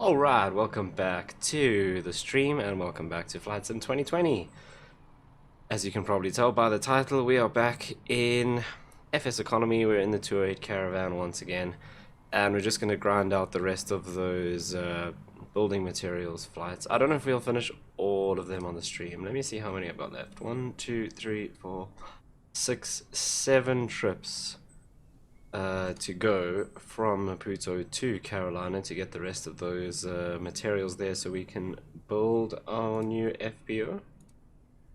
Alright, welcome back to the stream and welcome back to Flight Sim 2020. As you can probably tell by the title, we are back in FSEconomy. We're in the 208 Caravan once again, and we're just going to grind out the rest of those building materials flights. I don't know if we'll finish all of them on the stream. Let me see how many I've got left. 1, 2, 3, 4, 6, 7 trips to go from Maputo to Carolina to get the rest of those materials there so we can build our new FBO.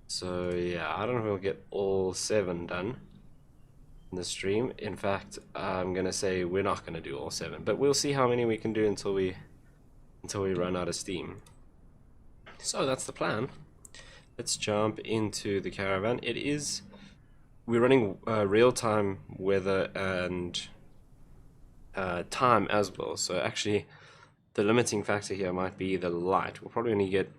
So yeah, I don't know if we'll get all 7 done in the stream. In fact, I'm gonna say we're not gonna do all 7, but we'll see how many we can do until we run out of steam. So that's the plan. Let's jump into the caravan. We're running real-time weather and time as well, so actually the limiting factor here might be the light. We'll probably only get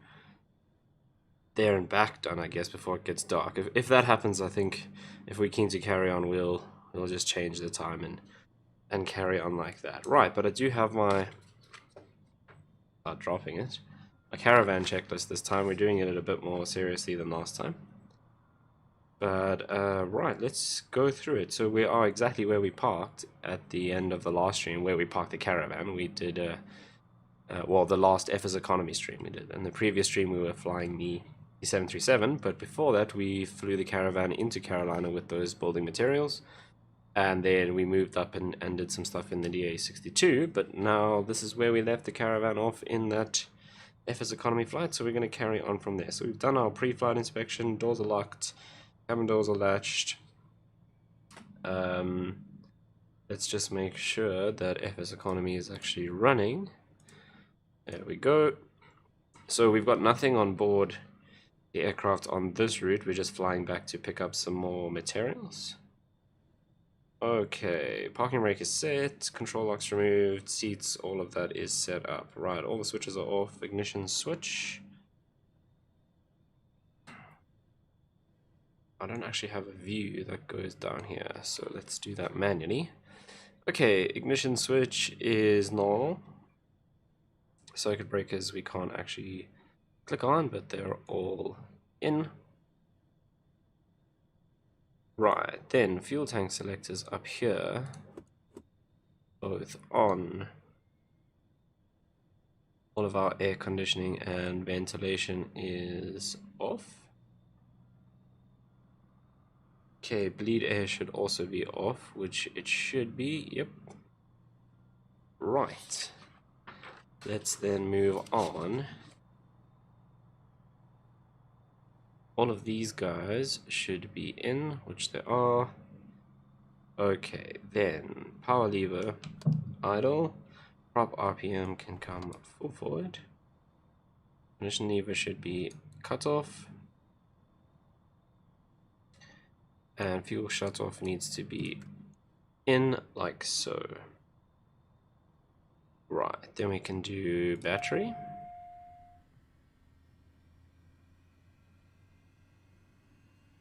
there and back done, I guess, before it gets dark. If that happens, I think if we're keen to carry on, we'll just change the time and carry on like that. Right, but I do have my dropping it. My caravan checklist this time. We're doing it a bit more seriously than last time. But right, let's go through it. So we are exactly where we parked at the end of the last stream, where we parked the caravan. We did well, the last FSEconomy stream we did. And the previous stream we were flying the 737, but before that we flew the caravan into Carolina with those building materials, and then we moved up and did some stuff in the DA62. But now this is where we left the caravan off in that FSEconomy flight, so we're going to carry on from there. So we've done our pre-flight inspection, doors are locked, cabin doors are latched. Let's just make sure that FSEconomy is actually running. There we go. So we've got nothing on board the aircraft on this route. We're just flying back to pick up some more materials. Okay, parking brake is set, control locks removed, seats, all of that is set up. Right, all the switches are off, ignition switch. I don't actually have a view that goes down here, so let's do that manually. Okay, ignition switch is normal. Circuit breakers we can't actually click on, but they're all in. Right, then fuel tank selectors up here, both on. All of our air conditioning and ventilation is off. Okay, bleed air should also be off, which it should be, yep. Right. Let's then move on. All of these guys should be in, which they are. Okay, then power lever idle. Prop RPM can come full forward. Ignition lever should be cut off. And fuel shut off needs to be in like so. Right, then we can do battery.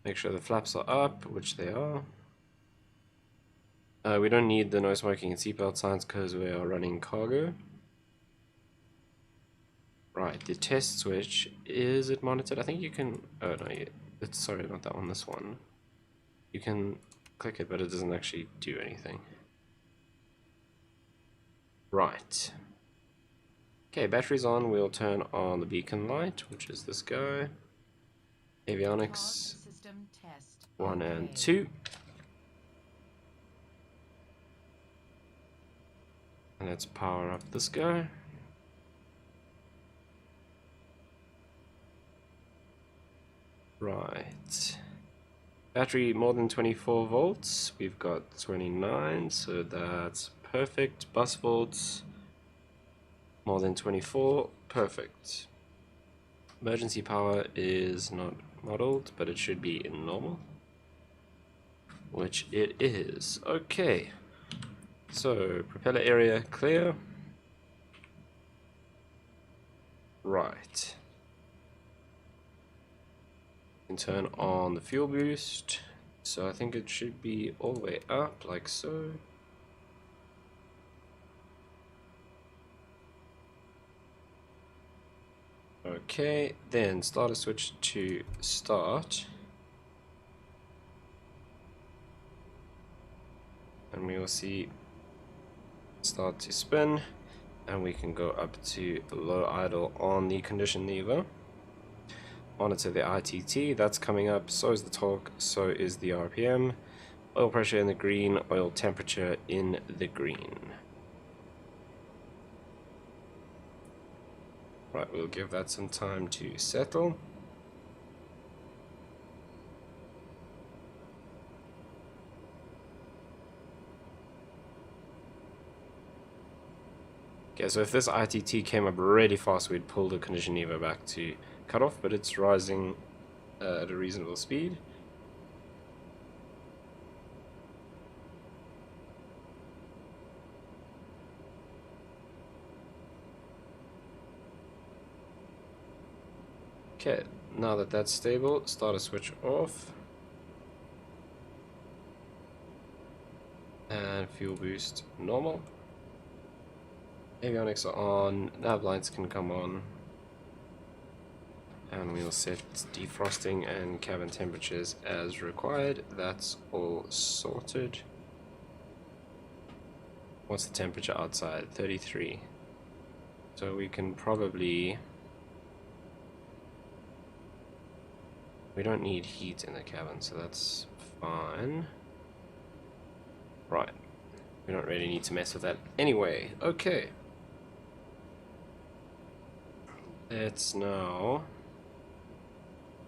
Make sure the flaps are up, which they are. We don't need the no smoking and seatbelt signs because we are running cargo. Right, the test switch, is it monitored? I think you can, oh no, it's, sorry, not that one, this one. You can click it, but it doesn't actually do anything. Right. Okay, battery's on, we'll turn on the beacon light, which is this guy. Avionics, 1 and 2. And let's power up this guy. Right. Battery more than 24 volts. We've got 29, so that's perfect. Bus volts more than 24. Perfect. Emergency power is not modeled, but it should be in normal, which it is. Okay. So, propeller area clear. Right. You can turn on the fuel boost. So I think it should be all the way up, like so. Okay, then start a switch to start. And we will see start to spin, and we can go up to low idle on the condition lever. Monitor the ITT, that's coming up, so is the torque, so is the RPM. Oil pressure in the green, oil temperature in the green. Right, we'll give that some time to settle. Okay, so if this ITT came up really fast, we'd pull the condition lever back to cut off, but it's rising at a reasonable speed. Okay, now that that's stable, start a switch off. And fuel boost normal. Avionics are on, nav lights can come on. And we'll set defrosting and cabin temperatures as required. That's all sorted. What's the temperature outside? 33. So we can probably... We don't need heat in the cabin, so that's fine. Right. We don't really need to mess with that anyway. Okay. Let's now...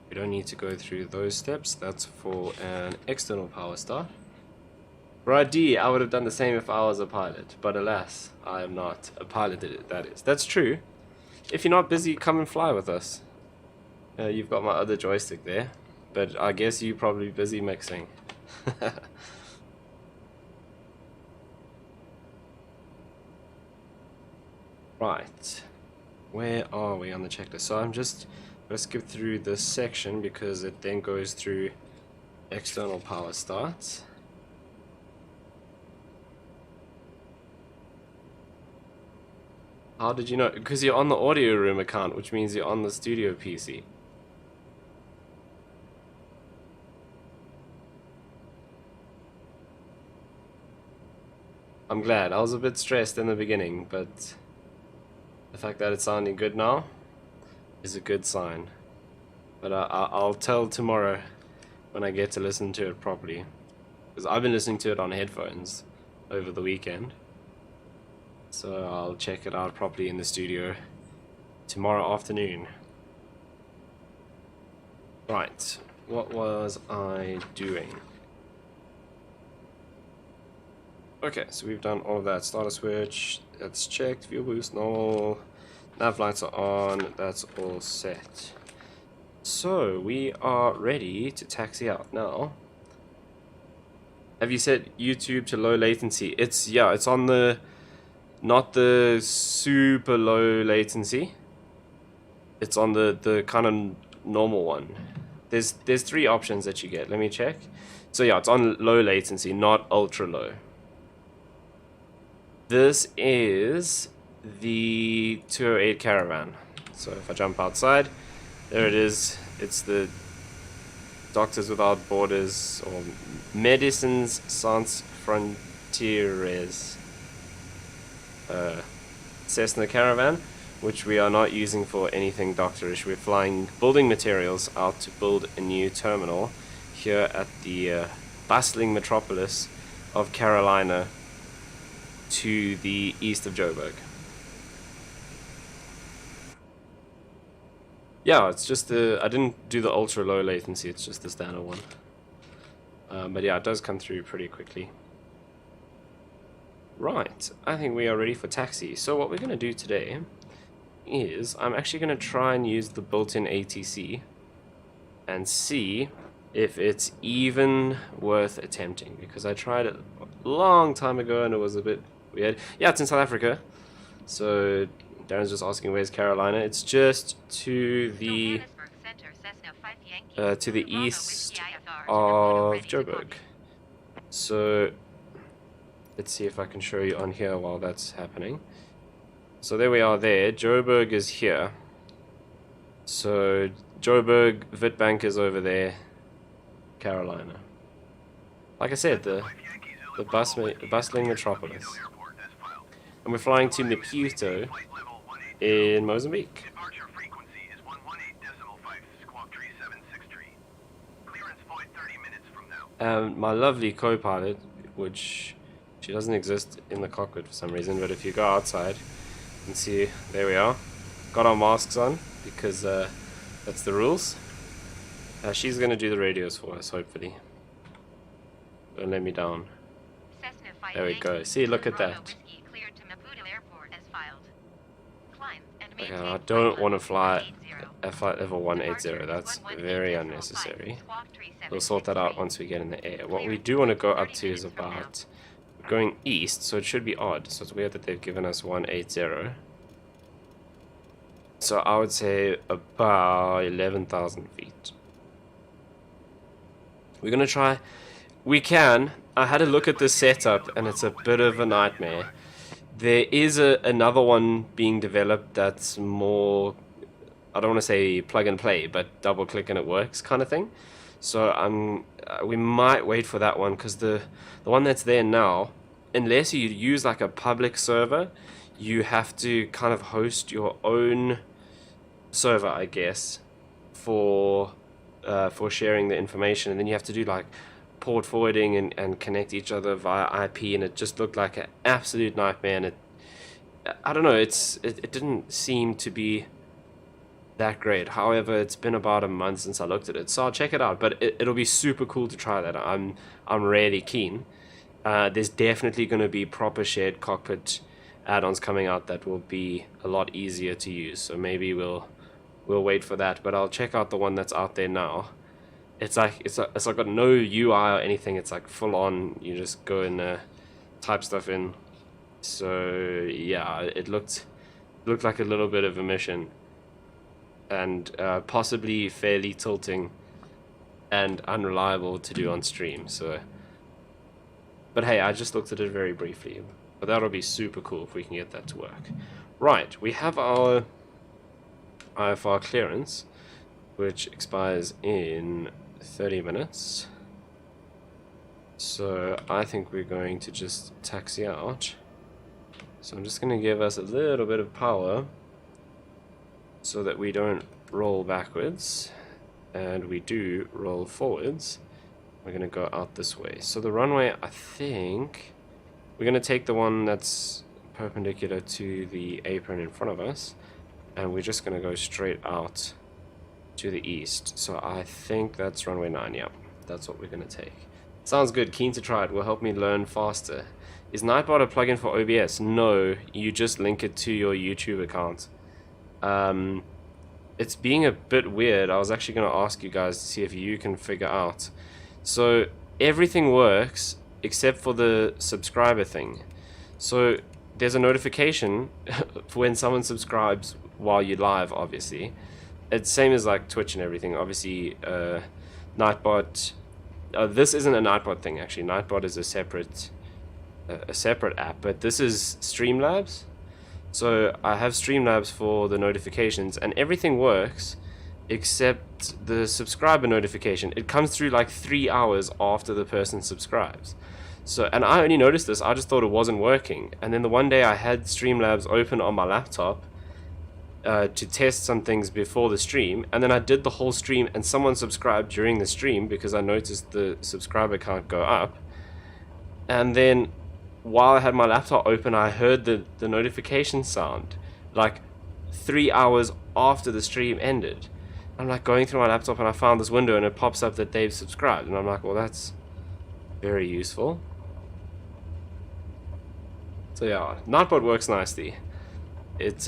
We don't need to go through those steps. That's for an external power start. Right, D, I would have done the same if I was a pilot, but alas, I am not a pilot, that is. That's true. If you're not busy, come and fly with us. You've got my other joystick there, but I guess you're probably busy mixing. Right, where are we on the checklist? So I'm just going to skip through this section because it then goes through external power starts. How did you know? Because you're on the audio room account, which means you're on the studio PC. I'm glad. I was a bit stressed in the beginning, but the fact that it's sounding good now is a good sign. But I'll tell tomorrow when I get to listen to it properly. Because I've been listening to it on headphones over the weekend. So I'll check it out properly in the studio tomorrow afternoon. Right, what was I doing? Okay, so we've done all of that. Starter switch, that's checked. Fuel boost, normal. Nav lights are on. That's all set. So we are ready to taxi out now. Have you set YouTube to low latency? It's on the, not the super low latency. It's on the kind of normal one. There's three options that you get. Let me check. So yeah, it's on low latency, not ultra low. This is the 208 Caravan. So if I jump outside, there it is. It's the Doctors Without Borders, or Médecins Sans Frontières Cessna Caravan, which we are not using for anything doctorish. We're flying building materials out to build a new terminal here at the bustling metropolis of Carolina, to the east of Joburg. Yeah, it's just the, I didn't do the ultra low latency, it's just the standard one. But yeah, it does come through pretty quickly. Right, I think we are ready for taxi. So what we're going to do today is, I'm actually going to try and use the built-in ATC and see if it's even worth attempting, because I tried it a long time ago and it was a bit weird. Yeah, it's in South Africa. So Darren's just asking where's Carolina. It's just to the east of Joburg. So let's see if I can show you on here while that's happening. So there we are there. Joburg is here. So Joburg, Witbank is over there, Carolina. Like I said, the bustling metropolis. And we're flying to Maputo in Mozambique. My lovely co-pilot, which she doesn't exist in the cockpit for some reason, but if you go outside, you can see, there we are. Got our masks on, because that's the rules. She's going to do the radios for us, hopefully. Don't let me down. There we go. See, look at that. Okay, I don't want to fly at flight level 180. That's very unnecessary. We'll sort that out once we get in the air. What we do want to go up to is about going east, so it should be odd. So it's weird that they've given us 180. So I would say about 11,000 feet. We're going to try... We can. I had a look at this setup and it's a bit of a nightmare. There is another one being developed that's more... I don't want to say plug and play, but double click and it works kind of thing. So we might wait for that one, because the one that's there now, unless you use like a public server, you have to kind of host your own server, I guess, for sharing the information, and then you have to do like port forwarding and connect each other via IP, and it just looked like an absolute nightmare. And I don't know, it didn't seem to be that great. However, it's been about a month since I looked at it, so I'll check it out. But it'll be super cool to try that. I'm really keen. There's definitely going to be proper shared cockpit add-ons coming out that will be a lot easier to use. So maybe we'll wait for that. But I'll check out the one that's out there now. It's like got no UI or anything. It's like full on. You just go and type stuff in. So yeah, it looked like a little bit of a mission. And possibly fairly tilting and unreliable to do on stream. So, but hey, I just looked at it very briefly. But that'll be super cool if we can get that to work. Right, we have our IFR clearance, which expires in 30 minutes. So I think we're going to just taxi out. So I'm just going to give us a little bit of power, so that we don't roll backwards, and we do roll forwards. We're going to go out this way. So the runway, I think, we're going to take the one that's perpendicular to the apron in front of us, and we're just going to go straight out to the east. So I think that's runway 9, yeah. That's what we're going to take. Sounds good, keen to try it, will help me learn faster. Is Nightbot a plugin for OBS? No, you just link it to your YouTube account. It's being a bit weird. I was actually going to ask you guys to see if you can figure out. So everything works except for the subscriber thing. So there's a notification for when someone subscribes while you're live, obviously. It's same as like Twitch and everything. Obviously, Nightbot. This isn't a Nightbot thing actually. Nightbot is a separate app, but this is Streamlabs. So I have Streamlabs for the notifications, and everything works except the subscriber notification. It comes through like 3 hours after the person subscribes. So, and I only noticed this, I just thought it wasn't working. And then the one day I had Streamlabs open on my laptop to test some things before the stream, and then I did the whole stream, and someone subscribed during the stream because I noticed the subscriber count go up. And then while I had my laptop open, I heard the notification sound like 3 hours after the stream ended. I'm like going through my laptop and I found this window and it pops up that they've subscribed, and I'm like, well, that's very useful. So yeah, Nightbot works nicely. It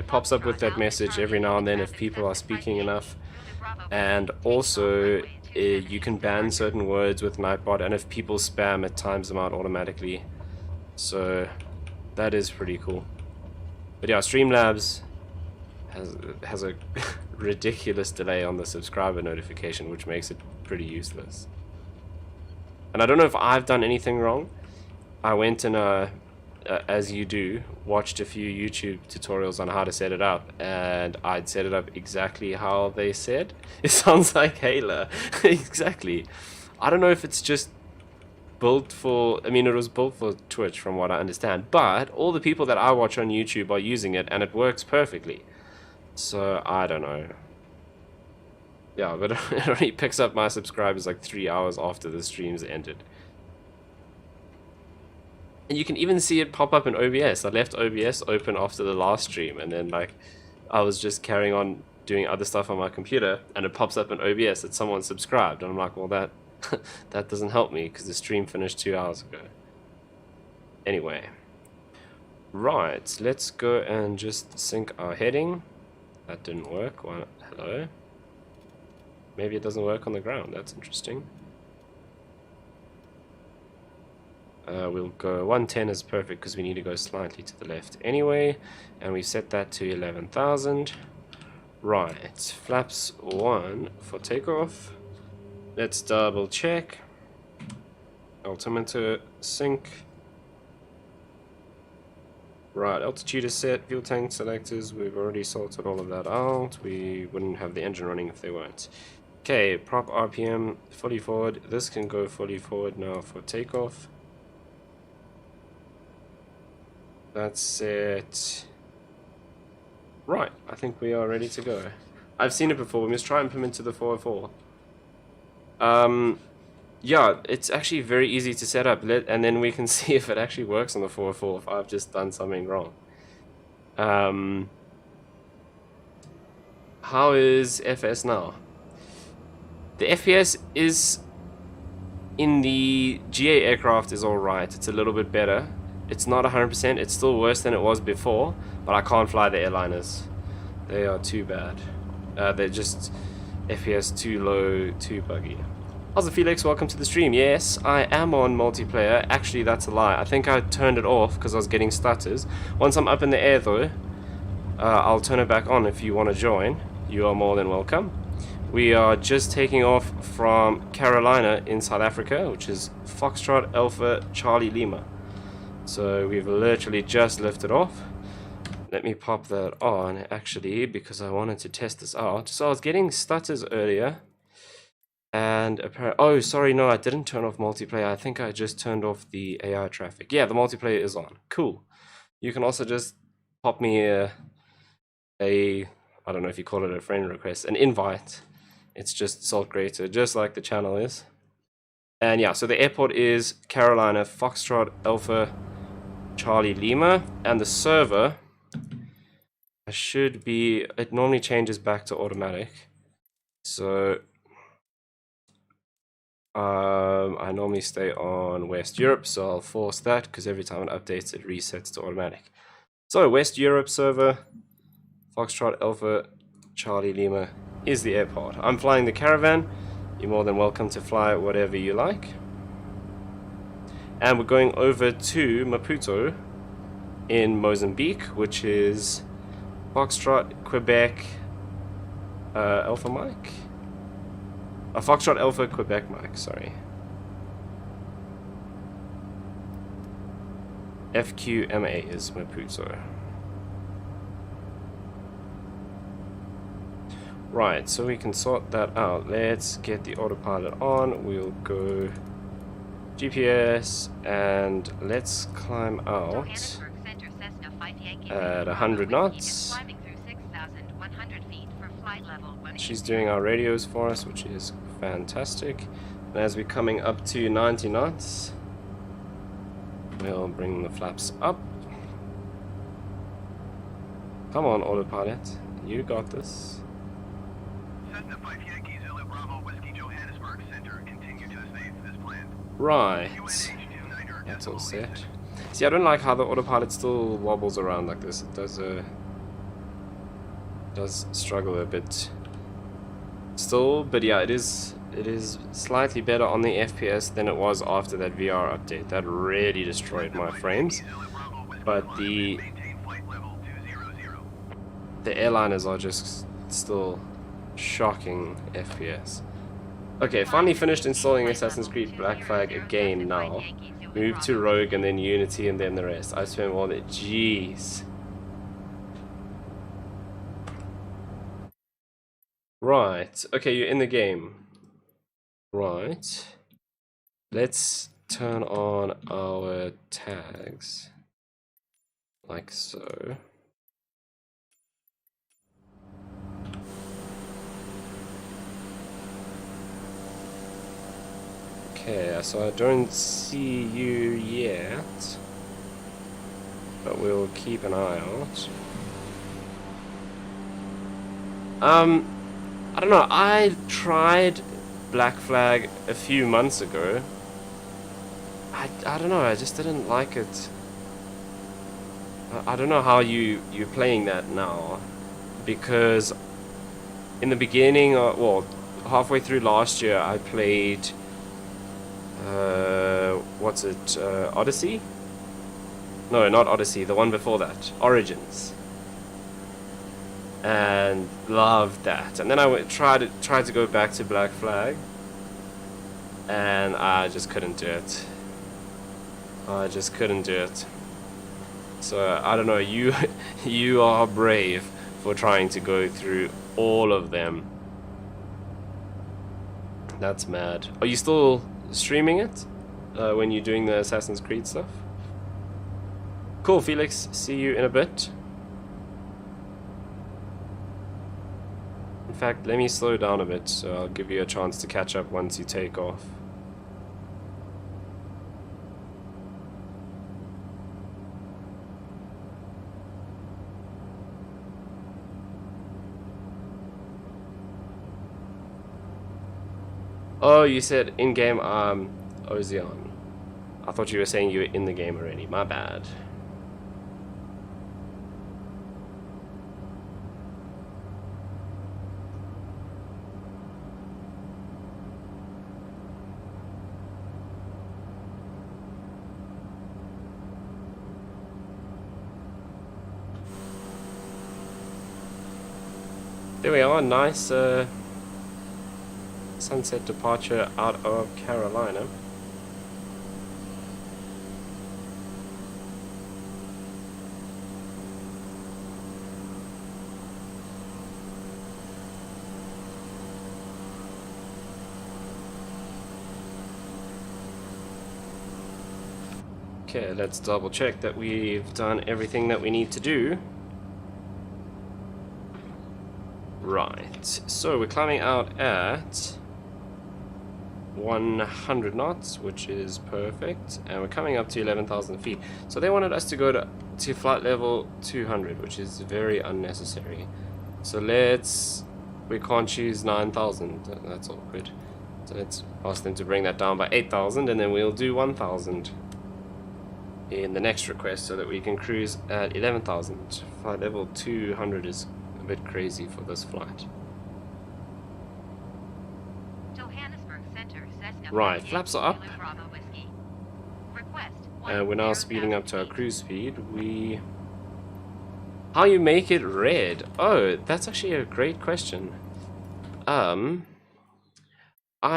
pops up with that message every now and then if people are speaking enough, and also you can ban certain words with Nightbot, and if people spam, it times them out automatically. So that is pretty cool. But yeah, Streamlabs has a ridiculous delay on the subscriber notification, which makes it pretty useless. And I don't know if I've done anything wrong. I went and as you do, watched a few YouTube tutorials on how to set it up, and I'd set it up exactly how they said. It sounds like Halo. Exactly. I don't know if it's just built for, I mean, it was built for Twitch from what I understand, but all the people that I watch on YouTube are using it and it works perfectly. So I don't know. Yeah, but it only picks up my subscribers like 3 hours after the streams ended. And you can even see it pop up in OBS. I left OBS open after the last stream, and then like I was just carrying on doing other stuff on my computer, and it pops up in OBS that someone subscribed, and I'm like, well, that that doesn't help me because the stream finished 2 hours ago. Anyway, right, let's go and just sync our heading. That didn't work. Well, hello. Maybe it doesn't work on the ground. That's interesting. We'll go 110 is perfect because we need to go slightly to the left anyway, and we set that to 11,000. Right, flaps 1 for takeoff. Let's double check. Altimeter sync. Right, altitude is set, fuel tank selectors, we've already sorted all of that out. We wouldn't have the engine running if they weren't. Okay, prop RPM fully forward. This can go fully forward now for takeoff. That's it. Right, I think we are ready to go. I've seen it before. We must try and put into the 404. Yeah, it's actually very easy to set up, and then we can see if it actually works on the 404 if I've just done something wrong. How is FS now? The FPS is in the GA aircraft is alright. It's a little bit better. It's not 100%. It's still worse than it was before, but I can't fly the airliners. They are too bad. They're just FPS too low, too buggy. How's it, Felix? Welcome to the stream. Yes, I am on multiplayer. Actually, that's a lie. I think I turned it off because I was getting stutters. Once I'm up in the air, though, I'll turn it back on if you want to join. You are more than welcome. We are just taking off from Carolina in South Africa, which is Foxtrot Alpha Charlie Lima. So we've literally just lifted off. Let me pop that on, actually, because I wanted to test this out. So I was getting stutters earlier. And apparently, oh, sorry, no, I didn't turn off multiplayer. I think I just turned off the AI traffic. Yeah, the multiplayer is on. Cool. You can also just pop me I don't know if you call it a friend request, an invite. It's just Salt Creator, just like the channel is. And yeah, so the airport is Carolina Foxtrot Alpha Charlie Lima, and the server should be, it normally changes back to automatic. So I normally stay on West Europe, so I'll force that because every time it updates it resets to automatic. So West Europe server, Foxtrot Alpha Charlie Lima is the airport. I'm flying the Caravan. You're more than welcome to fly whatever you like. And we're going over to Maputo in Mozambique, which is Foxtrot Quebec Alpha Mike. Foxtrot Alpha Quebec Mike, sorry. FQMA is Maputo. Right, so we can sort that out. Let's get the autopilot on. We'll go GPS and let's climb out at 100 knots. She's doing our radios for us, which is fantastic. And as we're coming up to 90 knots, we'll bring the flaps up. Come on, autopilot. You got this. Right. That's all set. See, I don't like how the autopilot still wobbles around like this. It does struggle a bit still, but yeah, it is slightly better on the FPS than it was after that VR update. That really destroyed my frames. But the airliners are just still shocking FPS. Okay, finally finished installing Assassin's Creed Black Flag again now. Move to Rogue and then Unity and then the rest. I spent more than... Jeez. Right. Okay, you're in the game. Right. Let's turn on our tags. Like so. Okay, so I don't see you yet, but we'll keep an eye out. I don't know, I tried Black Flag a few months ago. I don't know, I just didn't like it. I don't know how you're playing that now, because in the beginning, well, halfway through last year, I played, what's it, Odyssey? No, not Odyssey, the one before that, Origins. And loved that. And then I tried to go back to Black Flag, and I just couldn't do it. I just couldn't do it. So I don't know. You are brave for trying to go through all of them. That's mad. Are you still streaming it when you're doing the Assassin's Creed stuff? Cool, Felix. See you in a bit. In fact, let me slow down a bit, so I'll give you a chance to catch up once you take off. Oh, you said in-game Ozion. I thought you were saying you were in the game already. My bad. There we are, nice sunset departure out of Carolina. Okay, let's double check that we've done everything that we need to do. Right, so we're climbing out at 100 knots, which is perfect, and we're coming up to 11,000 feet. So they wanted us to go to flight level 200, which is very unnecessary. So we can't choose 9,000, that's awkward. So let's ask them to bring that down by 8,000, and then we'll do 1,000 in the next request so that we can cruise at 11,000. Flight level 200 is a bit crazy for this flight. Right, flaps are up, and we're now speeding up to our cruise speed. How you make it red? Oh, that's actually a great question. I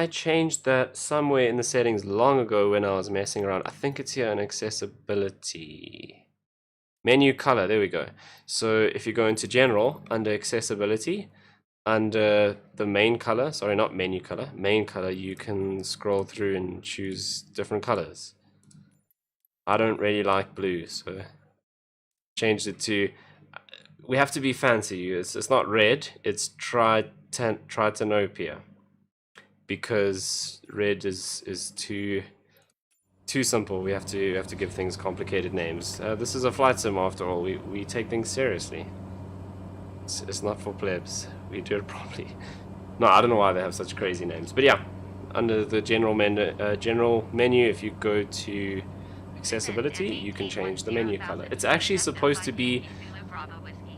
changed that somewhere in the settings long ago when I was messing around. I think it's here in accessibility. Menu color, there we go. So if you go into general, under accessibility, under the main color, sorry, not menu color, main color, you can scroll through and choose different colors. I don't really like blue, so changed it to, we have to be fancy. It's not red, it's Tritanopia, because red is too simple. We have to give things complicated names. This is a flight sim after all. We take things seriously. It's not for plebs. We do it properly. No, I don't know why they have such crazy names. But yeah, under the general menu, if you go to accessibility, you can change the menu color. It's actually supposed to be,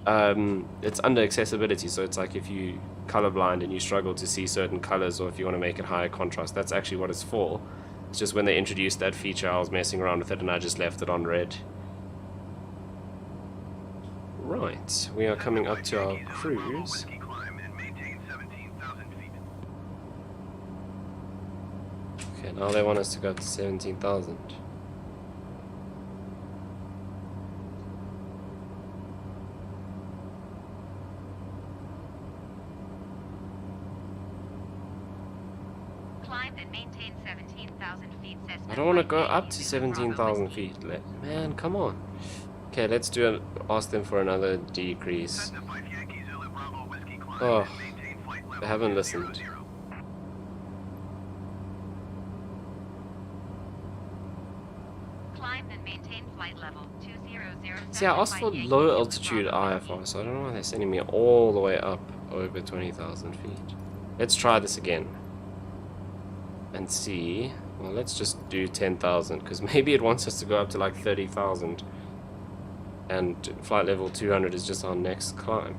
it's under accessibility, so it's like if you colorblind and you struggle to see certain colors, or if you want to make it higher contrast, that's actually what it's for. It's just when they introduced that feature, I was messing around with it and I just left it on red. Right, we are coming up to our cruise. Okay, now they want us to go up to 17,000. I don't want to go up to 17,000 feet. Man, come on. Okay, let's do it. Ask them for another decrease. Oh, they haven't listened. See, I asked for low altitude IFR, so I don't know why they're sending me all the way up over 20,000 feet. Let's try this again and see. Well, let's just do 10,000 because maybe it wants us to go up to like 30,000, and flight level 200 is just our next climb.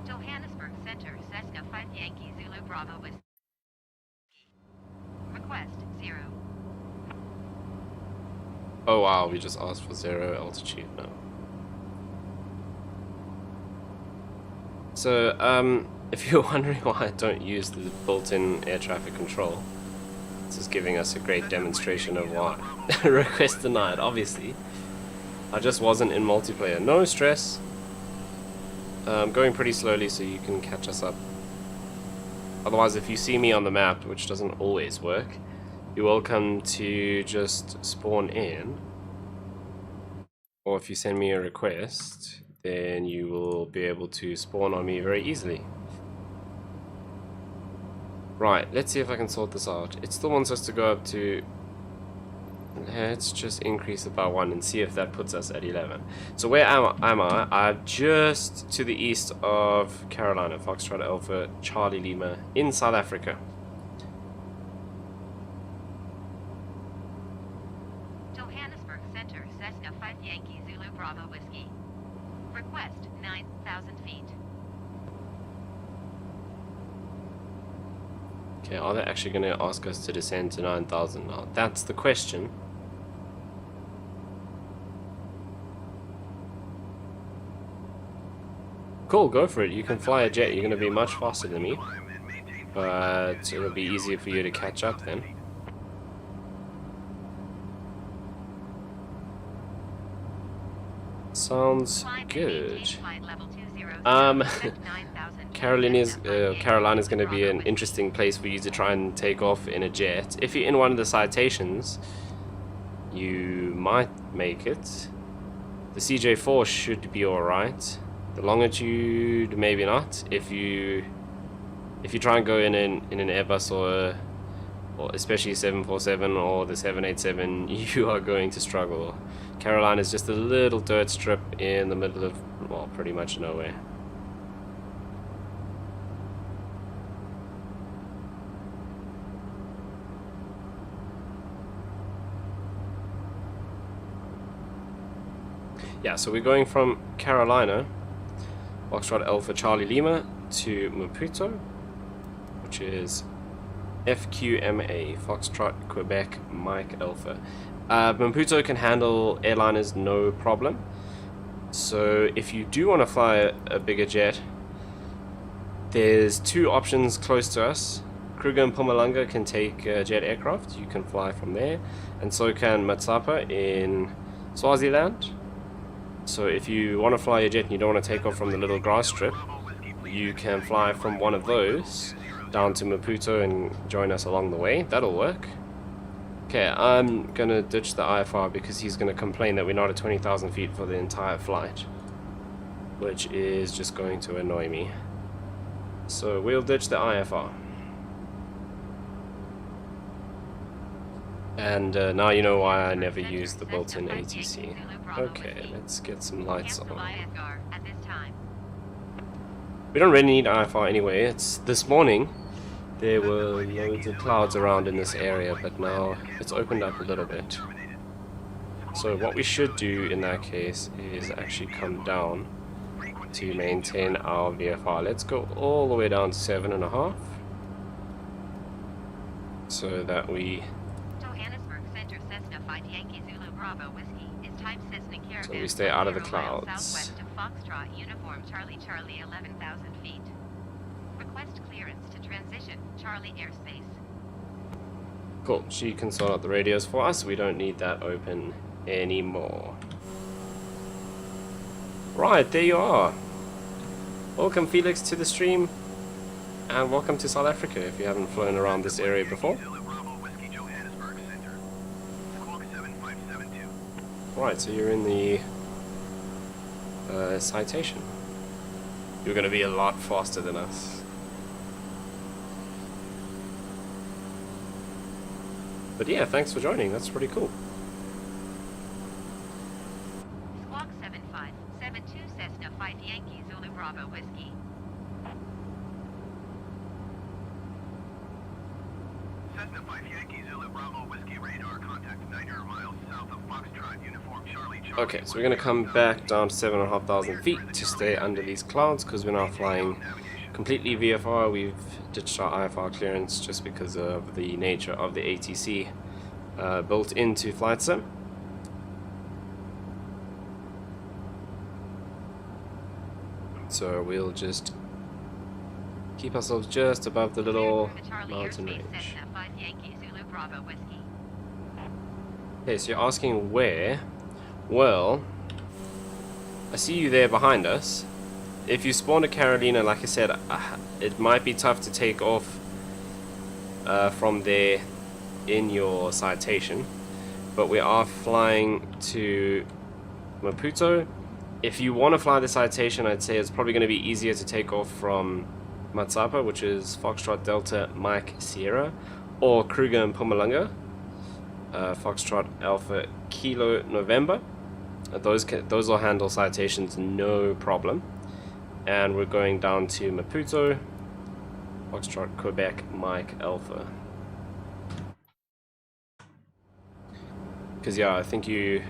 Johannesburg Center, Cessna 5 Yankee Zulu Bravo with request 0. Oh wow, we just asked for 0 altitude now. So, if you're wondering why I don't use the built-in air traffic control, this is giving us a great demonstration of why. Request denied, obviously. I just wasn't in multiplayer. No stress. Going pretty slowly so you can catch us up. Otherwise, if you see me on the map, which doesn't always work, you're welcome to just spawn in. Or if you send me a request, then you will be able to spawn on me very easily. Right, let's see if I can sort this out. It still wants us to go up to... Let's just increase it by 1 and see if that puts us at 11. So where am I? I'm just to the east of Carolina, Foxtrot Alpha, Charlie Lima, in South Africa. Johannesburg Center, Cessna 5 Yankee Zulu Bravo Whiskey. Request 9,000 feet. Okay, are they actually going to ask us to descend to 9,000 now? That's the question. Cool, go for it. You can fly a jet. You're going to be much faster than me. But it'll be easier for you to catch up then. Sounds good. Carolina's going to be an interesting place for you to try and take off in a jet. If you're in one of the citations, you might make it. The CJ4 should be alright. The longitude, maybe not. If you try and go in an Airbus or especially 747 or the 787, you are going to struggle. Carolina is just a little dirt strip in the middle of, well, pretty much nowhere. Yeah, so we're going from Carolina, Foxtrot Alpha Charlie Lima, to Maputo, which is FQMA, Foxtrot Quebec Mike Alpha. Maputo can handle airliners no problem. So if you do want to fly a bigger jet, there's 2 options close to us. Kruger and Mpumalanga can take jet aircraft. You can fly from there, and so can Matsapa in Swaziland. So if you want to fly a jet and you don't want to take off from the little grass strip, you can fly from one of those down to Maputo and join us along the way. That'll work. Okay, I'm gonna ditch the IFR because he's gonna complain that we're not at 20,000 feet for the entire flight, which is just going to annoy me. So we'll ditch the IFR. And now you know why I never use the built-in ATC. Okay, let's get some lights on. We don't really need IFR anyway. It's this morning there were loads of clouds around in this area, but now it's opened up a little bit. So what we should do in that case is actually come down to maintain our VFR. Let's go all the way down to 7.5 so that we stay out of the clouds. Southwest of Foxtrot Uniform Charlie Charlie 11,000 feet. Request clearance to transition Charlie airspace. Cool. She can sort out the radios for us. We don't need that open anymore. Right, there you are. Welcome Felix to the stream, and welcome to South Africa if you haven't flown around this area before. Right, so you're in the citation. You're going to be a lot faster than us. But yeah, thanks for joining, that's pretty cool. Squawk 7572 Cessna 5 Yankee Zulu Bravo Whiskey. Cessna 5 Yankee Zulu Bravo Whiskey radar contact 900 miles south of Foxtrot Uniform Charlie. Okay, so we're going to come back down to 7,500 feet to stay under these clouds because we're now flying completely VFR. We've ditched our IFR clearance just because of the nature of the ATC built into Flight Sim. So we'll just keep ourselves just above the little mountain range. Okay, so you're asking where? Well, I see you there behind us. If you spawn a Carolina, like I said, it might be tough to take off from there in your citation, but we are flying to Maputo. If you want to fly the citation, I'd say it's probably going to be easier to take off from Matsapa, which is Foxtrot Delta Mike Sierra, or Kruger and Mpumalanga, Foxtrot Alpha Kilo November. Those will handle citations no problem. And we're going down to Maputo, Foxtrot Quebec Mike Alpha. Because yeah, I think you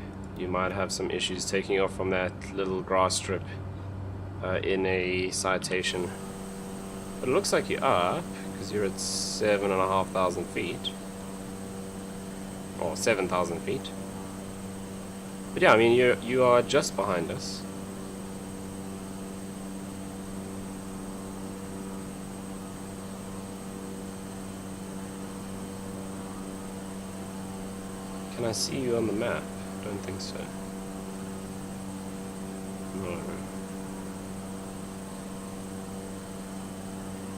might have some issues taking off from that little grass strip in a citation. But it looks like you are, because you're at 7,500 feet. Or 7,000 feet. But yeah, I mean, you are just behind us. Can I see you on the map? I don't think so. No.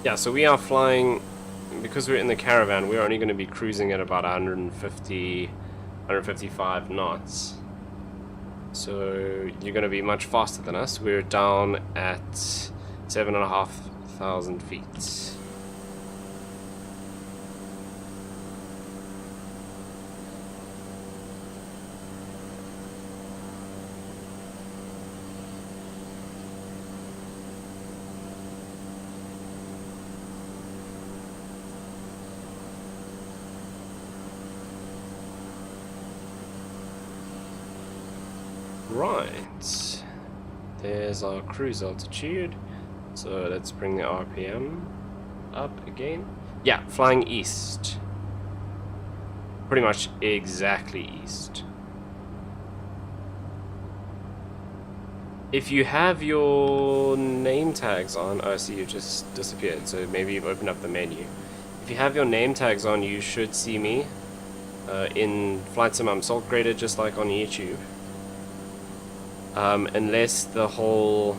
Yeah, so we are flying, because we're in the caravan, we're only going to be cruising at about 155 knots. So you're going to be much faster than us. We're down at 7,500 feet. Right, there's our cruise altitude, so let's bring the RPM up again. Yeah, flying east, pretty much exactly east. If you have your name tags on, oh, see, you just disappeared, so maybe you've opened up the menu. If you have your name tags on, you should see me in Flight Sim. I'm salt graded just like on YouTube. Unless the whole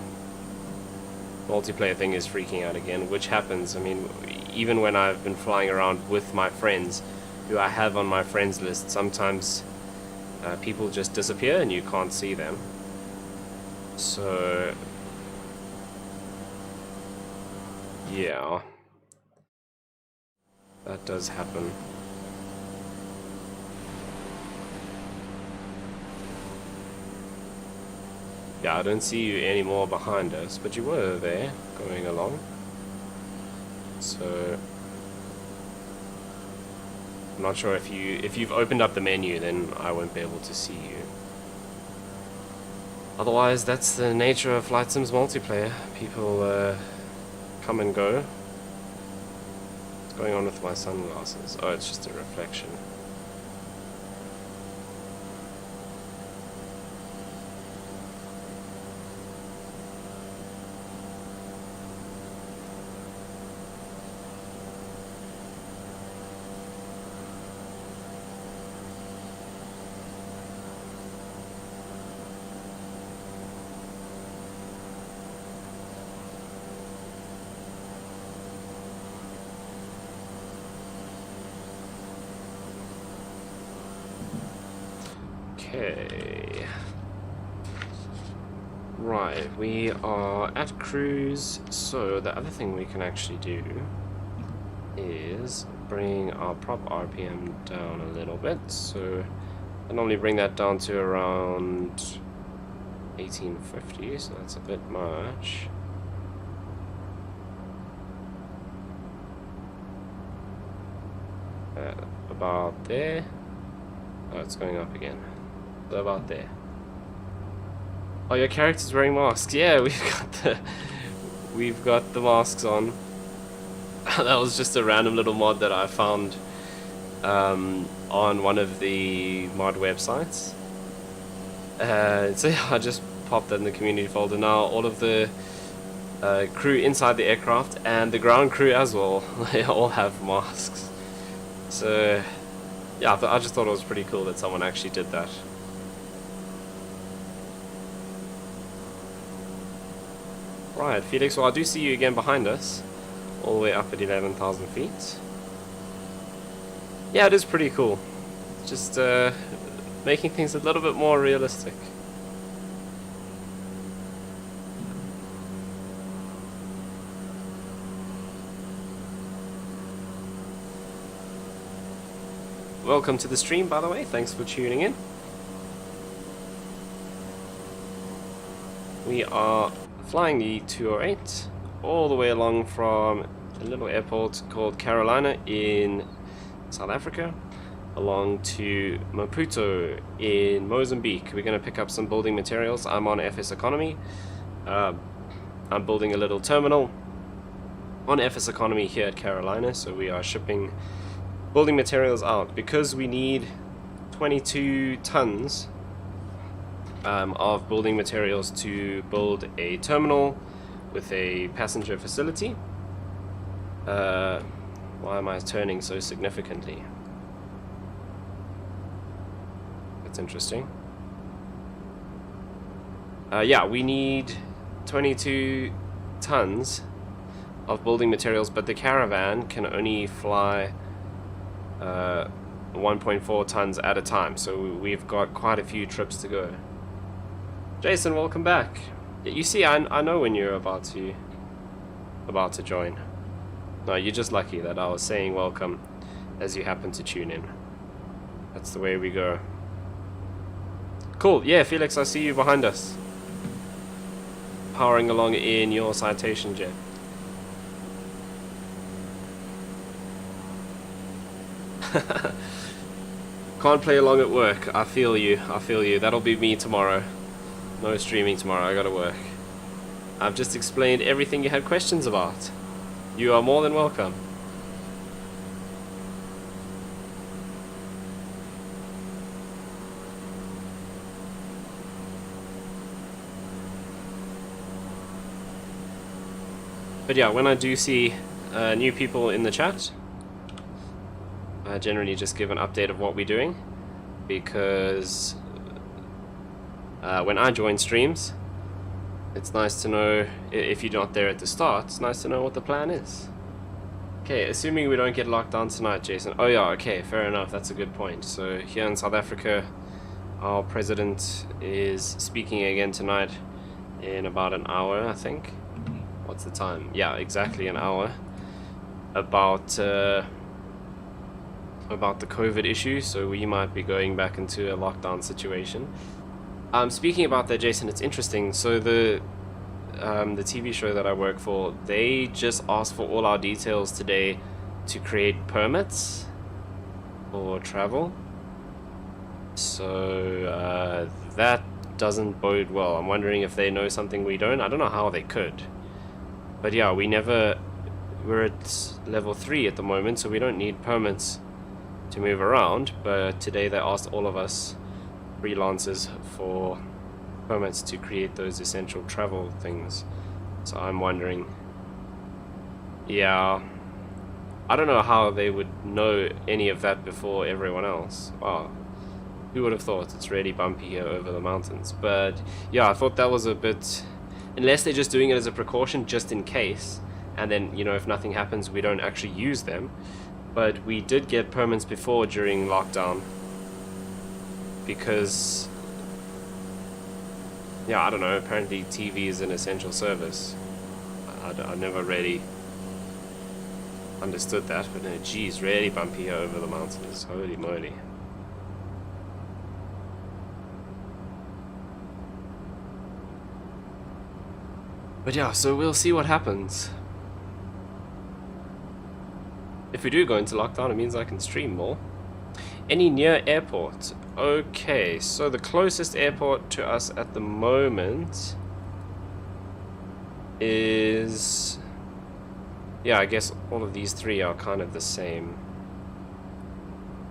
multiplayer thing is freaking out again, which happens. I mean, even when I've been flying around with my friends, who I have on my friends list, sometimes people just disappear and you can't see them. So, yeah, that does happen. Yeah, I don't see you anymore behind us, but you were there, going along. So, I'm not sure if you've opened up the menu, then I won't be able to see you. Otherwise, that's the nature of Flight Sim's multiplayer. People come and go. What's going on with my sunglasses? Oh, it's just a reflection. Okay. Right, we are at cruise, so the other thing we can actually do is bring our prop RPM down a little bit. So I normally bring that down to around 1850, so that's a bit much. About there. Oh, it's going up again. So about there. Oh, your character's wearing masks. Yeah, we've got the masks on. That was just a random little mod that I found on one of the mod websites. So yeah, I just popped that in the community folder. Now all of the crew inside the aircraft and the ground crew as well, they all have masks. So yeah, I just thought it was pretty cool that someone actually did that. Right, Felix, well I do see you again behind us, all the way up at 11,000 feet. Yeah, it is pretty cool. Just making things a little bit more realistic. Welcome to the stream, by the way. Thanks for tuning in. We are flying the 208 all the way along from a little airport called Carolina in South Africa along to Maputo in Mozambique. We're going to pick up some building materials. I'm on FSEconomy. I'm building a little terminal on FSEconomy here at Carolina, so we are shipping building materials out because we need 22 tons of building materials to build a terminal with a passenger facility. Why am I turning so significantly? That's interesting. Yeah, we need 22 tons of building materials, but the caravan can only fly 1.4 tons at a time, so we've got quite a few trips to go. Jason, welcome back. You see, I know when you're about to join. No, you're just lucky that I was saying welcome as you happen to tune in. That's the way we go. Cool, yeah, Felix, I see you behind us, powering along in your citation jet. Can't play along at work. I feel you. I feel you. That'll be me tomorrow. No streaming tomorrow. I gotta work. I've just explained everything you had questions about. You are more than welcome. But yeah, when I do see new people in the chat, I generally just give an update of what we're doing, because when I join streams, it's nice to know, if you're not there at the start, it's nice to know what the plan is. Okay, assuming we don't get locked down tonight, Jason. Oh yeah, okay, fair enough, that's a good point. So here in South Africa, our president is speaking again tonight in about an hour, I think. What's the time? Yeah, exactly an hour. About the COVID issue, so we might be going back into a lockdown situation. Speaking about that, Jason, it's interesting. So the TV show that I work for, they just asked for all our details today to create permits for travel. So that doesn't bode well. I'm wondering if they know something we don't. I don't know how they could. But yeah, we're at level 3 at the moment, so we don't need permits to move around. But today they asked all of us freelancers for permits to create those essential travel things. So I'm wondering, yeah, I don't know how they would know any of that before everyone else. Wow, who would have thought? It's really bumpy here over the mountains. But yeah, I thought that was a bit, unless they're just doing it as a precaution just in case, and then, you know, if nothing happens we don't actually use them. But we did get permits before during lockdown, because, yeah, I don't know, apparently TV is an essential service. I never really understood that, but no, geez, really bumpy here over the mountains, holy moly. But yeah, so we'll see what happens. If we do go into lockdown, it means I can stream more. Any near airport? Okay, so the closest airport to us at the moment is... yeah, I guess all of these three are kind of the same.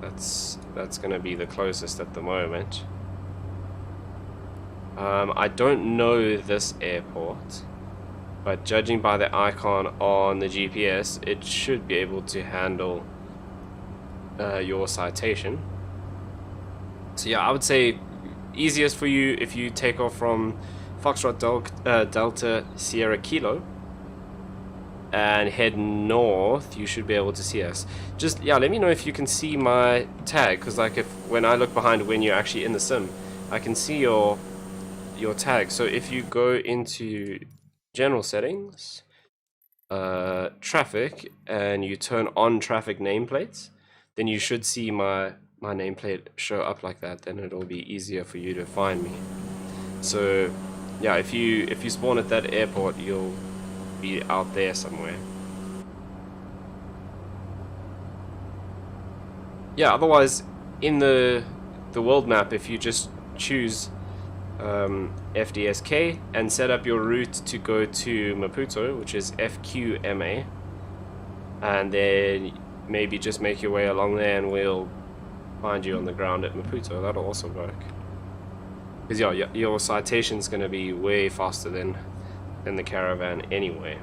That's gonna be the closest at the moment. I don't know this airport, but judging by the icon on the GPS, it should be able to handle your citation. So yeah, I would say easiest for you if you take off from Foxtrot Delta Sierra Kilo and head north. You should be able to see us. Just, yeah, let me know if you can see my tag, because like when I look behind when you're actually in the sim, I can see your tag. So if you go into general settings, traffic, and you turn on traffic nameplates, then you should see my nameplate show up like that. Then it'll be easier for you to find me. So yeah, if you spawn at that airport, you'll be out there somewhere. Yeah, otherwise in the world map, if you just choose FDSK and set up your route to go to Maputo, which is FQMA, and then maybe just make your way along there and we'll find you on the ground at Maputo. That'll also work. Because yeah, your citation's going to be way faster than the caravan anyway.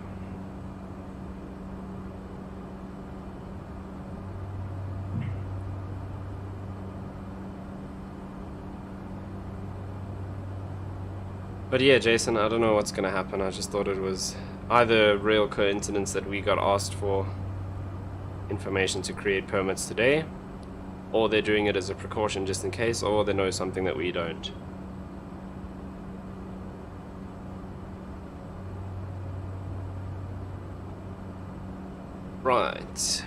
But yeah, Jason, I don't know what's going to happen. I just thought it was either a real coincidence that we got asked for information to create permits today, or they're doing it as a precaution just in case, or they know something that we don't. Right.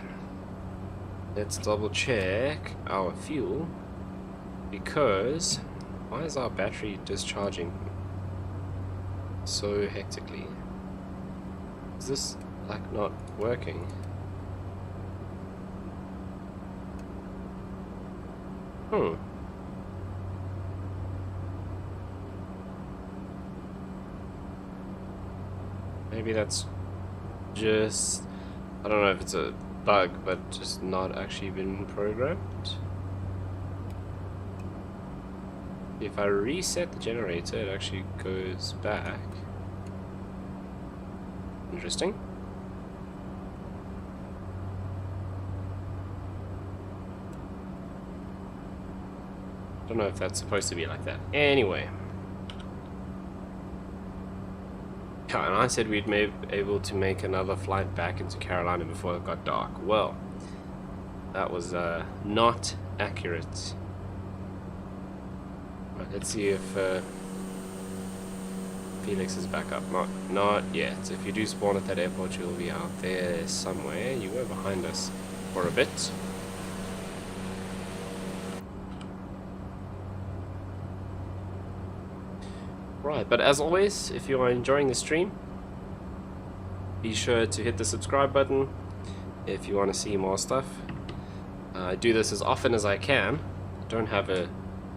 Let's double check our fuel, because why is our battery discharging so hectically? Is this like not working? Maybe that's just, I don't know if it's a bug, but just not actually been programmed. If I reset the generator, it actually goes back. Interesting. Don't know if that's supposed to be like that. Anyway. Yeah, and I said we'd be able to make another flight back into Carolina before it got dark. Well, that was not accurate. Right, let's see if Felix is back up. Not yet. If you do spawn at that airport, you'll be out there somewhere. You were behind us for a bit. Right, but as always, if you are enjoying the stream, be sure to hit the subscribe button if you want to see more stuff. I do this as often as I can. I don't have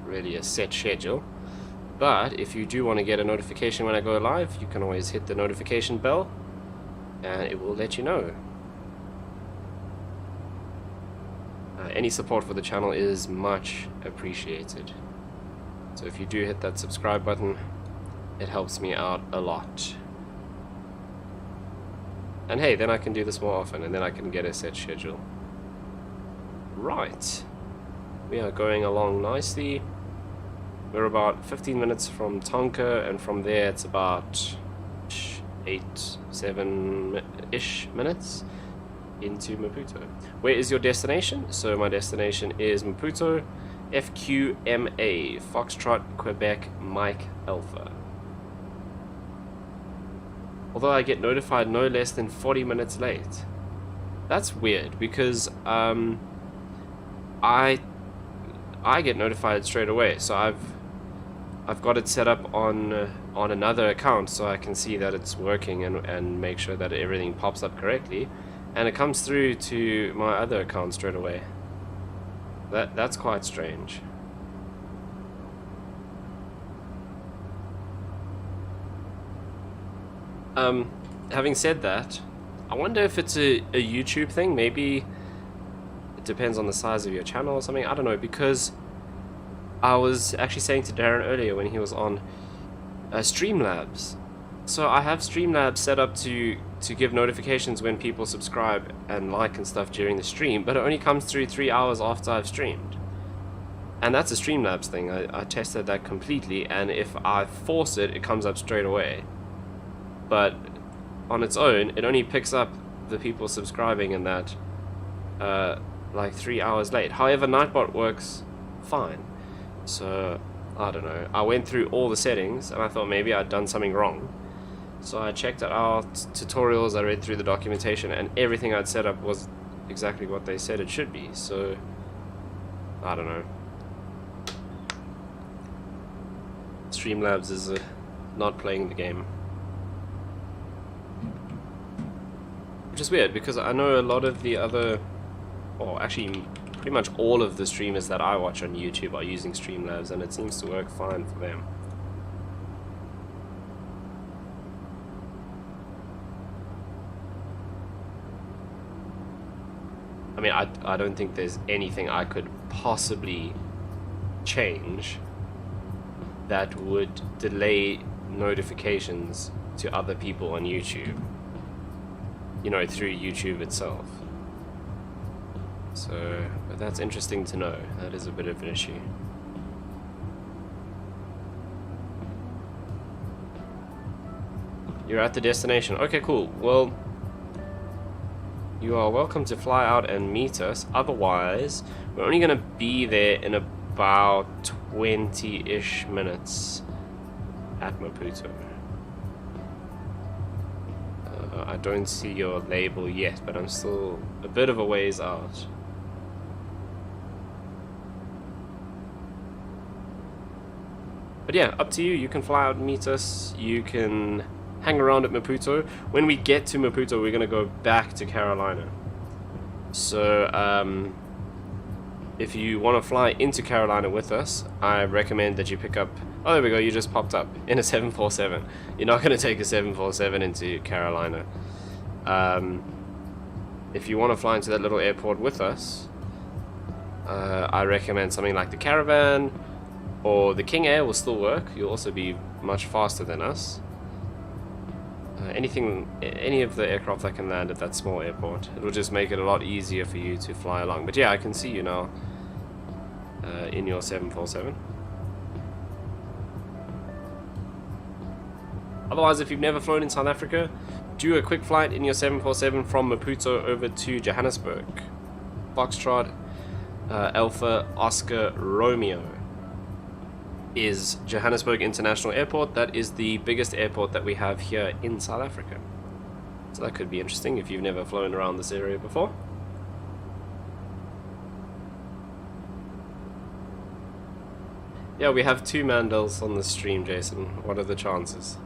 really a set schedule, but if you do want to get a notification when I go live, you can always hit the notification bell and it will let you know. Any support for the channel is much appreciated. So if you do hit that subscribe button, it helps me out a lot. And hey, then I can do this more often, and then I can get a set schedule. Right. We are going along nicely. We're about 15 minutes from Tonka, and from there it's about 7-ish minutes into Maputo. Where is your destination? So my destination is Maputo, FQMA, Foxtrot, Quebec, Mike, Alpha. Although I get notified no less than 40 minutes late. That's weird, because I get notified straight away. So I've got it set up on another account so I can see that it's working and make sure that everything pops up correctly, and it comes through to my other account straight away. That's quite strange. Having said that, I wonder if it's a YouTube thing. Maybe it depends on the size of your channel or something. I don't know, because I was actually saying to Darren earlier when he was on Streamlabs. So I have Streamlabs set up to give notifications when people subscribe and like and stuff during the stream, but it only comes through 3 hours after I've streamed. And that's a Streamlabs thing. I tested that completely, and if I force it, it comes up straight away. But on its own, it only picks up the people subscribing and that like 3 hours late. However, Nightbot works fine. So I don't know. I went through all the settings and I thought maybe I'd done something wrong. So I checked out tutorials, I read through the documentation, and everything I'd set up was exactly what they said it should be. So I don't know. Streamlabs is not playing the game. Which is weird, because I know a lot of the other, or actually pretty much all of the streamers that I watch on YouTube are using Streamlabs, and it seems to work fine for them. I mean, I don't think there's anything I could possibly change that would delay notifications to other people on YouTube, you know, through YouTube itself. So, but that's interesting to know. That is a bit of an issue. You're at the destination. Okay, cool. Well, you are welcome to fly out and meet us. Otherwise, we're only going to be there in about 20-ish minutes at Maputo. I don't see your label yet, but I'm still a bit of a ways out. But yeah, up to you. You can fly out and meet us. You can hang around at Maputo. When we get to Maputo, we're going to go back to Carolina. So, if you want to fly into Carolina with us, I recommend that you pick up... Oh, there we go, you just popped up in a 747. You're not going to take a 747 into Carolina. If you want to fly into that little airport with us, I recommend something like the Caravan, or the King Air will still work. You'll also be much faster than us. Any of the aircraft that can land at that small airport, it'll just make it a lot easier for you to fly along. But yeah, I can see you now in your 747. Otherwise, if you've never flown in South Africa, do a quick flight in your 747 from Maputo over to Johannesburg. Foxtrot Alpha Oscar Romeo is Johannesburg International Airport. That is the biggest airport that we have here in South Africa. So that could be interesting if you've never flown around this area before. Yeah, we have 2 Mandels on the stream, Jason. What are the chances?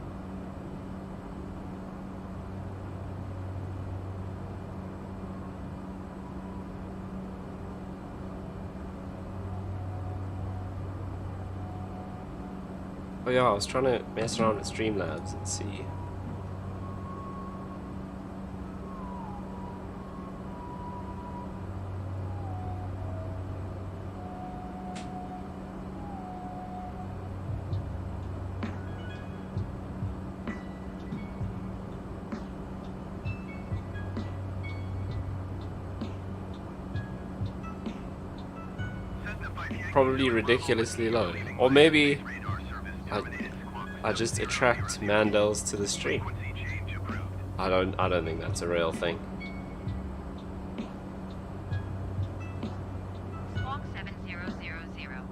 Oh yeah, I was trying to mess around with Streamlabs and see. Probably ridiculously low. Or maybe I just attract Mandels to the stream. I don't think that's a real thing. Squawk 7000.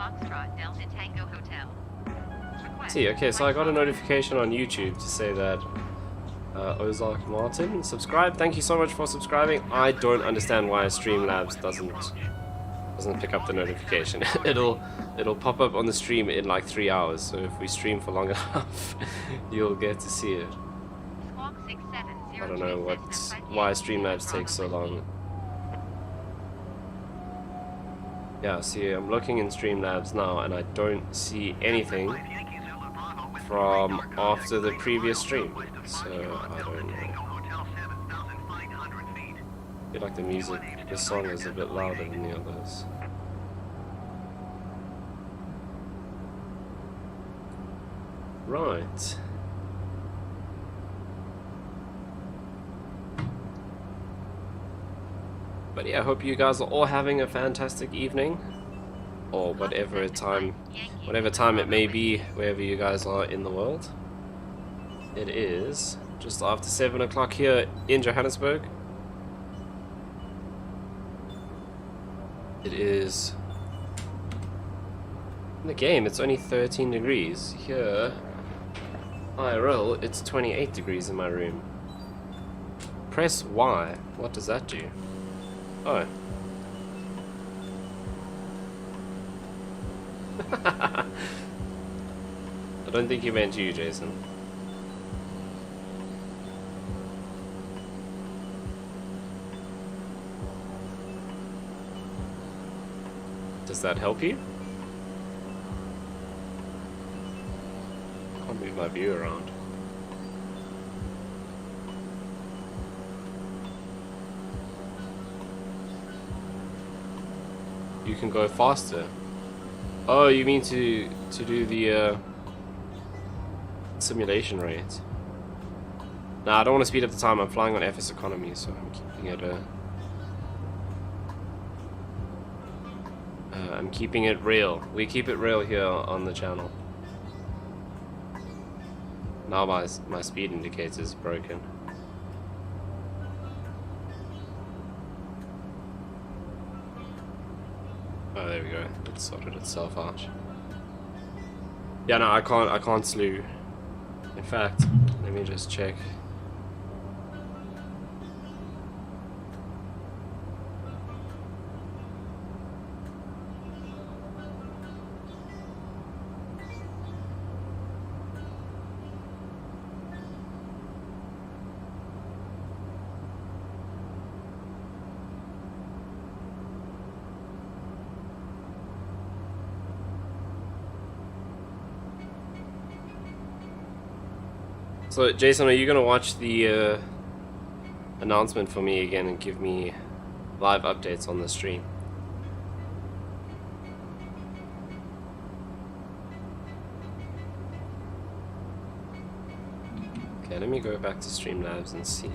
Foxtrot Delta Tango Hotel. Request See, okay, so I got a flight notification on YouTube to say that Ozark Martin subscribe. Thank you so much for subscribing. I don't understand why Streamlabs doesn't pick up the notification. it'll pop up on the stream in like 3 hours. So if we stream for long enough, you'll get to see it. Squawk 670 I don't know why Streamlabs takes so long. Yeah, see, I'm looking in Streamlabs now and I don't see anything from after the previous stream. So I don't know. I feel like the music, this song is a bit louder than the others. Right. But yeah, I hope you guys are all having a fantastic evening, or whatever time it may be, wherever you guys are in the world. It is just after 7 o'clock here in Johannesburg. It is, in the game it's only 13 degrees. Here, IRL, it's 28 degrees in my room. Press Y. What does that do? Oh. I don't think you meant you, Jason. Does that help you? I'll move my view around. You can go faster. Oh, you mean to do the simulation rate? Nah, I don't want to speed up the time. I'm flying on FSEconomy, so I'm keeping it I'm keeping it real. We keep it real here on the channel. Now my speed indicator is broken. Oh, there we go. It sorted itself out. Yeah, no, I can't slew. In fact, let me just check. So, Jason, are you gonna watch the announcement for me again and give me live updates on the stream? Okay, let me go back to Streamlabs and see.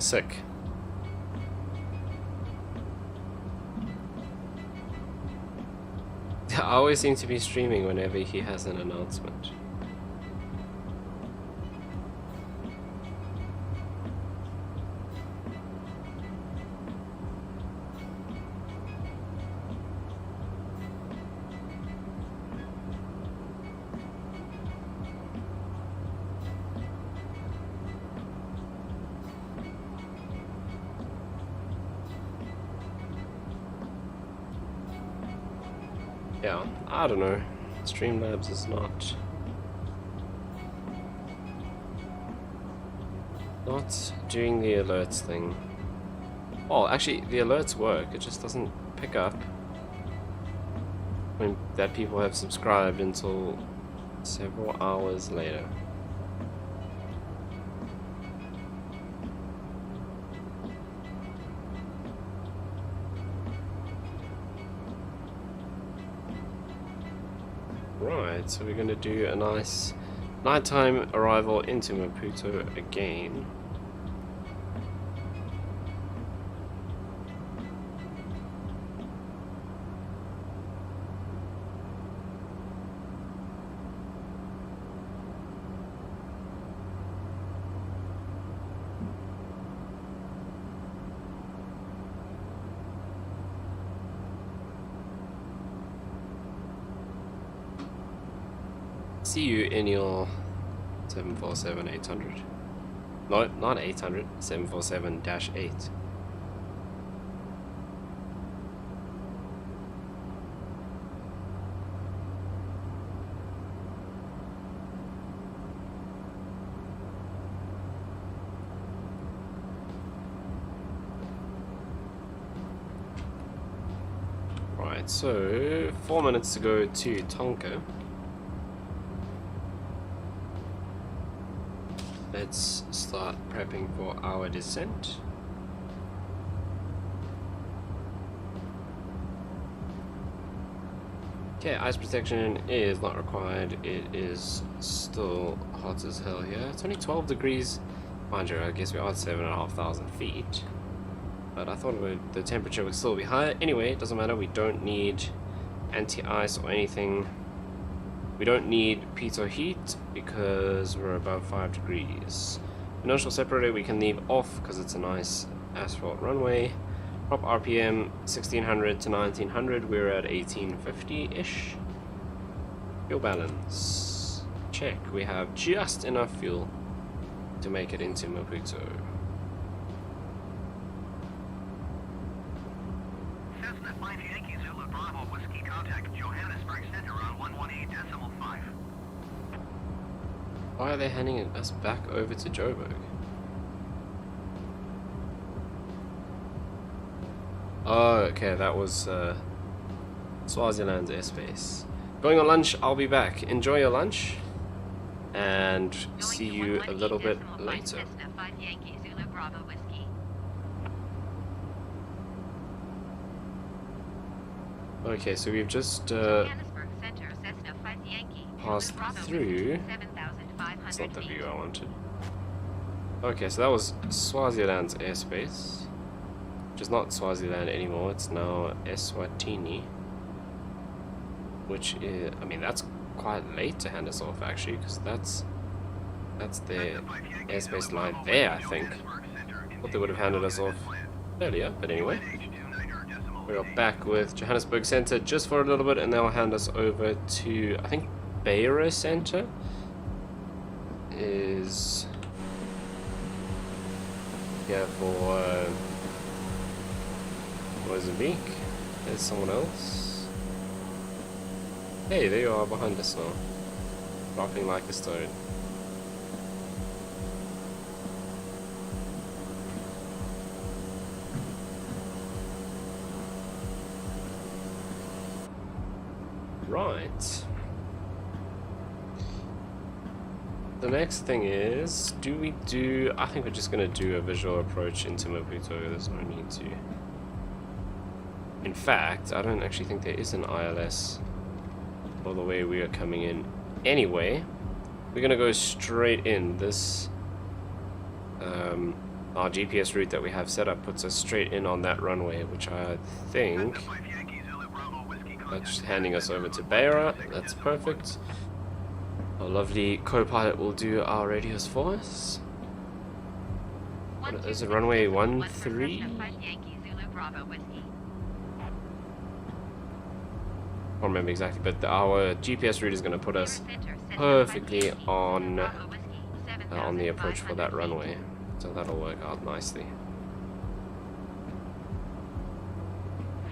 Sick. I always seem to be streaming whenever he has an announcement. Yeah, I don't know. Streamlabs is not doing the alerts thing. Oh, actually, the alerts work. It just doesn't pick up when that people have subscribed until several hours later. Right, so we're going to do a nice nighttime arrival into Maputo again. See you in your 747-800. No, not 800, 747-8. Right, so 4 minutes to go to Tonka. Let's start prepping for our descent. Okay, ice protection is not required. It is still hot as hell here. It's only 12 degrees. Mind you, I guess we are at 7,500 feet. But I thought the temperature would still be higher. Anyway, it doesn't matter. We don't need anti-ice or anything. We don't need pitot heat because we're above 5 degrees. Inertial separator we can leave off because it's a nice asphalt runway. Prop RPM 1600 to 1900. We're at 1850-ish. Fuel balance. Check. We have just enough fuel to make it into Maputo. Cessna 5 Yankee Zulu Bravo Whiskey contact Johannesburg Center on 118.5. Why are they handing us back over to Joburg? Oh, okay, that was Swaziland's airspace. Going on lunch, I'll be back. Enjoy your lunch, and see you a little bit later. Cessna 5 Yankee Zulu Bravo Whiskey. Okay, so we've just Johannesburg Center, Cessna 5 Yankee passed Zulu Bravo through. Whiskey, 7,500 That's not the feet. view I wanted. Okay, so that was Swaziland's airspace, which is not Swaziland anymore. It's now Eswatini, which is, I mean, that's quite late to hand us off actually, because that's their airspace line there, I think. Thought they would have handed us off earlier, but anyway. We are back with Johannesburg Center just for a little bit, and they'll hand us over to, I think, Beira Center is here for Mozambique. There's someone else. Hey, there you are behind us now, dropping like a stone. Right. The next thing is, I think we're just going to do a visual approach into Maputo. There's no need to. In fact, I don't actually think there is an ILS for the way we are coming in. Anyway, we're going to go straight in. This, our GPS route that we have set up puts us straight in on that runway, which I think that's handing us over to Beira. That's perfect. Our lovely co-pilot will do our radius for us. What is it, runway 13? Cessna 5 Yankee Zulu Bravo Whiskey. I don't remember exactly, but our GPS route is going to put us perfectly on the approach for that runway, so that'll work out nicely.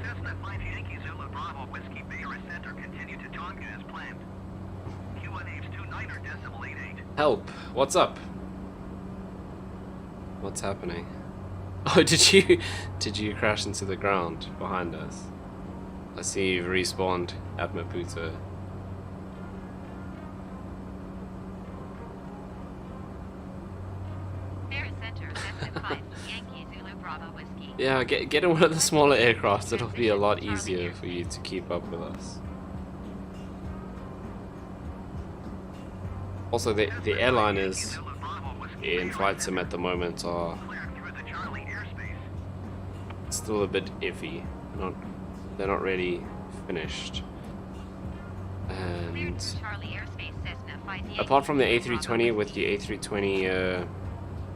Cessna 5 Yankee Zulu Bravo Whiskey Beira Center continue to Tonga as planned. Q1H29.88. Help! What's up? What's happening? Oh, did you crash into the ground behind us? I see you've respawned at Maputo. Beira Center, Cessna 5 Yankee Zulu Bravo Whiskey. Yeah, get in one of the smaller aircraft. It'll be a lot easier for you to keep up with us. Also, the airliners in Flight Sim at the moment are still a bit iffy. They're not really finished. And apart from the A320 with the A320,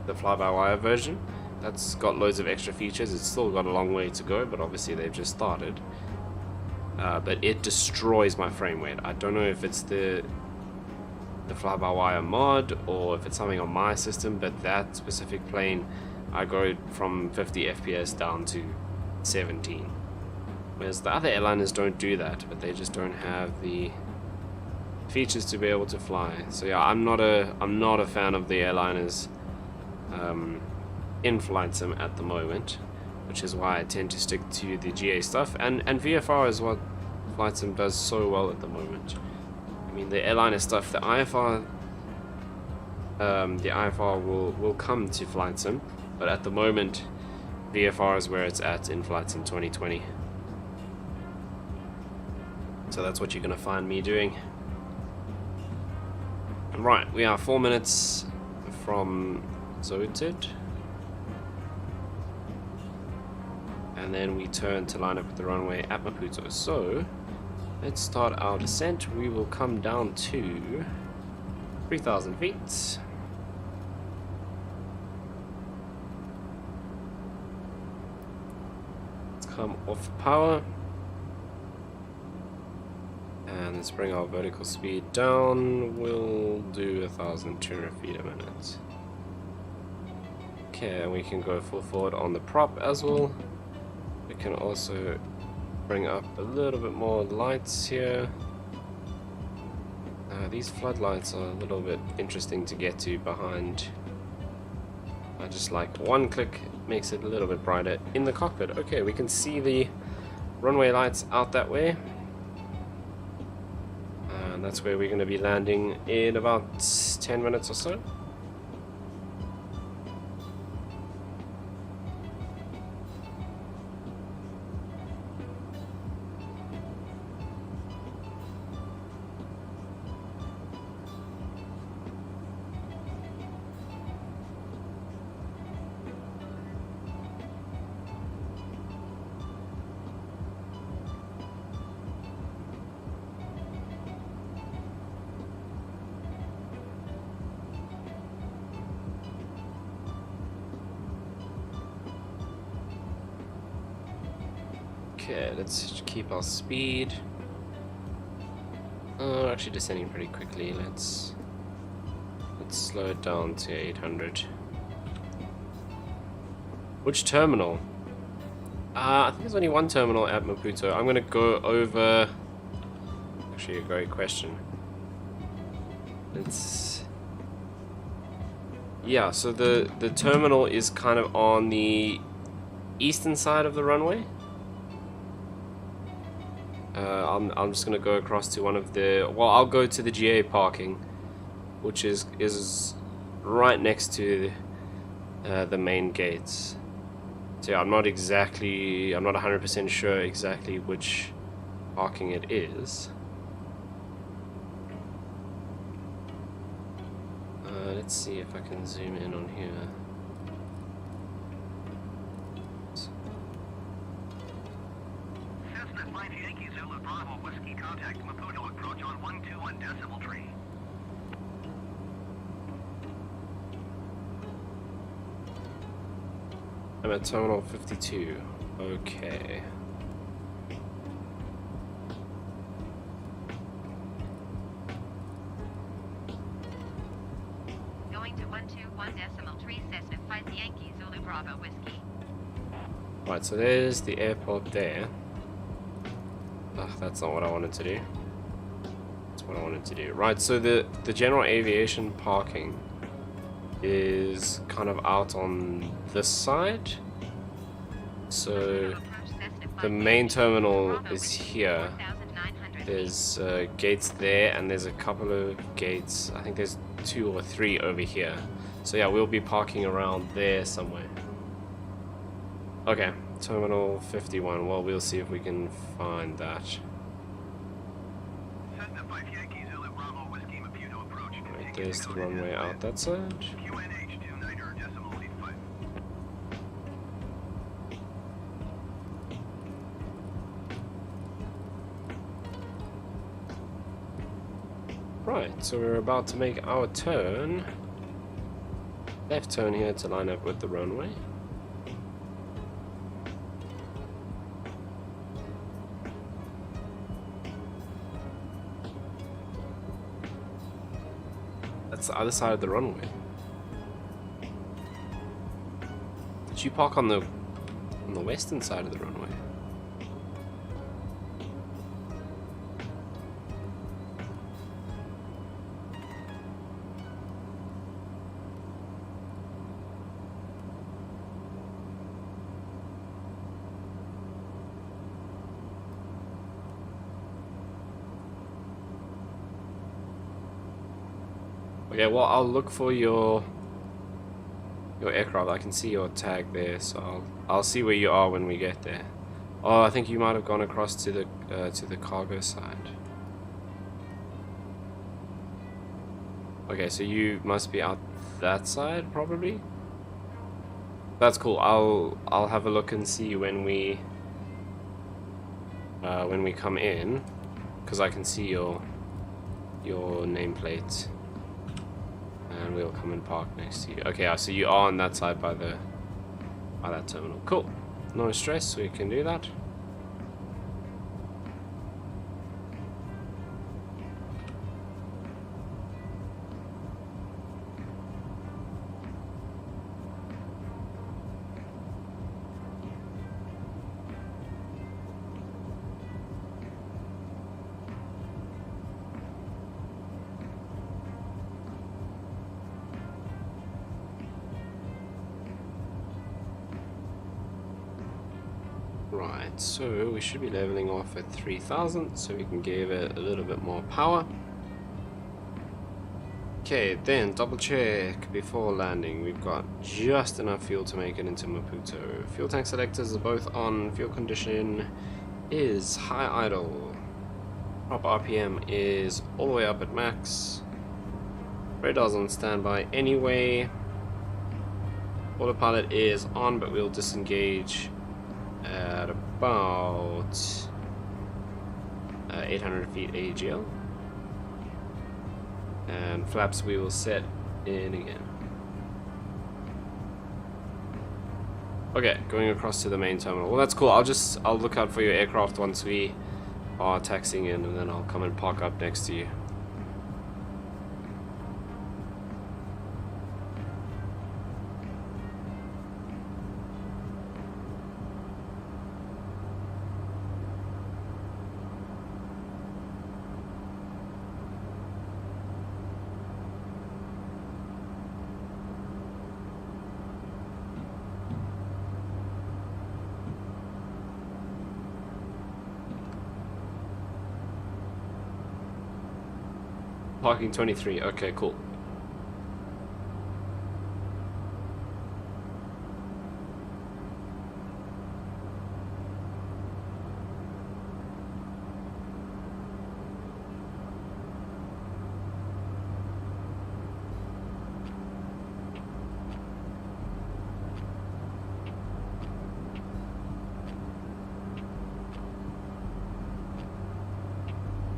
the fly-by-wire version, that's got loads of extra features. It's still got a long way to go, but obviously they've just started. But it destroys my frame rate. I don't know if it's the the fly-by-wire mod or if it's something on my system, but that specific plane, I go from 50 FPS down to 17. Whereas the other airliners don't do that, but they just don't have the features to be able to fly. So yeah, I'm not a fan of the airliners in Flight Sim at the moment, which is why I tend to stick to the GA stuff, and VFR is what Flight Sim does so well at the moment. I mean, the airliner stuff, the IFR will come to Flight Sim, but at the moment VFR is where it's at in Flight Sim 2020. So that's what you're gonna find me doing. Right, we are 4 minutes from Zoted. And then we turn to line up with the runway at Maputo. So let's start our descent. We will come down to 3,000 feet. Let's come off power. And let's bring our vertical speed down. We'll do 1,200 feet a minute. Okay, and we can go full forward on the prop as well. We can also bring up a little bit more lights here. These floodlights are a little bit interesting to get to behind. I just like one click, makes it a little bit brighter in the cockpit. Okay, we can see the runway lights out that way. And that's where we're going to be landing in about 10 minutes or so. Okay, let's keep our speed. Actually descending pretty quickly. Let's slow it down to 800. Which terminal? I think there's only one terminal at Maputo. I'm gonna go over. Actually, a great question. Yeah, so the terminal is kind of on the eastern side of the runway. I'm just gonna go across to one of the. Well, I'll go to the GA parking, which is right next to the main gates. So yeah, I'm not 100% sure exactly which parking it is. Let's see if I can zoom in on here. Cessna 5 Yankee Zulu Bravo Whiskey contact Maputo approach on 121 decimal tree. I'm at terminal 52. Okay. Going to 121 decimal tree, Cessna 5 Yankee Zulu Bravo Whiskey. Right, so there's the airport there. Ugh, that's not what I wanted to do. That's what I wanted to do. Right, so the general aviation parking is kind of out on this side. So the main terminal is here. There's gates there, and there's a couple of gates. I think there's 2 or 3 over here. So yeah, we'll be parking around there somewhere. Okay, terminal 51. Well, we'll see if we can find that. Cessna 5 Yankee Zulu Bravo Whiskey Maputo approach. Right, there's the runway out that side. QNH 29 decimal 85. Right, so we're about to make our turn. Left turn here to line up with the runway. That's the other side of the runway. Did you park on the western side of the runway? Okay, well, I'll look for your aircraft. I can see your tag there, so I'll see where you are when we get there. Oh, I think you might have gone across to the cargo side. Okay, so you must be out that side, probably. That's cool. I'll have a look and see when we come in, because I can see your nameplate. And we'll come and park next to you. Okay, so you are on that side by that terminal. Cool. No stress, we can do that. Right, so we should be leveling off at 3000, so we can give it a little bit more power. Okay, then double check before landing. We've got just enough fuel to make it into Maputo. Fuel tank selectors are both on. Fuel condition is high idle. Prop RPM is all the way up at max. Radar's on standby anyway. Autopilot is on, but we'll disengage at about 800 feet AGL. And flaps we will set in again. Okay, going across to the main terminal. Well, that's cool. I'll look out for your aircraft once we are taxiing in, and then I'll come and park up next to you. Parking 23, okay, cool.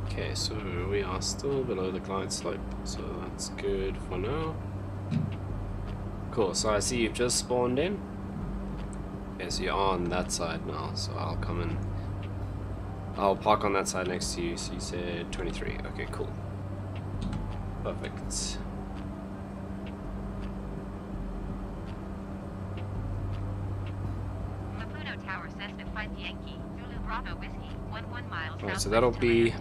Okay, so we are still below the glide slope, so that's good for now. Cool, so I see you've just spawned in. Okay, so you're on that side now, so I'll come in. I'll park on that side next to you, so you said 23. Okay, cool. Perfect. Maputo Tower Cessna 5 Yankee, Zulu Bravo Whiskey, 11 miles. Alright, so that'll be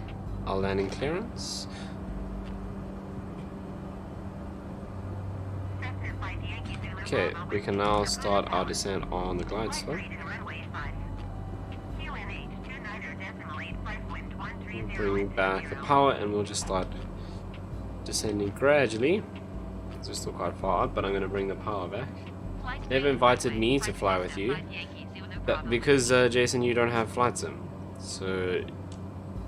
our landing clearance. Okay, we can now start our descent on the glide slope. Bring back the power and we'll just start descending gradually. So we're still quite far up, but I'm going to bring the power back. They've invited me to fly with you, but because Jason, you don't have flight sim, so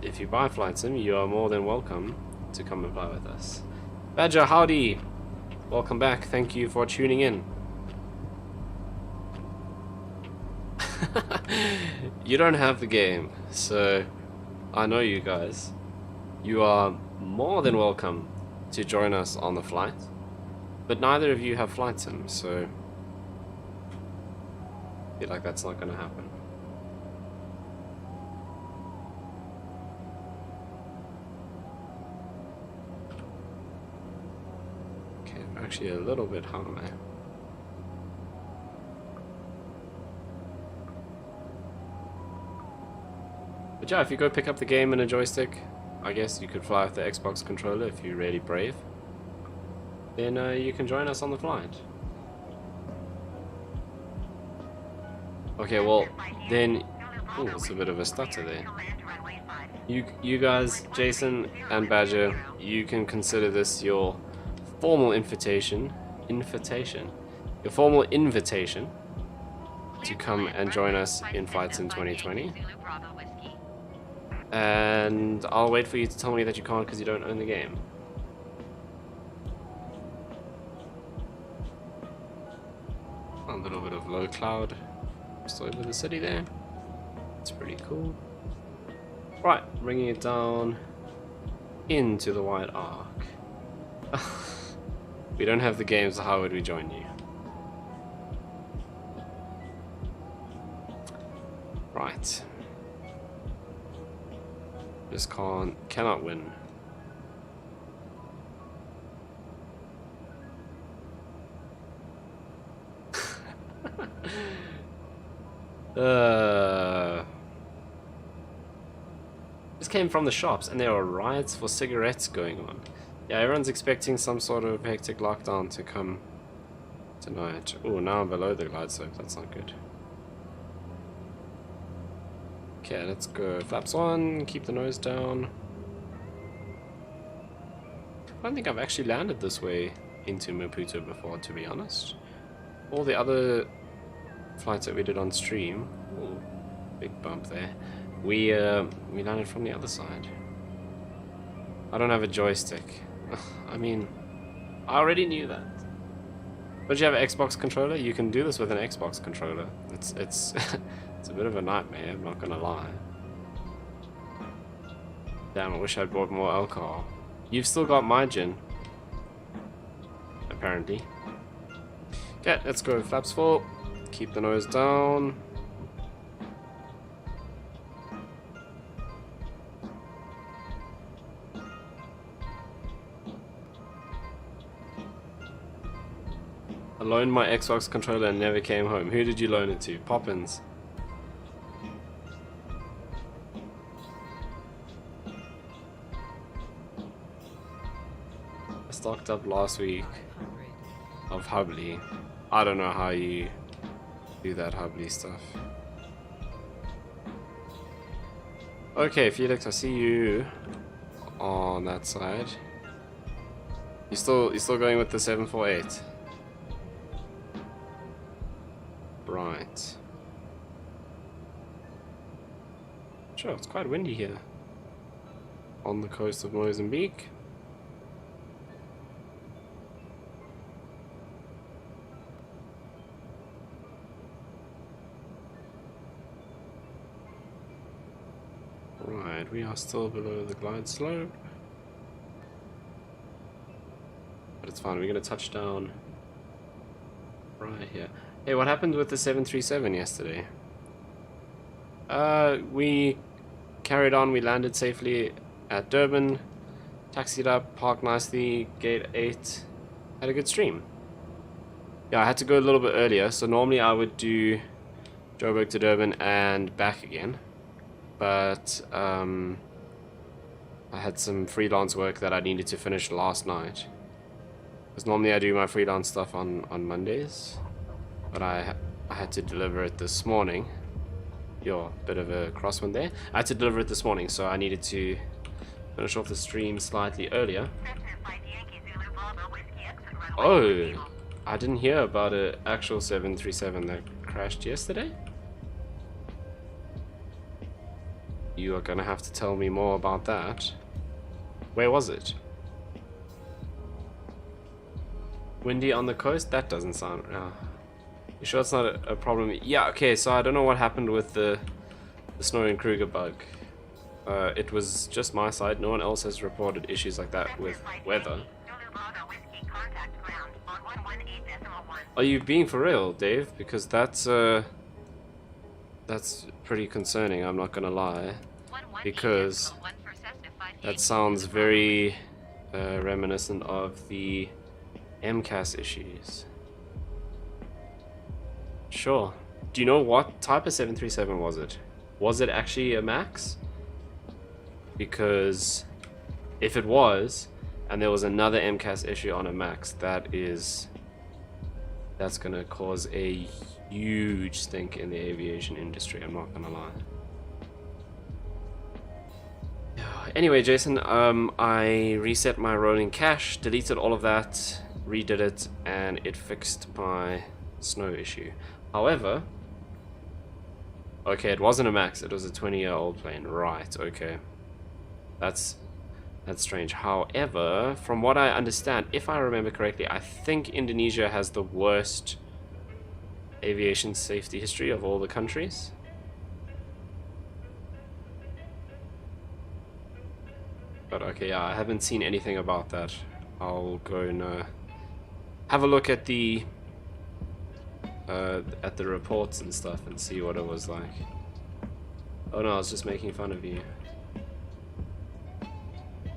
if you buy flight sim, you are more than welcome to come and fly with us. Badger, howdy! Welcome back, thank you for tuning in. You don't have the game, so I know you guys. You are more than welcome to join us on the flight, but neither of you have flight sim, so I feel like that's not going to happen. Okay, actually a little bit high. But yeah, if you go pick up the game and a joystick, I guess you could fly with the Xbox controller if you're really brave. Then you can join us on the flight. Okay, well, then... Oh, it's a bit of a stutter there. You guys, Jason and Badger, you can consider this your formal invitation. Your formal invitation to come and join us in Flight Sim 2020. And I'll wait for you to tell me that you can't because you don't own the game. A little bit of low cloud just over the city there. It's pretty cool. Right, bringing it down into the White Ark. We don't have the game, so how would we join you? Right. Just cannot win. This came from the shops, and there are riots for cigarettes going on. Yeah, everyone's expecting some sort of hectic lockdown to come tonight. Oh, now I'm below the glide slope. That's not good. Okay, let's go. Flaps on. Keep the nose down. I don't think I've actually landed this way into Maputo before, to be honest. All the other flights that we did on stream, ooh, big bump there, we landed from the other side. I don't have a joystick. I mean, I already knew that. Don't you have an Xbox controller? You can do this with an Xbox controller. It's it's a bit of a nightmare, I'm not gonna lie. Damn, I wish I'd bought more alcohol. You've still got my gin, apparently. Okay, let's go. Flaps full. Keep the nose down. I loaned my Xbox controller and never came home. Who did you loan it to? Poppins. I stocked up last week of Hubley. I don't know how you do that Hubley stuff. Okay, Felix, I see you on that side. You still going with the 748? Right. Sure, it's quite windy here on the coast of Mozambique. Right, we are still below the glide slope. But it's fine, we're going to touch down right here. Hey, what happened with the 737 yesterday? We carried on, we landed safely at Durban, taxied up, parked nicely, gate 8, had a good stream. Yeah, I had to go a little bit earlier, so normally I would do Joburg to Durban and back again. But I had some freelance work that I needed to finish last night. Because normally I do my freelance stuff on Mondays. But I had to deliver it this morning. Yo, bit of a crosswind there. I had to deliver it this morning, so I needed to finish off the stream slightly earlier. Oh, I didn't hear about an actual 737 that crashed yesterday. You are gonna have to tell me more about that. Where was it? Windy on the coast? That doesn't sound... You sure it's not a problem? Yeah, okay, so I don't know what happened with the Snow and Kruger bug. It was just my side. No one else has reported issues like that with weather. Are you being for real, Dave? Because that's pretty concerning, I'm not gonna lie. Because that sounds very reminiscent of the MCAS issues. Sure. Do you know what type of 737 was it? Was it actually a MAX? Because if it was, and there was another MCAS issue on a MAX, that's gonna cause a huge stink in the aviation industry, I'm not gonna lie. Anyway, Jason, I reset my rolling cache, deleted all of that, redid it, and it fixed my snow issue. However, okay, it wasn't a MAX, it was a 20-year-old plane. Right, okay. That's strange. However, from what I understand, if I remember correctly, I think Indonesia has the worst aviation safety history of all the countries. But okay, yeah, I haven't seen anything about that. I'll go and have a look at the reports and stuff and see what it was like. Oh no, I was just making fun of you.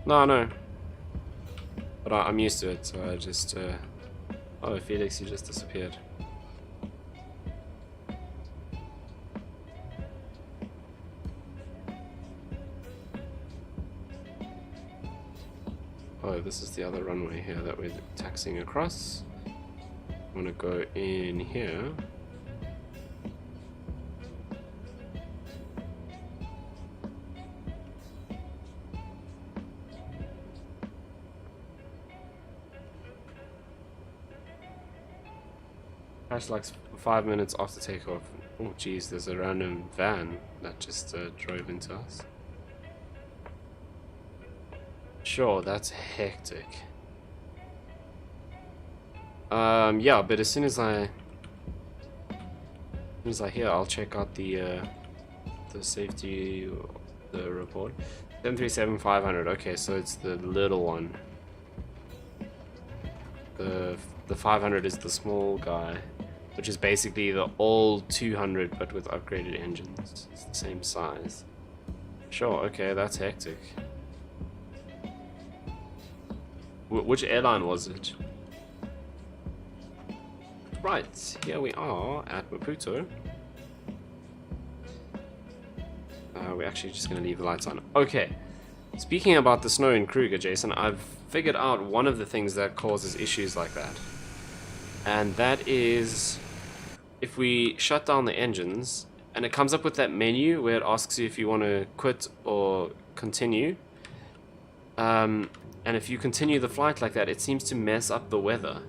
No. But I'm used to it, so I just... Oh, Felix, you just disappeared. Oh, this is the other runway here that we're taxiing across. I'm gonna go in here. Crash like 5 minutes after takeoff. Oh geez, there's a random van that just drove into us. Sure, that's hectic. Yeah, but as soon as I hear, I'll check out the safety, the report. 737-500. Okay, so it's the little one. The 500 is the small guy, which is basically the old 200 but with upgraded engines. It's the same size. Sure, okay, that's hectic. Which airline was it? Right, here we are at Maputo. We're actually just going to leave the lights on. Okay, speaking about the snow in Kruger, Jason, I've figured out one of the things that causes issues like that. And that is if we shut down the engines, and it comes up with that menu where it asks you if you want to quit or continue. And if you continue the flight like that, it seems to mess up the weather.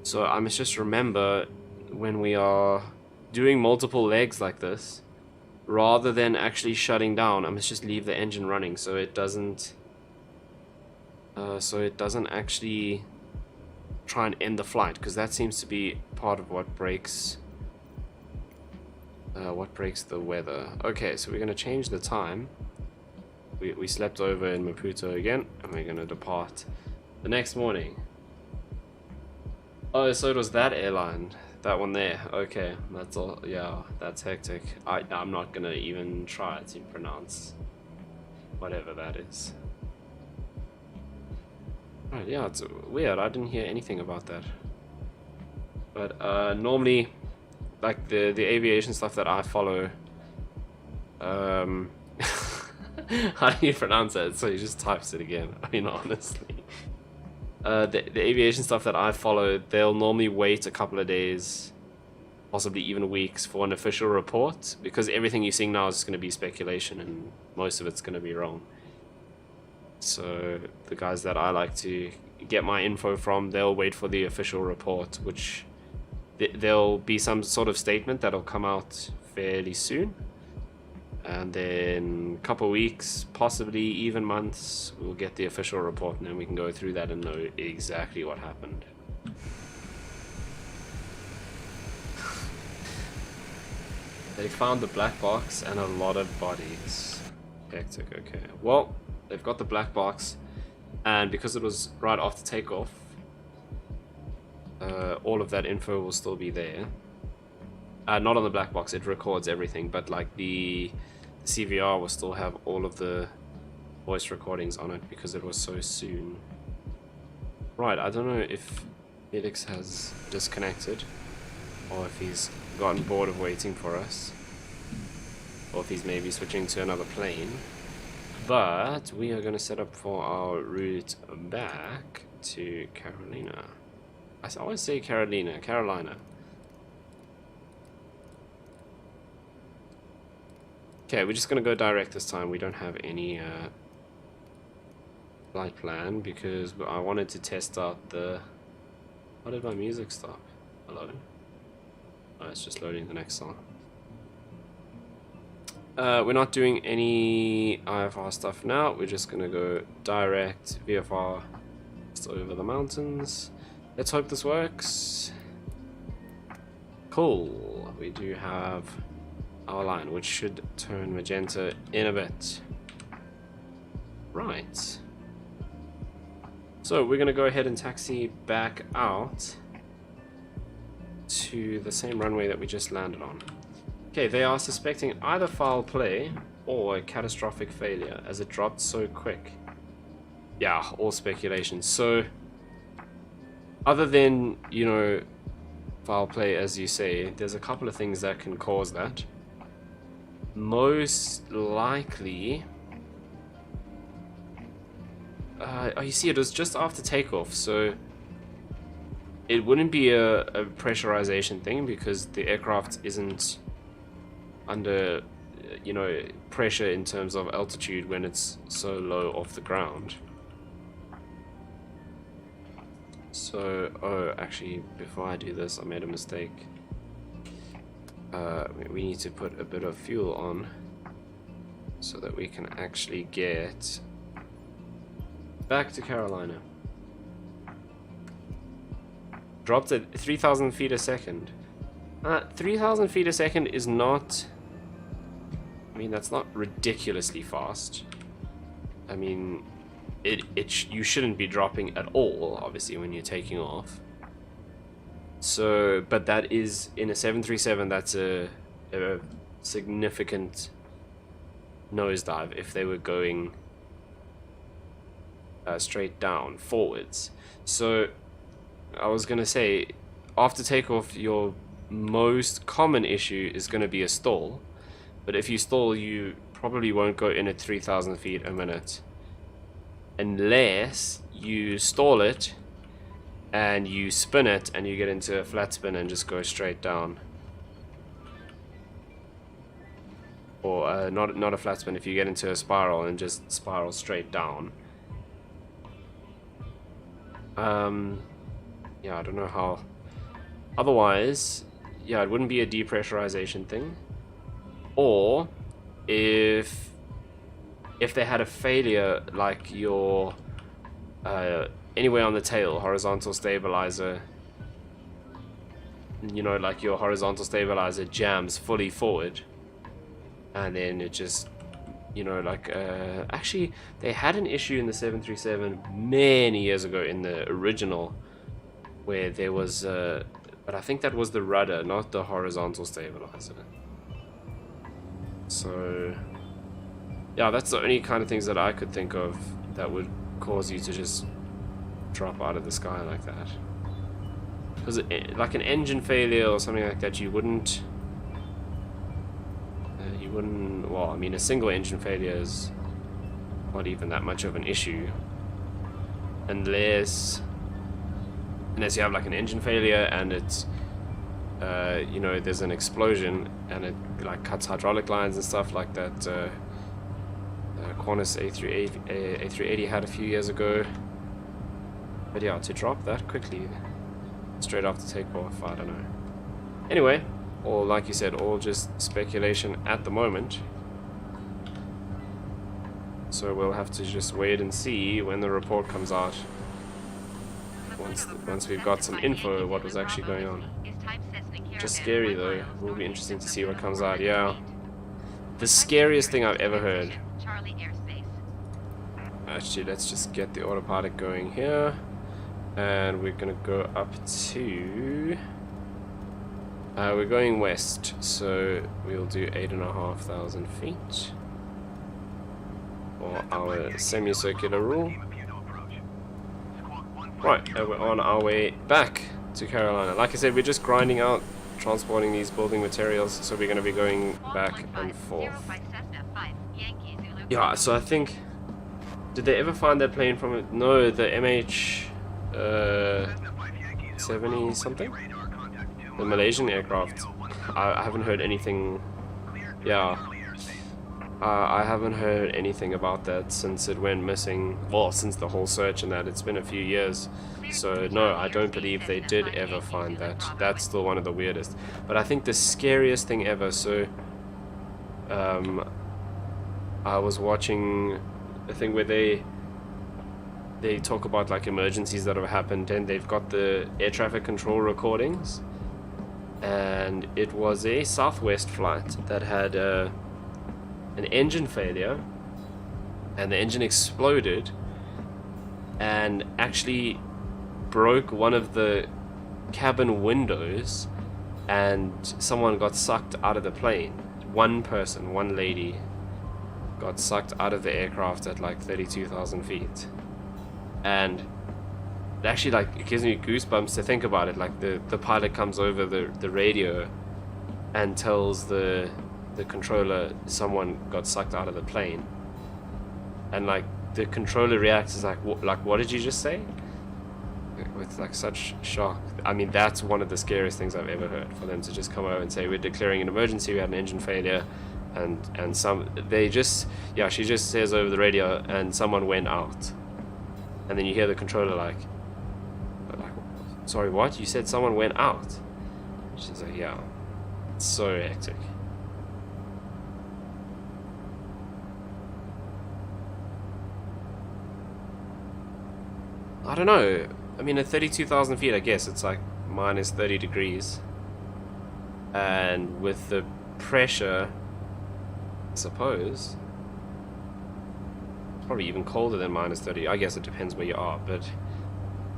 So I must just remember, when we are doing multiple legs like this, rather than actually shutting down, I must just leave the engine running so it doesn't actually try and end the flight, because that seems to be part of what breaks the weather. Okay, so we're going to change the time. We slept over in Maputo again, and we're going to depart the next morning. Oh, so it was that airline, that one there. Okay, that's all. Yeah, that's hectic. I'm not going to even try to pronounce whatever that is. Right, yeah, it's weird. I didn't hear anything about that. But normally, like the aviation stuff that I follow, how do you pronounce it? So he just types it again. I mean, honestly. The aviation stuff that I follow, they'll normally wait a couple of days, possibly even weeks, for an official report, because everything you're seeing now is going to be speculation, and most of it's going to be wrong. So the guys that I like to get my info from, they'll wait for the official report, which there'll be some sort of statement that'll come out fairly soon. And then a couple weeks, possibly even months, we'll get the official report, and then we can go through that and know exactly what happened. They found the black box and a lot of bodies. Hectic, okay. Well, they've got the black box, and because it was right after takeoff, all of that info will still be there. Not on the black box, it records everything, but like the CVR will still have all of the voice recordings on it because it was so soon. Right, I don't know if Felix has disconnected, or if he's gotten bored of waiting for us, or if he's maybe switching to another plane. But we are going to set up for our route back to Carolina. I always say Carolina. Okay, we're just going to go direct this time. We don't have any flight plan because I wanted to test out the... Why did my music stop? Hello? Oh, it's just loading the next song. We're not doing any IFR stuff now. We're just going to go direct VFR just over the mountains. Let's hope this works. Cool. We do have our line, which should turn magenta in a bit. Right. So we're going to go ahead and taxi back out to the same runway that we just landed on. Okay, they are suspecting either foul play or a catastrophic failure as it dropped so quick. Yeah, all speculation. So, other than, you know, foul play, as you say, there's a couple of things that can cause that. Most likely... oh, you see, it was just after takeoff, so... It wouldn't be a pressurization thing because the aircraft isn't under, you know, pressure in terms of altitude when it's so low off the ground. So, oh, actually, before I do this, I made a mistake. We need to put a bit of fuel on so that we can actually get back to Carolina. Dropped at 3,000 feet a second. 3,000 feet a second is not... I mean, that's not ridiculously fast. I mean, you shouldn't be dropping at all, obviously, when you're taking off. So, but that is, in a 737, that's a significant nosedive if they were going straight down, forwards. So, I was going to say, after takeoff, your most common issue is going to be a stall. But if you stall, you probably won't go in at 3,000 feet a minute. Unless you stall it, and you spin it, and you get into a flat spin and just go straight down. Or not a flat spin, if you get into a spiral and just spiral straight down. Yeah, I don't know how. Otherwise, yeah, it wouldn't be a depressurization thing. Or if they had a failure, like your anywhere on the tail, horizontal stabilizer, you know, like your horizontal stabilizer jams fully forward, and then it just, you know, like actually they had an issue in the 737 many years ago in the original, where there was but I think that was the rudder, not the horizontal stabilizer. So yeah, that's the only kind of things that I could think of that would cause you to just drop out of the sky like that. Because like an engine failure or something like that, you wouldn't, well, I mean, a single engine failure is not even that much of an issue, unless you have like an engine failure and it's you know, there's an explosion and it like cuts hydraulic lines and stuff like that. Qantas A380 had a few years ago. But yeah, to drop that quickly straight after takeoff, I don't know. Anyway, or like you said, all just speculation at the moment. So we'll have to just wait and see when the report comes out. Once we've got some info of what was actually going on. Just scary though. It will be interesting to see what comes out. Yeah. The scariest thing I've ever heard. Actually, let's just get the autopilot going here. And we're gonna go up to... we're going west, so we'll do 8,500 feet. For our semicircular rule. Right, and we're on our way back to Carolina. Like I said, we're just grinding out, transporting these building materials, so we're going to be going back and forth. Yeah, so I think... Did they ever find that plane from it? No, the MH... 70 something? The Malaysian aircraft. I haven't heard anything... Yeah. I haven't heard anything about that since it went missing. Well, since the whole search and that. It's been a few years. So, no, I don't believe they did ever find that. That's still one of the weirdest. But I think the scariest thing ever, so... I was watching a thing where they talk about like emergencies that have happened, and they've got the air traffic control recordings, and it was a Southwest flight that had an engine failure, and the engine exploded and actually broke one of the cabin windows, and someone got sucked out of the plane. One person, one lady, got sucked out of the aircraft at like 32,000 feet. And it actually, like, it gives me goosebumps to think about it. Like, the pilot comes over the radio and tells the controller someone got sucked out of the plane. And, like, the controller reacts as like, what did you just say? With, like, such shock. I mean, that's one of the scariest things I've ever heard. For them to just come over and say, we're declaring an emergency, we had an engine failure. And she just says over the radio, and someone went out. And then you hear the controller like, sorry, what? You said someone went out? She's like, yeah. It's so hectic. I don't know. I mean, at 32,000 feet, I guess it's like minus 30 degrees. And with the pressure... I suppose it's probably even colder than minus 30. I guess it depends where you are, but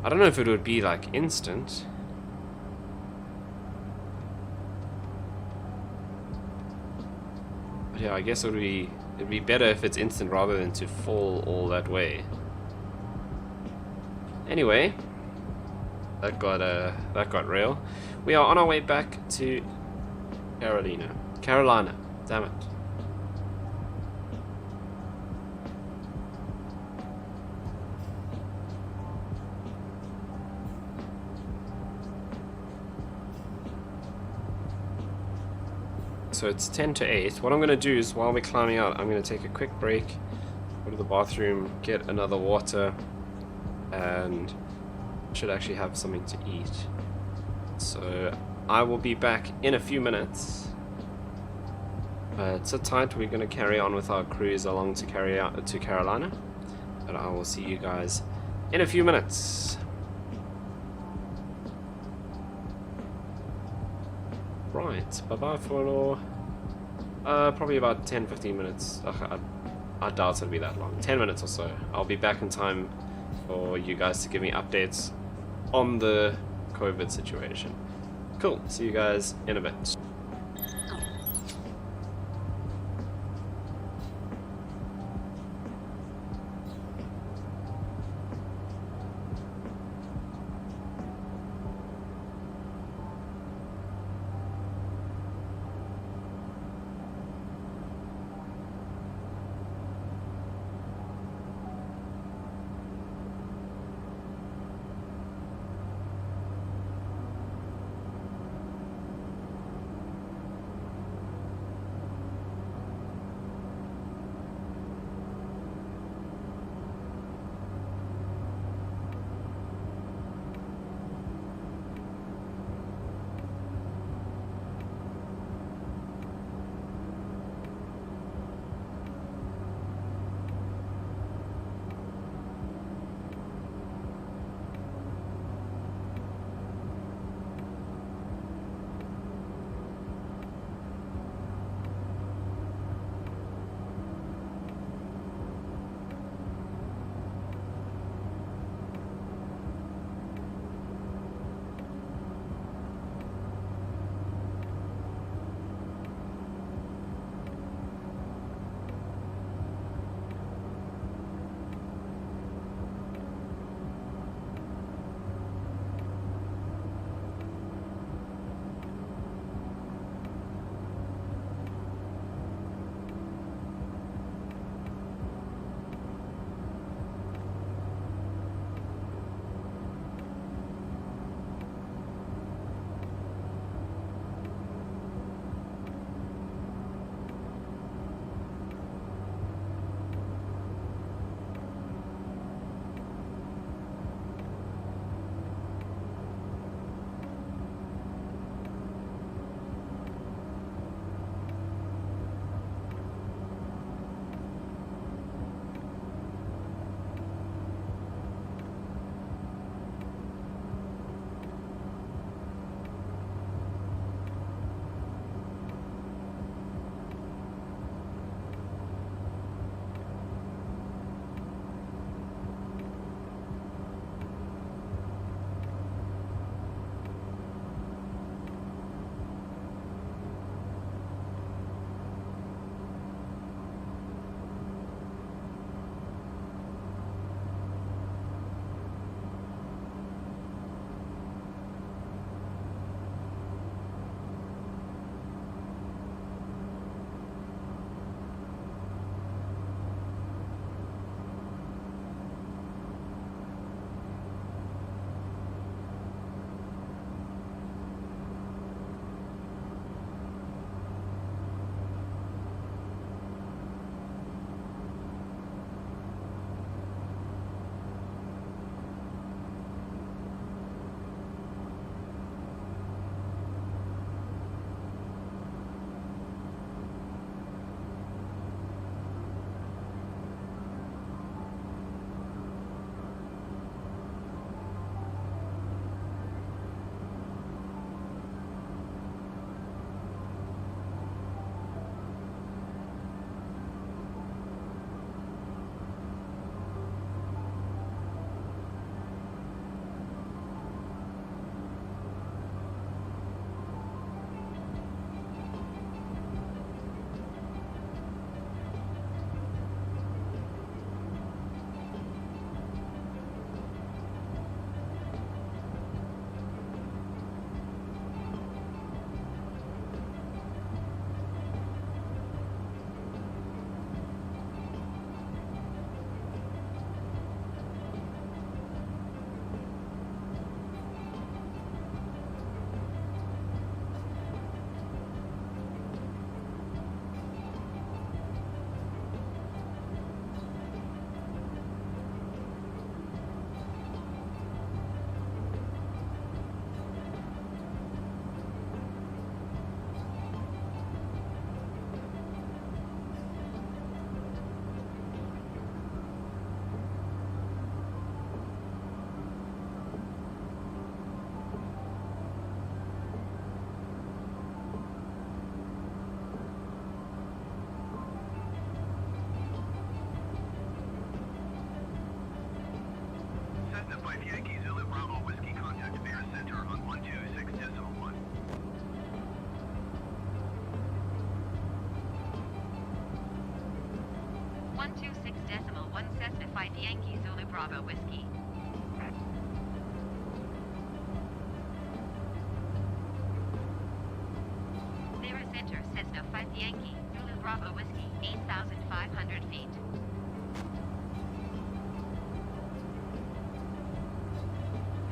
I don't know if it would be like instant. But yeah, I guess it'd be better if it's instant rather than to fall all that way. Anyway, that got real. We are on our way back to Carolina. Damn it. So it's 10 to 8. What I'm going to do is, while we're climbing out, I'm going to take a quick break, go to the bathroom, get another water, and should actually have something to eat. So I will be back in a few minutes. Sit tight, we're going to carry on with our cruise along to Carolina. But I will see you guys in a few minutes. Right, bye-bye for probably about 10-15 minutes. I doubt it'll be that long. 10 minutes or so. I'll be back in time for you guys to give me updates on the COVID situation. Cool, see you guys in a bit. Yankee Zulu Bravo Whiskey. There is Center Cessna 5 Yankee Zulu Bravo Whiskey, 8,500 feet.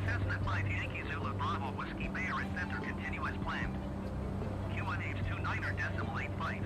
Cessna 5 Yankee Zulu Bravo Whiskey Bayer at center, continue as planned. QNH29.85.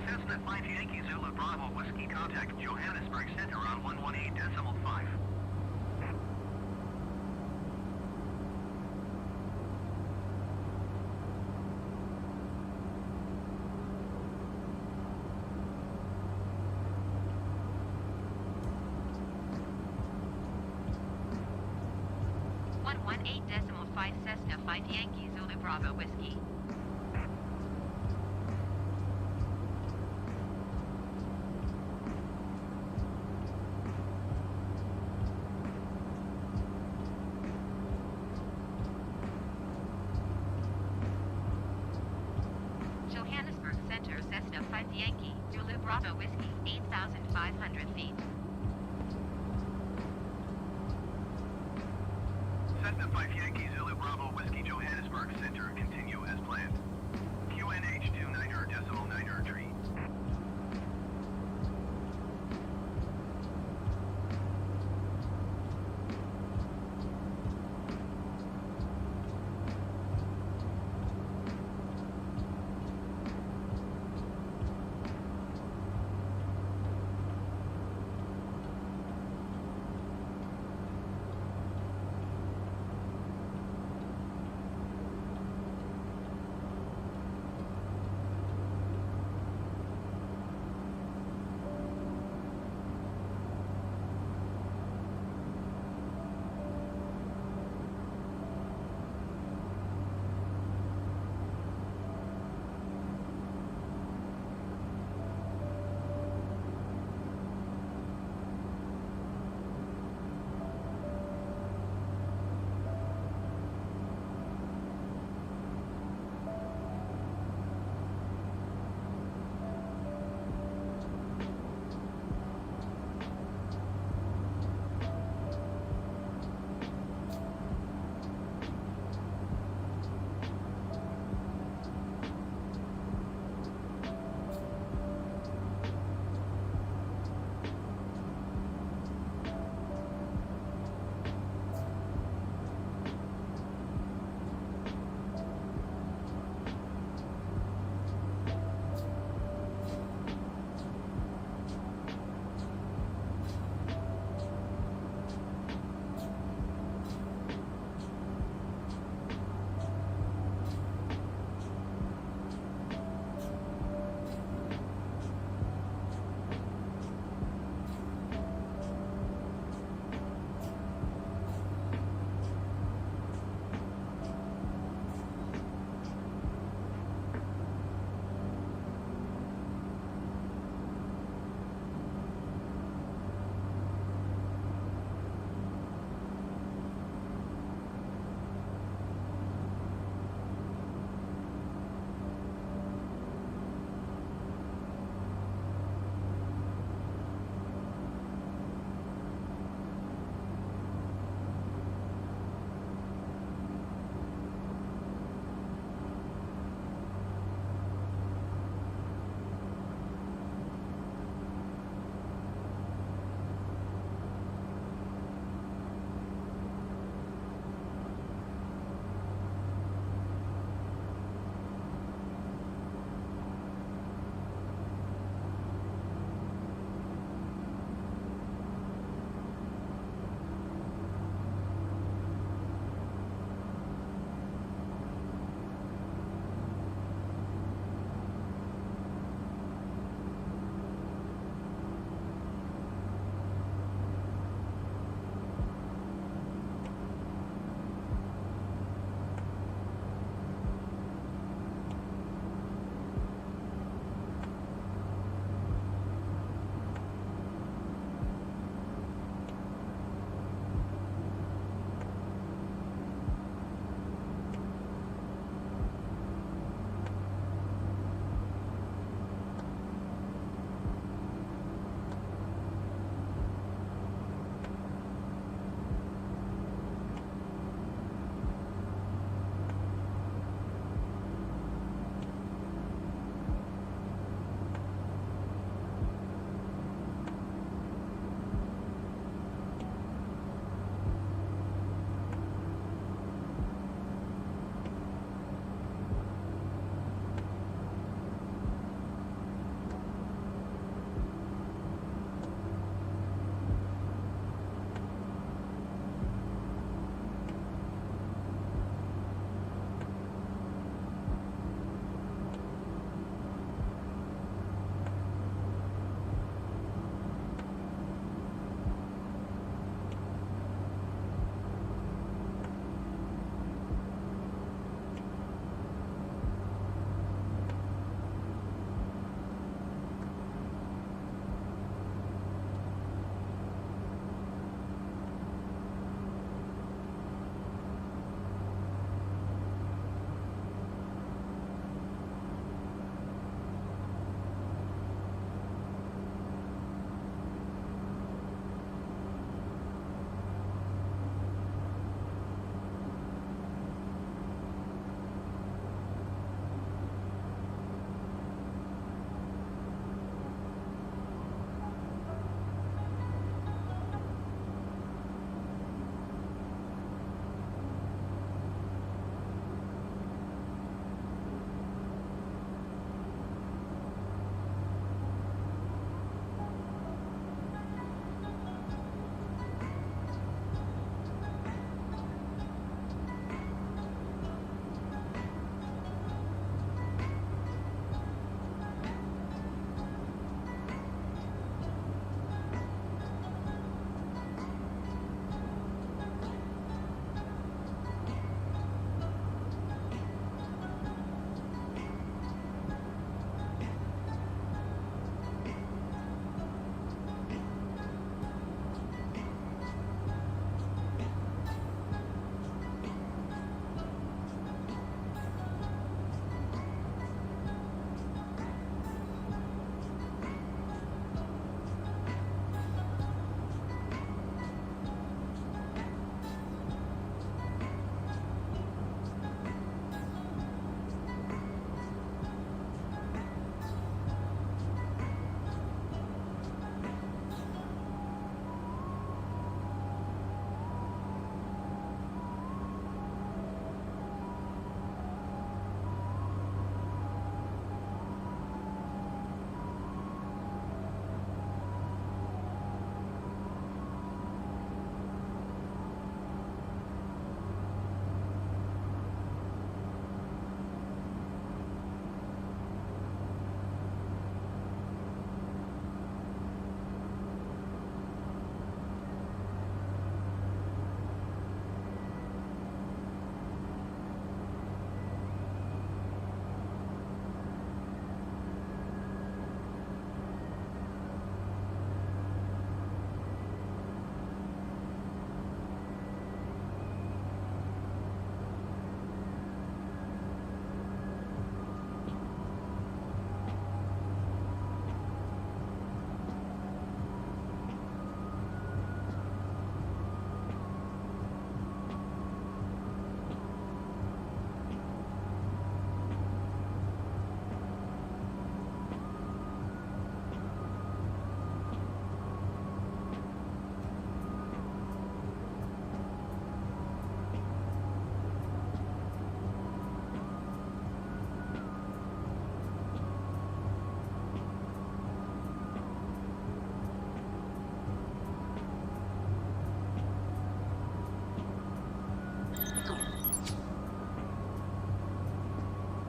Cessna 5 Yankee Zulu Bravo Whiskey, contact Johannesburg Center on 118.5. Cessna 5 Yankee Zulu Bravo Whiskey. Johannesburg Center Cessna 5 Yankee Zulu Bravo Whiskey, 8,500 feet. Cessna 5 Yankee Zulu Bravo Whiskey, Johannesburg Center, continue as planned. QNH29.9 tree.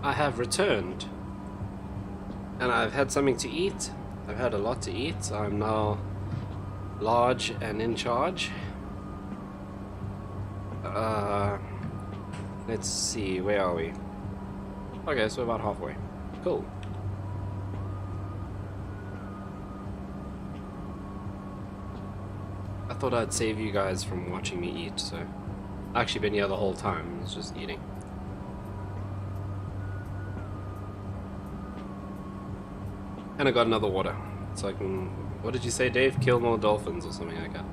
I have returned. And I've had something to eat. I've had a lot to eat. I'm now large and in charge. Let's see, where are we? Okay, so about halfway. Cool. I thought I'd save you guys from watching me eat, so I've actually been here the whole time. It's just eating. And I got another water, so I can, what did you say, Dave? Kill more dolphins or something like that.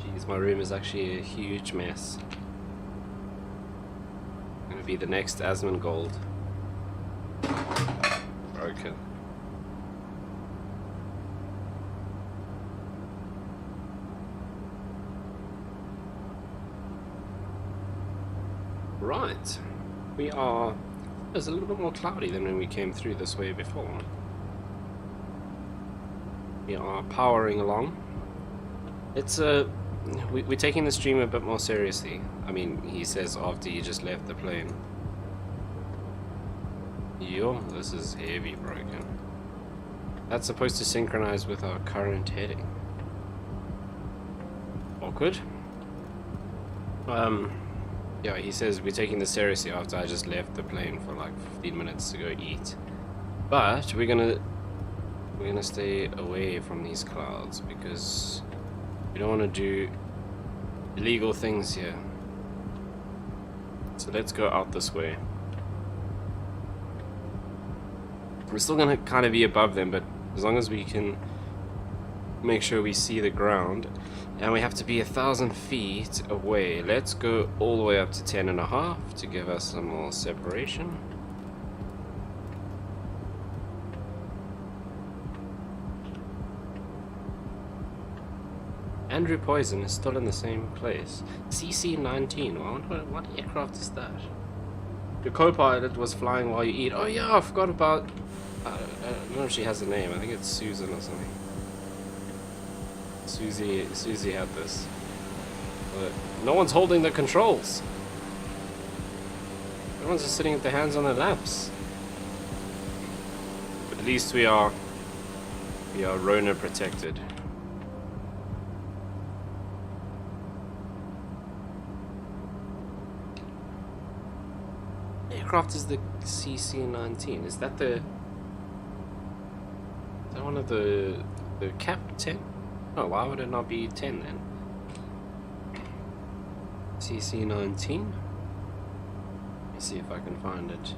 Jeez, my room is actually a huge mess. Gonna be the next Asmongold. Broken. Right, we are, it's a little bit more cloudy than when we came through this way before. We are powering along. It's we're taking the stream a bit more seriously. I mean, he says after you just left the plane. Yo, this is heavy broken. That's supposed to synchronize with our current heading. Awkward. Yeah, he says we're taking this seriously after I just left the plane for like 15 minutes to go eat. But we're gonna stay away from these clouds because we don't want to do illegal things here. So let's go out this way. We're still gonna kind of be above them, but as long as we can make sure we see the ground. And we have to be 1,000 feet away. Let's go all the way up to 10.5 to give us some more separation. Andrew Poison is still in the same place. CC-19. What aircraft is that? Your co-pilot was flying while you eat. Oh yeah, I forgot about... I don't know if she has a name. I think it's Susan or something. Susie had this. But no one's holding the controls. Everyone's just sitting with their hands on their laps. But at least we are Rona protected. Aircraft is the CC-19. Is that one of the Cap 10? Oh, why would it not be 10 then? CC-19? Let me see if I can find it.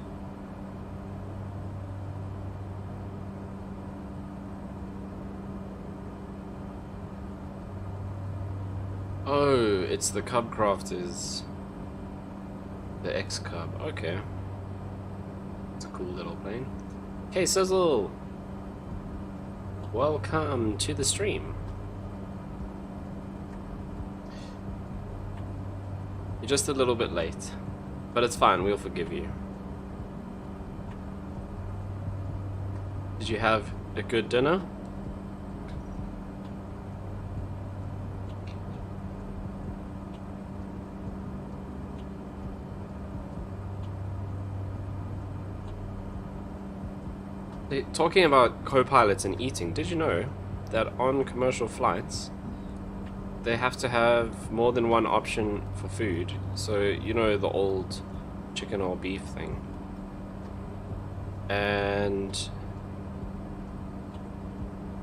Oh, it's the Cub Crafters. The X-Cub. Okay. It's a cool little plane. Hey, Sizzle! Welcome to the stream. You're just a little bit late, but it's fine, we'll forgive you. Did you have a good dinner? Talking about co-pilots and eating, did you know that on commercial flights they have to have more than one option for food? So, you know, the old chicken or beef thing. And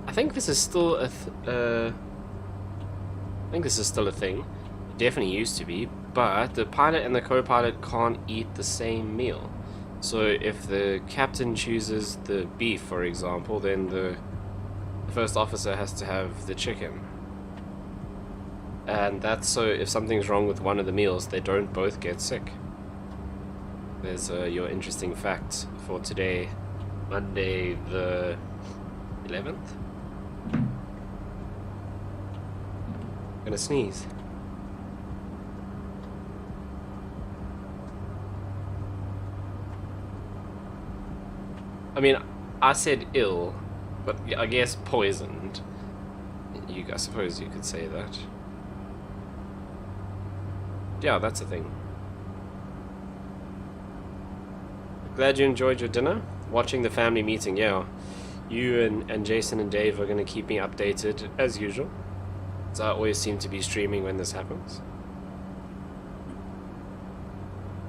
I think this is still a thing. It definitely used to be, but the pilot and the co-pilot can't eat the same meal. So if the captain chooses the beef, for example, then the first officer has to have the chicken. And that's so if something's wrong with one of the meals, they don't both get sick. There's your interesting fact for today, Monday the 11th. I'm gonna sneeze. I mean, I said ill, but I guess poisoned. I suppose you could say that. Yeah, that's a thing. Glad you enjoyed your dinner. Watching the family meeting, yeah. You and Jason and Dave are going to keep me updated as usual. So I always seem to be streaming when this happens.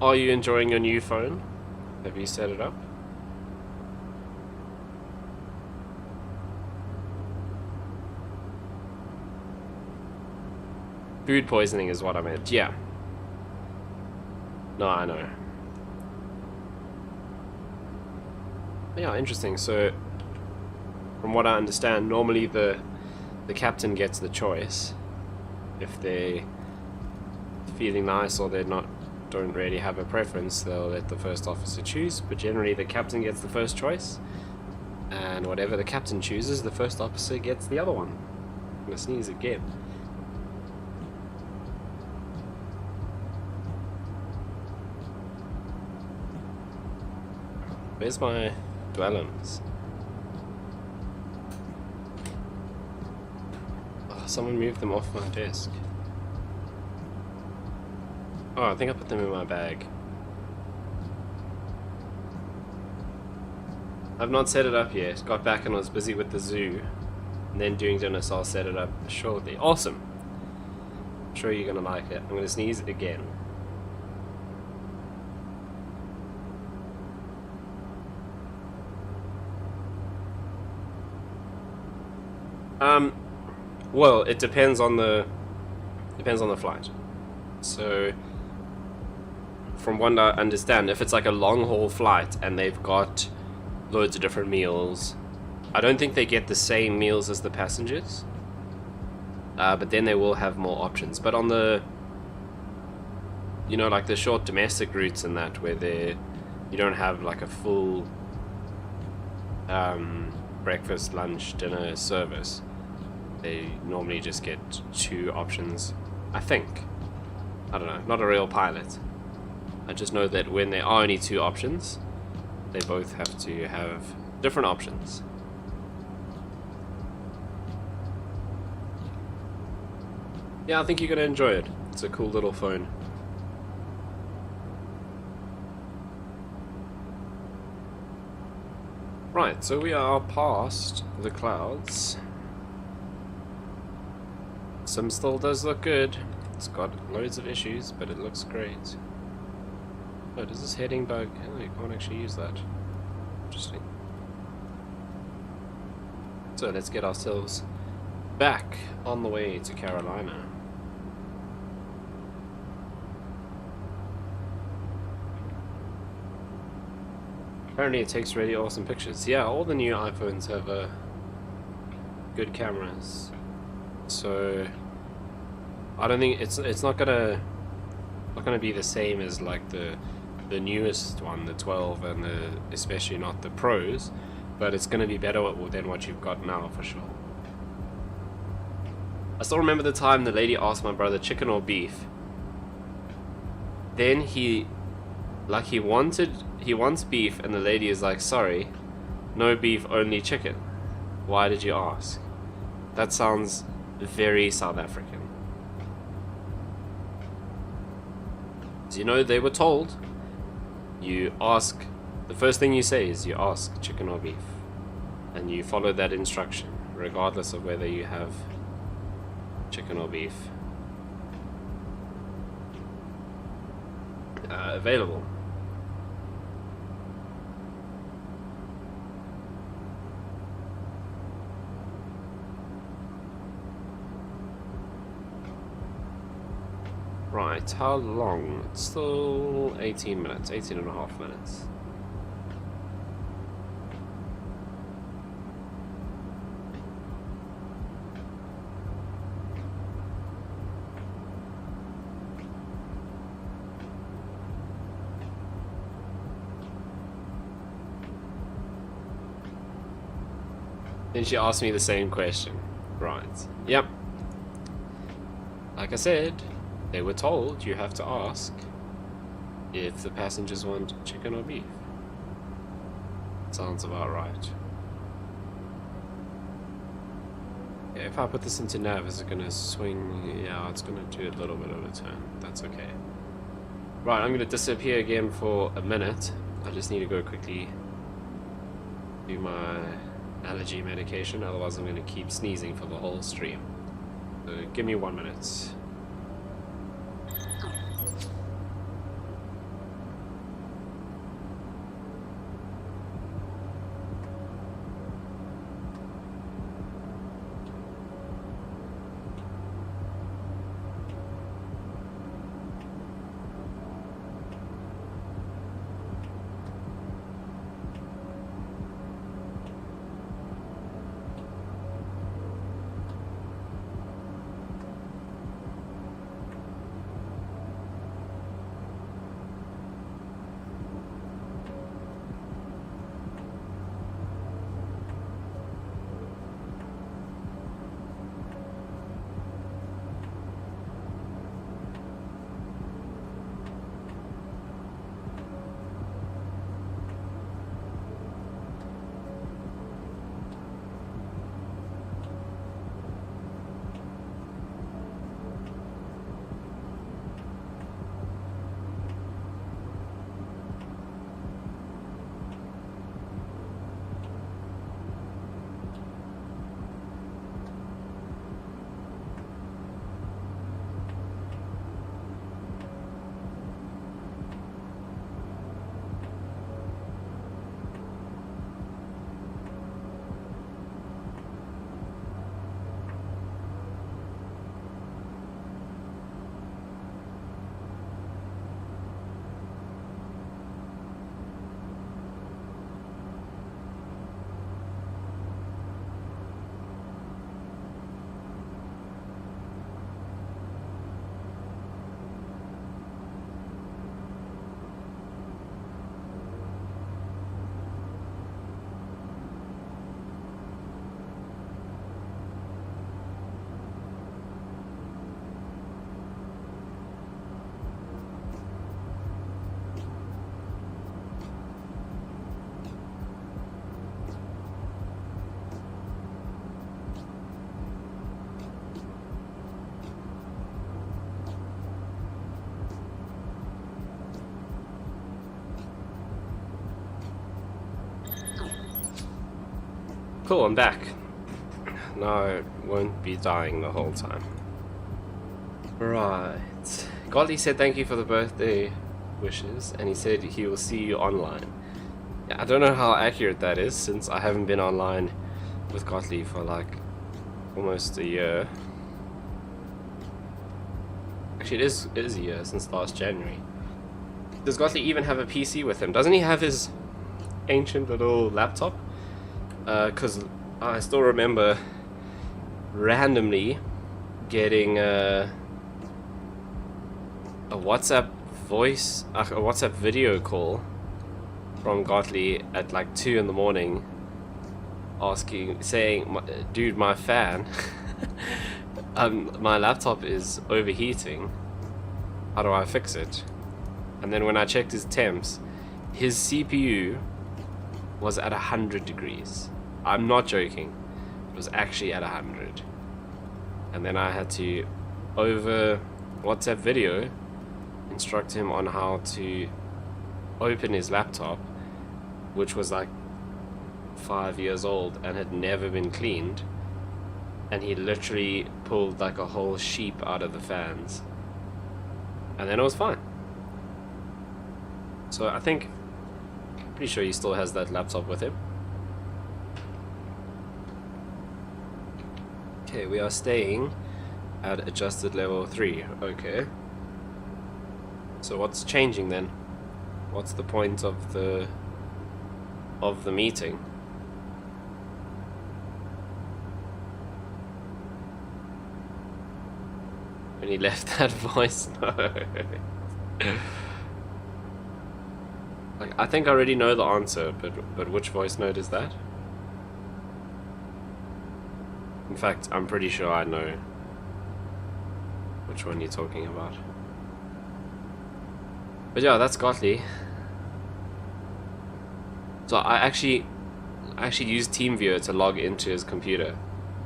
Are you enjoying your new phone? Have you set it up? Food poisoning is what I meant, yeah. No, I know. Yeah, interesting. So, from what I understand, normally the captain gets the choice. If they're feeling nice or don't really have a preference, they'll let the first officer choose. But generally, the captain gets the first choice, and whatever the captain chooses, the first officer gets the other one. I'm gonna sneeze again. Where's my dwellings? Oh, someone moved them off my desk. Oh, I think I put them in my bag. I've not set it up yet. Got back and was busy with the zoo. And then doing dinner, so I'll set it up shortly. Awesome! I'm sure you're gonna like it. I'm gonna sneeze again. Well, it depends on the flight. So, from what I understand, if it's like a long haul flight and they've got loads of different meals, I don't think they get the same meals as the passengers. But then they will have more options. But on the, like the short domestic routes and that, where you don't have like a full breakfast, lunch, dinner service, they normally just get 2 options, I think. I don't know, not a real pilot. I just know that when there are only 2 options, they both have to have different options. Yeah, I think you're going to enjoy it. It's a cool little phone. Right, so we are past the clouds. Sim still does look good. It's got loads of issues, but it looks great. Oh, does this heading bug? Oh, you can't actually use that. Interesting. So let's get ourselves back on the way to Carolina. Apparently it takes really awesome pictures. Yeah, all the new iPhones have good cameras. So I don't think it's not gonna be the same as like the newest one, the 12, and especially not the Pros, but it's gonna be better than what you've got now for sure. I still remember the time the lady asked my brother chicken or beef. Then he wants beef, and the lady is like, sorry, no beef, only chicken. Why did you ask? That sounds very South African. So, they were told, you ask, the first thing you say is you ask chicken or beef, and you follow that instruction regardless of whether you have chicken or beef available. Right, how long? It's still 18 minutes, 18 and a half minutes. Then she asked me the same question. Right, yep. Like I said, they were told you have to ask if the passengers want chicken or beef. Sounds about right. If I put this into nav, is it gonna swing? Yeah, it's gonna do a little bit of a turn. That's okay. Right, I'm gonna disappear again for a minute. I just need to go quickly do my allergy medication, otherwise I'm gonna keep sneezing for the whole stream. So give me 1 minute. Cool, I'm back. Now I won't be dying the whole time. Right. Godly said thank you for the birthday wishes, and he said he will see you online. Yeah, I don't know how accurate that is, since I haven't been online with Godly for like almost a year. Actually, it is a year since last January. Does Godly even have a PC with him? Doesn't he have his ancient little laptop? Because I still remember randomly getting a WhatsApp voice, a WhatsApp video call from Godly at like 2 in the morning, saying, dude, my fan, my laptop is overheating. How do I fix it? And then when I checked his temps, his CPU was at 100 degrees. I'm not joking. It was actually at 100. And then I had to, over WhatsApp video, instruct him on how to open his laptop, which was like 5 years old and had never been cleaned. And he literally pulled like a whole sheep out of the fans. And then it was fine. So I think, pretty sure he still has that laptop with him. Okay, we are staying at adjusted level 3. Okay. So what's changing then? What's the point of the meeting? When he left that voice note. Like, I think I already know the answer, but which voice note is that? In fact, I'm pretty sure I know which one you're talking about. But yeah, that's Godly. So I actually used TeamViewer to log into his computer.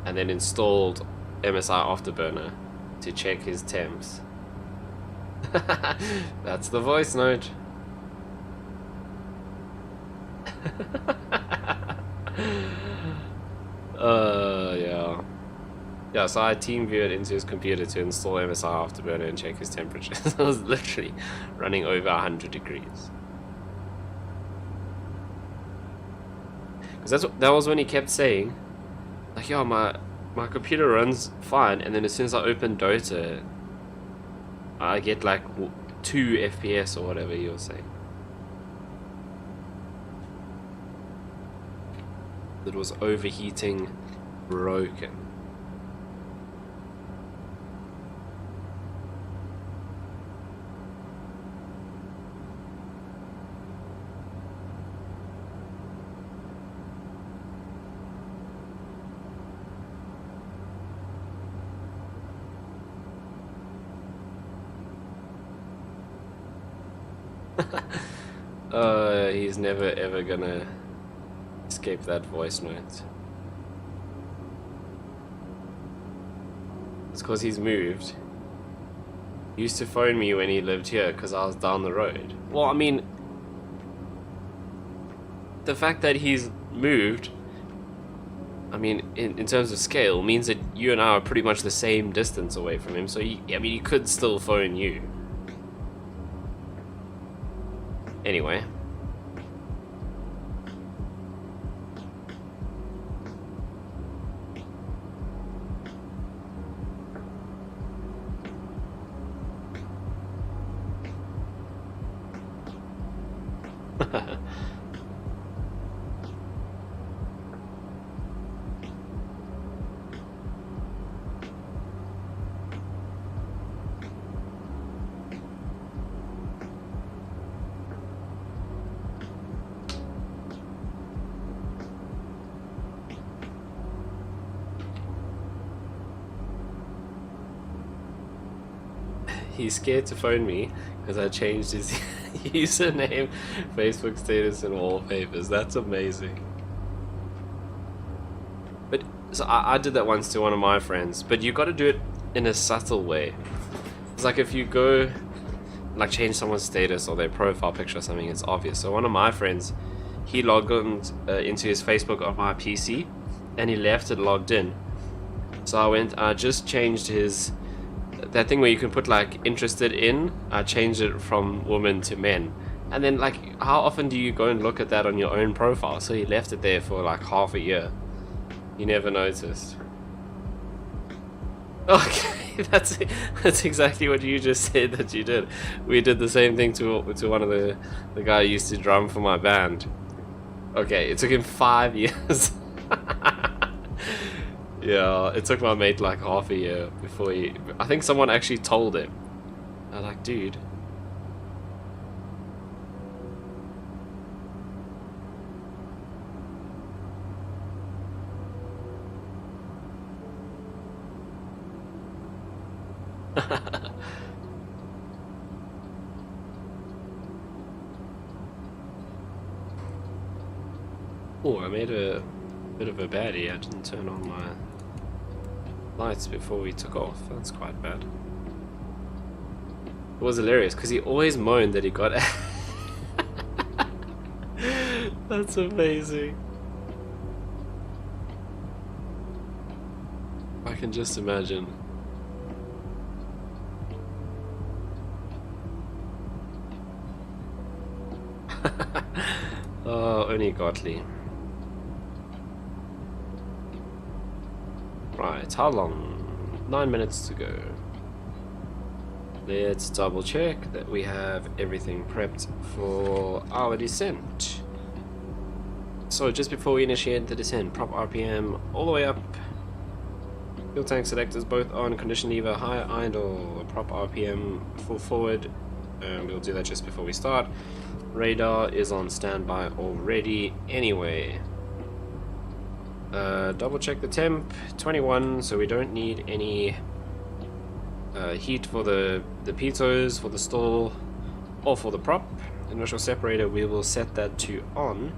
and then installed MSI Afterburner to check his temps. That's the voice note. Yeah. Yeah, so I team viewed into his computer to install MSI Afterburner and check his temperature. It was literally running over 100 degrees. Because that was when he kept saying, like, yo, my computer runs fine, and then as soon as I open Dota, I get like 2 FPS or whatever you were saying. It was overheating, broken. He's never ever gonna escape that voice note. It's because he's moved. He used to phone me when he lived here because I was down the road. Well, I mean, the fact that he's moved, I mean, in terms of scale, means that you and I are pretty much the same distance away from him. So, I mean, he could still phone you. Anyway. He's scared to phone me because I changed his username, Facebook status, and wallpapers. That's amazing. But so I did that once to one of my friends, but you got to do it in a subtle way. It's like if you go like change someone's status or their profile picture or something, it's obvious. So one of my friends, he logged on into his Facebook on my PC, and he left it logged in. So I just changed his, that thing where you can put like interested in, I changed it from women to men. And then like, how often do you go and look at that on your own profile? So he left it there for like half a year. You never noticed. Okay, that's exactly what you just said that you did. We did the same thing to one of the guy who used to drum for my band. Okay, it took him 5 years. Yeah, it took my mate like half a year before he... I think someone actually told him. I was like, dude. Oh, I made a bit of a baddie. I didn't turn on my lights before we took off. That's quite bad. It was hilarious because he always moaned that he got... That's amazing. I can just imagine. Oh, only Gottlieb. Right, how long? 9 minutes to go. Let's double check that we have everything prepped for our descent. So just before we initiate the descent, prop RPM all the way up. Fuel tank selectors both on, condition lever high idle, prop RPM full forward. We'll do that just before we start. Radar is on standby already anyway. Double check the temp, 21, so we don't need any heat for the pitos, for the stall, or for the prop. Inertial separator, we will set that to on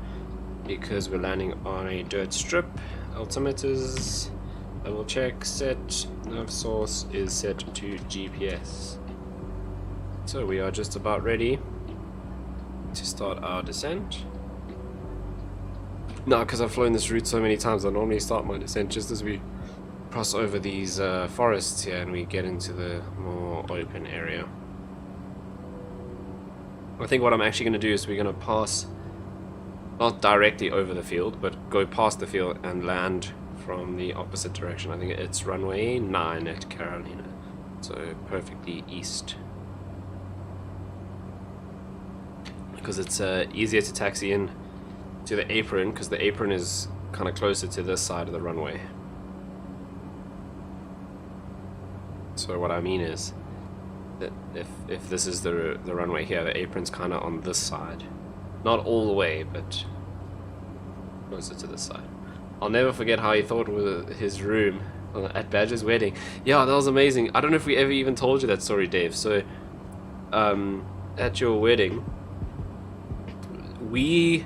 because we're landing on a dirt strip. Altimeters Double check, set nav source is set to GPS. So we are just about ready to start our descent. Now, because I've flown this route so many times, I normally start my descent just as we cross over these forests here and we get into the more open area. I think what I'm actually going to do is we're going to pass, not directly over the field, but go past the field and land from the opposite direction. I think it's runway 9 at Carolina, so perfectly east. Because it's easier to taxi in to the apron, because the apron is kind of closer to this side of the runway. So what I mean is that if this is the runway here, the apron's kind of on this side, not all the way, but closer to this side. I'll never forget how he thought with his room at Badger's wedding. Yeah, that was amazing. I don't know if we ever even told you that story, Dave. So at your wedding, we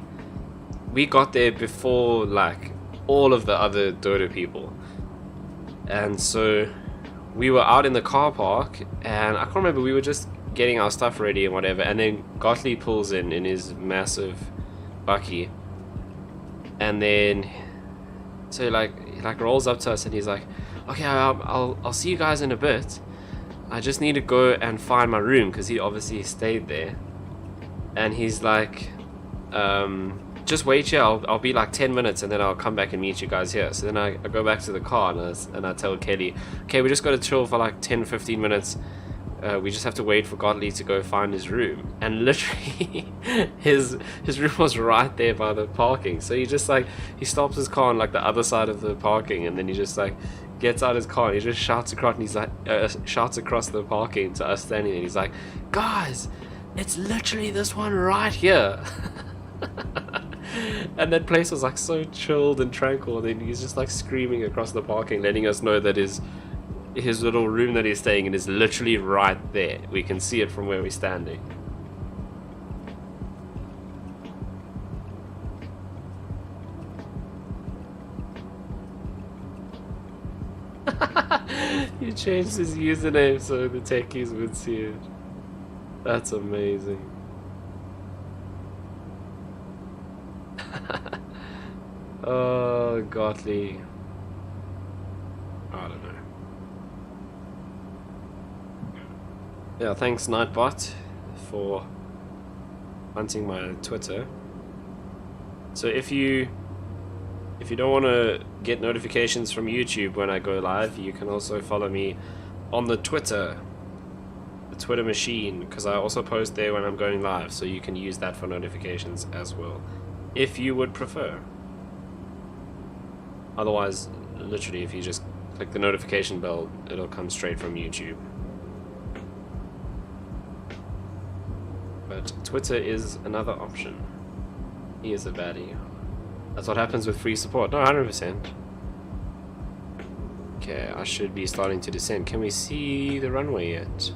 got there before like all of the other Dota people, and so we were out in the car park, and I can't remember, we were just getting our stuff ready and whatever, and then Gottlieb pulls in his massive bucky, and then so like rolls up to us and he's like, okay, I'll see you guys in a bit, I just need to go and find my room, because he obviously stayed there, and he's like, just wait here, I'll be like 10 minutes and then I'll come back and meet you guys here. So then I go back to the car and I tell Kelly, okay, we just got to chill for like 10-15 minutes, we just have to wait for Gottlieb to go find his room. And literally his room was right there by the parking, so he just like, he stops his car on like the other side of the parking, and then he just like gets out his car and he just shouts across, and he's like shouts across the parking to us standing there, and he's like, guys, it's literally this one right here. And that place was like so chilled and tranquil, and he's just like screaming across the parking, letting us know that his little room that he's staying in is literally right there. We can see it from where we're standing. He changed his username so the techies would see it. That's amazing. Oh, Gottlieb. I don't know. Yeah, thanks Nightbot for hunting my Twitter. So if you don't want to get notifications from YouTube when I go live, you can also follow me on the Twitter machine, because I also post there when I'm going live, so you can use that for notifications as well, if you would prefer. Otherwise, literally, if you just click the notification bell, it'll come straight from YouTube. But Twitter is another option. He is a baddie. That's what happens with free support. No, 100%. Okay, I should be starting to descend. Can we see the runway yet?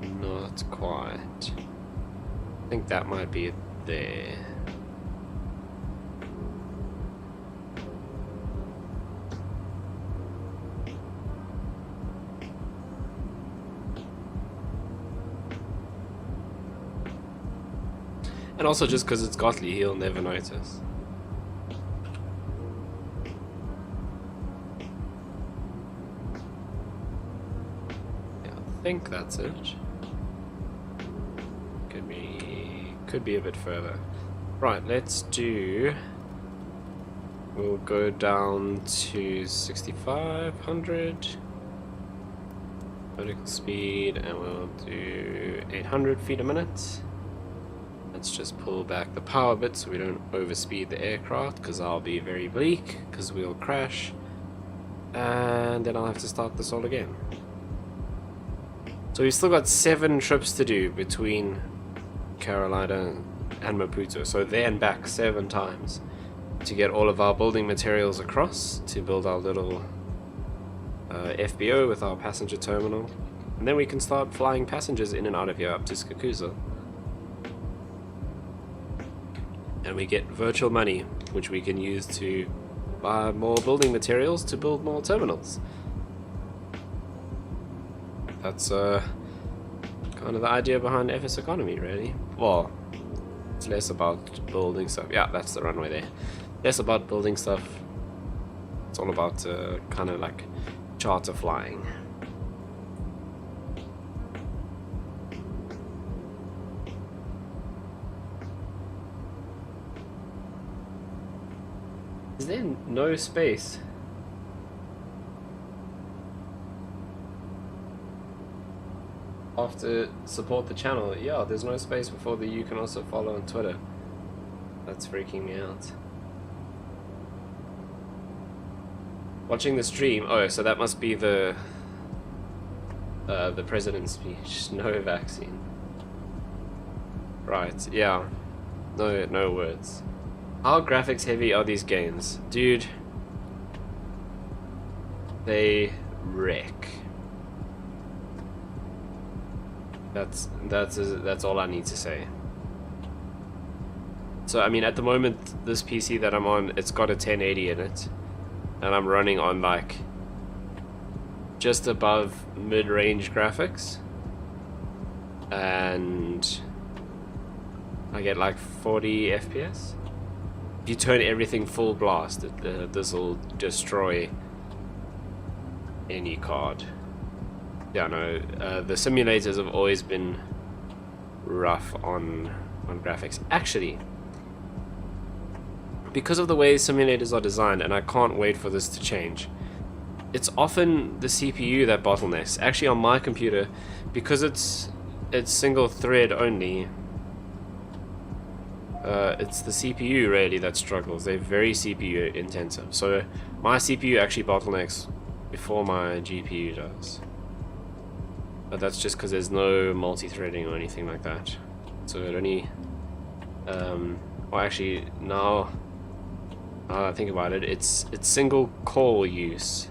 Not quite. I think that might be it there. And also, just because it's Gottlieb, he'll never notice. Yeah, I think that's it. Could be a bit further. Right, let's do. We'll go down to 6,500 vertical speed, and we'll do 800 feet a minute. Let's just pull back the power bit so we don't overspeed the aircraft, because I'll be very bleak, because we'll crash, and then I'll have to start this all again. So we've still got 7 trips to do between Carolina and Maputo, so there and back 7 times to get all of our building materials across to build our little FBO with our passenger terminal, and then we can start flying passengers in and out of here up to Skakuza. And we get virtual money, which we can use to buy more building materials to build more terminals. That's kind of the idea behind FSEconomy, really. Well, it's less about building stuff. Yeah, that's the runway there. Less about building stuff. It's all about kind of like charter flying. Is there no space? After support the channel, yeah, there's no space before the you can also follow on Twitter. That's freaking me out. Watching the stream. Oh, so that must be the president's speech. No vaccine. Right. Yeah. No words. How graphics heavy are these games, dude? They wreck. That's all I need to say. So I mean, at the moment, this PC that I'm on, it's got a 1080 in it, and I'm running on like just above mid-range graphics, and I get like 40 FPS. If you turn everything full blast, this will destroy any card. Yeah, no, the simulators have always been rough on graphics. Actually, because of the way simulators are designed, and I can't wait for this to change, it's often the CPU that bottlenecks. Actually, on my computer, because it's single thread only, it's the CPU really that struggles. They're very CPU intensive. So my CPU actually bottlenecks before my GPU does. But that's just because there's no multi-threading or anything like that. So it only, well, actually now I think about it, it's single core use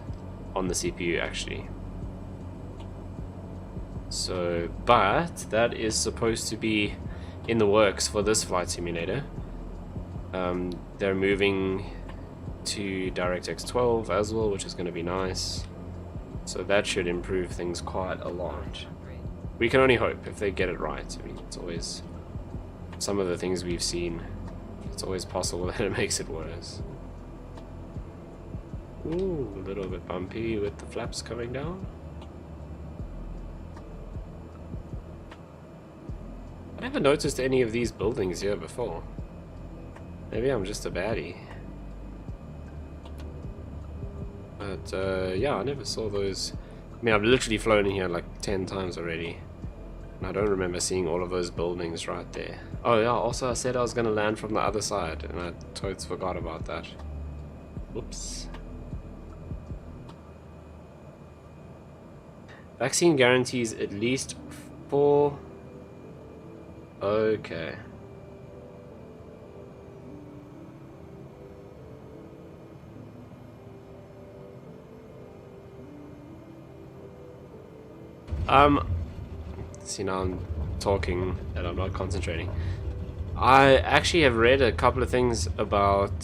on the CPU actually. So, but that is supposed to be in the works for this flight simulator. They're moving to DirectX 12 as well, which is going to be nice. So that should improve things quite a lot. We can only hope if they get it right. I mean, it's always some of the things we've seen. It's always possible that it makes it worse. Ooh, a little bit bumpy with the flaps coming down. I never noticed any of these buildings here before. Maybe I'm just a baddie. But yeah, I never saw those. I mean, I've literally flown in here like 10 times already, and I don't remember seeing all of those buildings right there. Oh yeah, also I said I was gonna land from the other side, and I totes forgot about that. Whoops. Vaccine guarantees at least 4. Okay. See, now I'm talking and I'm not concentrating. I actually have read a couple of things about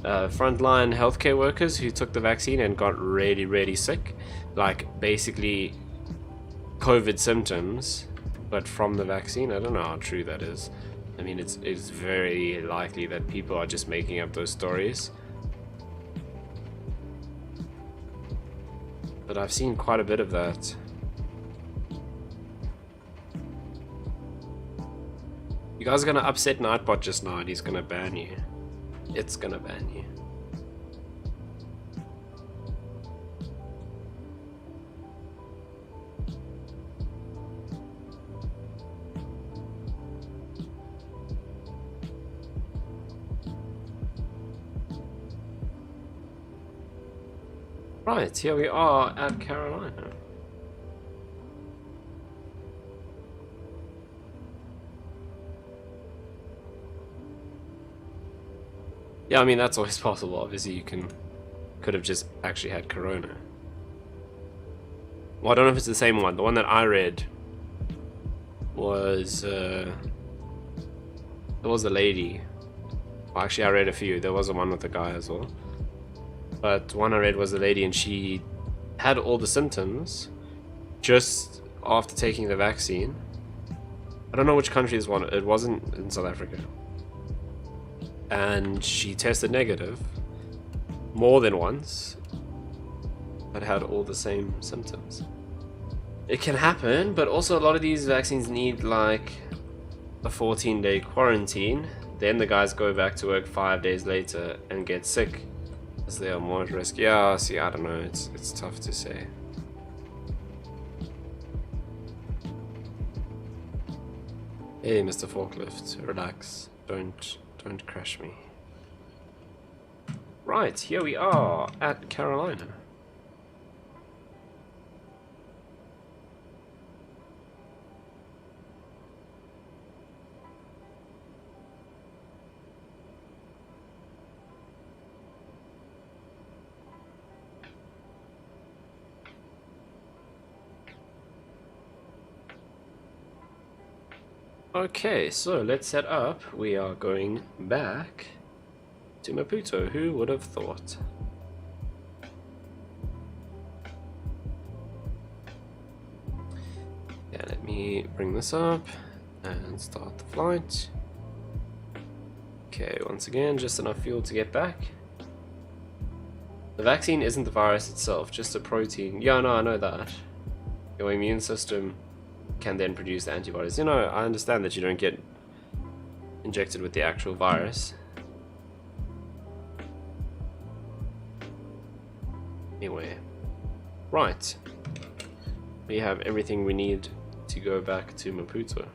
frontline healthcare workers who took the vaccine and got really, really sick. Like, basically COVID symptoms, but from the vaccine. I don't know how true that is. I mean, it's very likely that people are just making up those stories. But I've seen quite a bit of that. You guys are gonna upset Nightbot just now and he's gonna ban you. It's gonna ban you. Right, here we are at Carolina. Yeah, I mean, that's always possible. Obviously, you could have just actually had Corona. Well, I don't know if it's the same one. The one that I read was there was a lady Well, actually, I read a few. There was one with a guy as well. But one I read was a lady, and she had all the symptoms just after taking the vaccine. I don't know which country this one. It wasn't in South Africa. And she tested negative more than once, but had all the same symptoms. It can happen, but also a lot of these vaccines need like a 14-day quarantine. Then the guys go back to work 5 days later and get sick, as they are more at risk. Yeah, see, I don't know. It's tough to say. Hey, Mr. Forklift, relax. Don't crash me. Right, here we are at Carolina. Okay, so let's set up. We are going back to Maputo. Who would have thought? Yeah, let me bring this up and start the flight. Okay, once again, just enough fuel to get back. The vaccine isn't the virus itself, just a protein. Yeah, no, I know that. Your immune system can then produce the antibodies. You know, I understand that you don't get injected with the actual virus. Anyway, right. We have everything we need to go back to Maputo.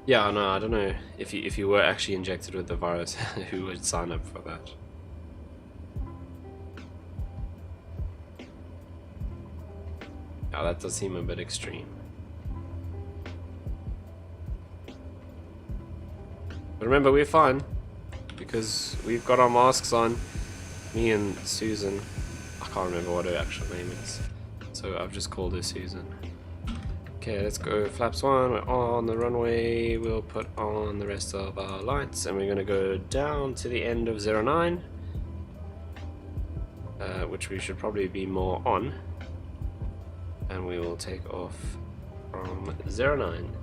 Yeah, no, I don't know if you were actually injected with the virus, who would sign up for that? Yeah, that does seem a bit extreme. But remember, we're fine because we've got our masks on. Me and Susan. I can't remember what her actual name is, so I've just called her Susan. Okay, let's go flaps 1, we're on the runway, we'll put on the rest of our lights and we're going to go down to the end of 09, which we should probably be more on, and we will take off from 09.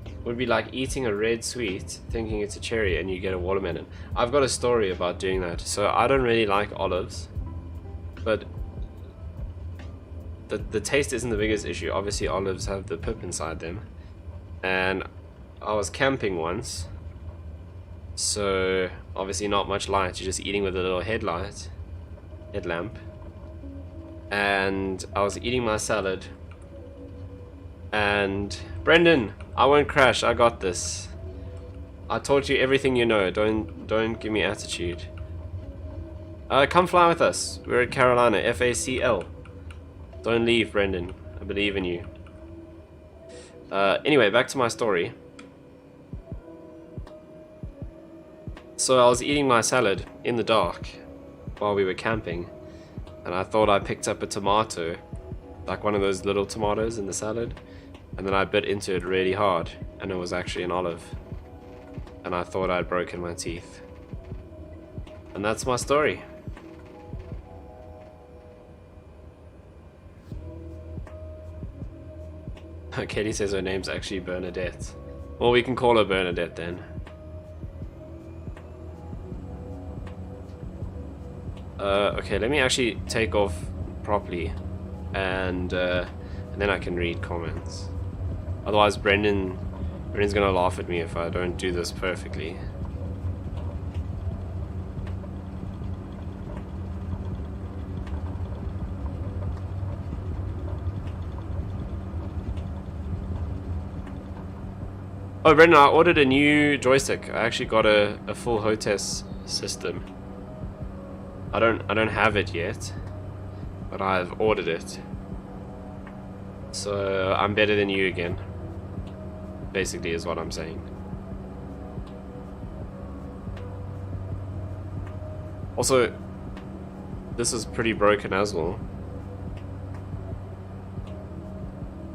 It would be like eating a red sweet, thinking it's a cherry, and you get a watermelon. I've got a story about doing that. So I don't really like olives, but the taste isn't the biggest issue. Obviously olives have the pip inside them, and I was camping once, so obviously not much light, you're just eating with a little headlamp, and I was eating my salad, and Brendan, I won't crash, I got this. I taught you everything you know, don't give me attitude. Come fly with us, we're at Carolina, FACL. Don't leave, Brendan. I believe in you. Anyway, back to my story. So I was eating my salad in the dark while we were camping, and I thought I picked up a tomato, like one of those little tomatoes in the salad, and then I bit into it really hard, and it was actually an olive, and I thought I'd broken my teeth. And that's my story. Katie says her name's actually Bernadette. Well, we can call her Bernadette then. Okay, let me actually take off properly, and then I can read comments. Otherwise, Brendan's gonna laugh at me if I don't do this perfectly. Oh, Brendan, I ordered a new joystick. I actually got a full HOTAS system. I don't have it yet, but I've ordered it. So I'm better than you again. Basically, is what I'm saying. Also, this is pretty broken as well.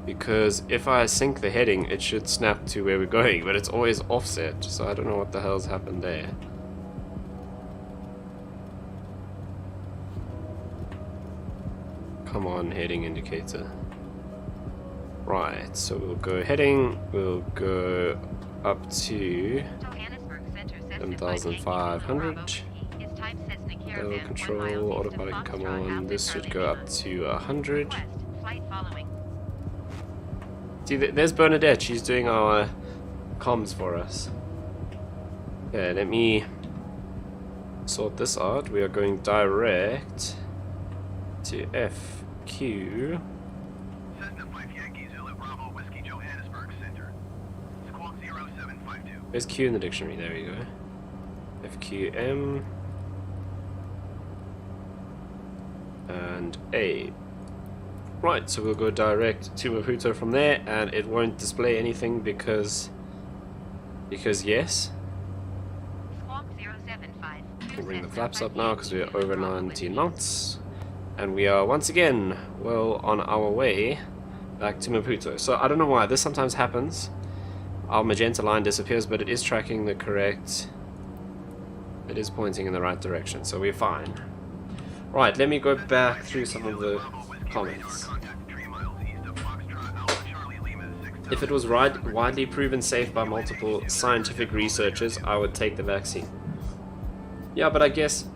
Because if I sync the heading, it should snap to where we're going, but it's always offset, so I don't know what the hell's happened there. Come on, heading indicator. Right, so we'll go heading, we'll go up to 7,500. Auto control, autopilot, come on, this should go up to 100. See, there's Bernadette, she's doing our comms for us. Okay, let me sort this out. We are going direct to FQ. Cessna 5 Yankee Zulu Bravo Whiskey Johannesburg Center. Squawk 0752. There's Q in the dictionary, there we go. FQM and A. Right, so we'll go direct to Maputo from there, and it won't display anything because yes. Squawk 075. We can bring the flaps up now because we're over 19 knots, and we are once again well on our way back to Maputo. So I don't know why this sometimes happens. Our magenta line disappears, but it is tracking the correct. It is pointing in the right direction, so we're fine. Right, let me go back through some of the comments. If it was widely proven safe by multiple scientific researchers, I would take the vaccine. Yeah, but I guess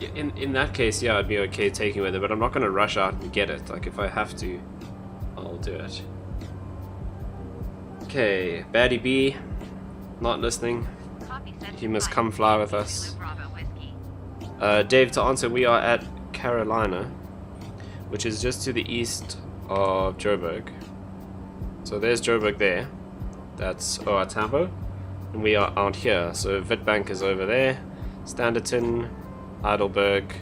in that case, yeah, I'd be okay taking with it, but I'm not going to rush out and get it. Like, if I have to, I'll do it. Okay, Baddie B, not listening. He must come fly with us. Dave, to answer, we are at Carolina, which is just to the east of Joburg. So there's Joburg there. That's Tambo. And we are out here. So Witbank is over there. Standerton, Heidelberg.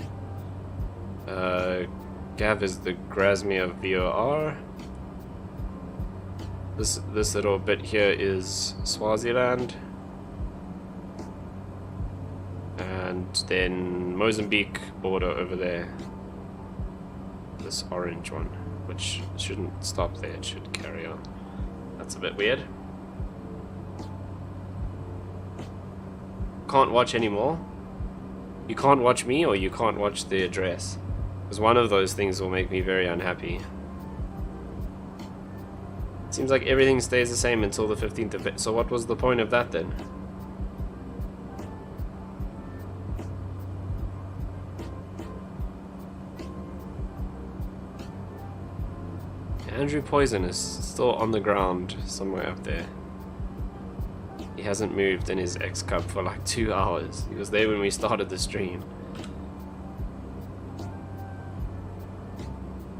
Gav is the Grasmere VOR. This little bit here is Swaziland. And then Mozambique border over there. This orange one, which shouldn't stop there, it should carry on. That's a bit weird. Can't watch anymore. You can't watch me, or you can't watch the address. Because one of those things will make me very unhappy. Seems like everything stays the same until the 15th of it. So what was the point of that then? Andrew Poison is still on the ground somewhere up there. He hasn't moved in his X-Cup for like 2 hours. He was there when we started the stream.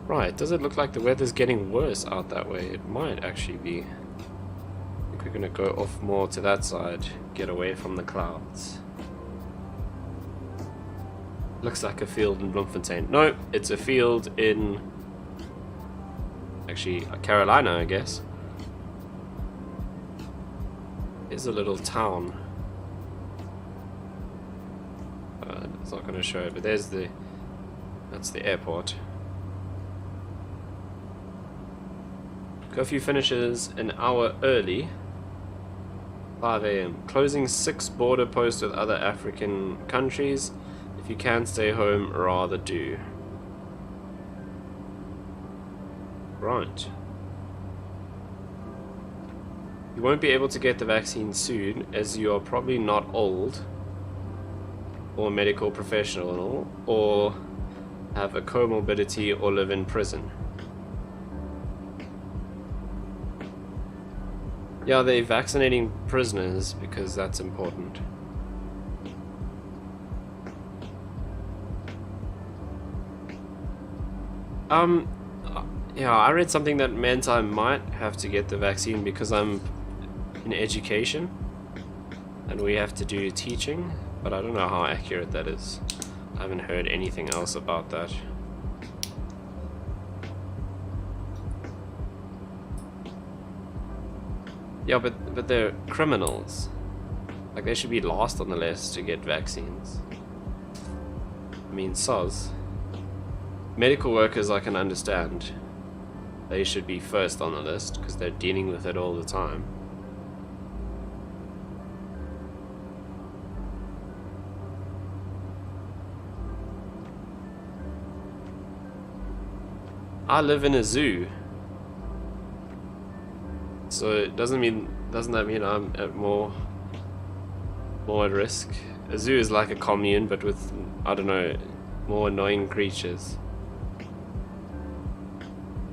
Right, does it look like the weather's getting worse out that way? It might actually be. I think we're gonna go off more to that side, get away from the clouds. Looks like a field in Bloemfontein. No, it's a field in actually Carolina, I guess. Here's a little town. It's not going to show it, but that's the airport. Curfew finishes an hour early. 5 AM. Closing 6 border posts with other African countries. If you can stay home, rather do. Right. You won't be able to get the vaccine soon, as you are probably not old or a medical professional or have a comorbidity or live in prison. Yeah, they're vaccinating prisoners because that's important. Yeah, I read something that meant I might have to get the vaccine because I'm in education and we have to do teaching, but I don't know how accurate that is. I haven't heard anything else about that. Yeah, but they're criminals. Like, they should be last on the list to get vaccines. I mean, soz. Medical workers I can understand. They should be first on the list because they're dealing with it all the time. I live in a zoo. So doesn't that mean I'm at more at risk? A zoo is like a commune but with, I don't know, more annoying creatures.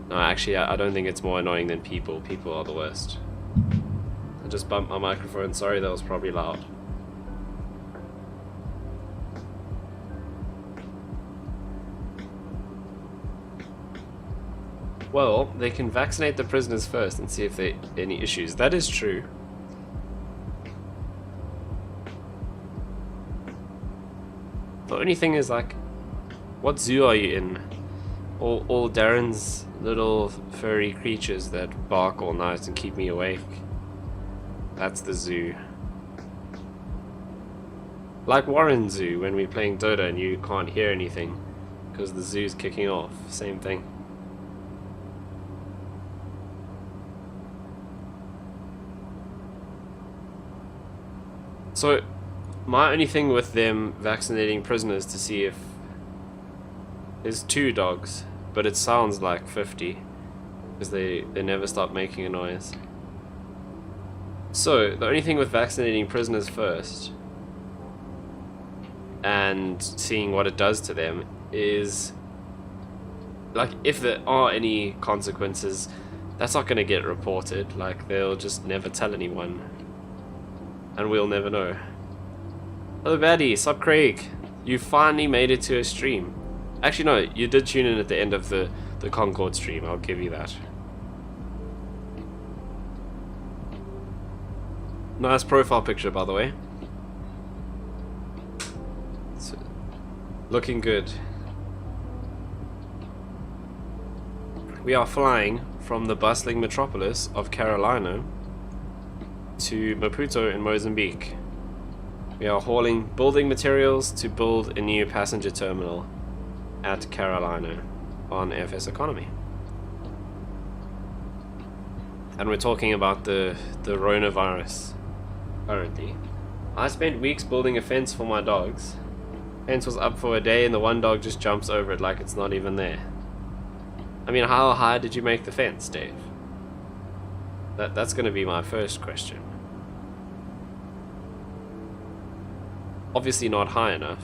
No, actually, I don't think it's more annoying than people. People are the worst. I just bumped my microphone. Sorry, that was probably loud. Well, they can vaccinate the prisoners first and see if there are any issues. That is true. The only thing is, like, what zoo are you in? All Darren's little furry creatures that bark all night and keep me awake. That's the zoo. Like Warren Zoo when we're playing Dota and you can't hear anything because the zoo's kicking off. Same thing. So, my only thing with them vaccinating prisoners to see if there's 2 dogs, but it sounds like 50 because they never stop making a noise. So, the only thing with vaccinating prisoners first and seeing what it does to them is, like, if there are any consequences, that's not going to get reported. Like, they'll just never tell anyone. And we'll never know. Hello Baddie, sup Craig? You finally made it to a stream. Actually no, you did tune in at the end of the Concord stream, I'll give you that. Nice profile picture, by the way. It's looking good. We are flying from the bustling metropolis of Carolina to Maputo in Mozambique. We are hauling building materials to build a new passenger terminal at Carolina on FSEconomy. And we're talking about the coronavirus currently. I spent weeks building a fence for my dogs. Fence was up for a day and the one dog just jumps over it like it's not even there. I mean, how high did you make the fence, Dave? That's going to be my first question. Obviously not high enough.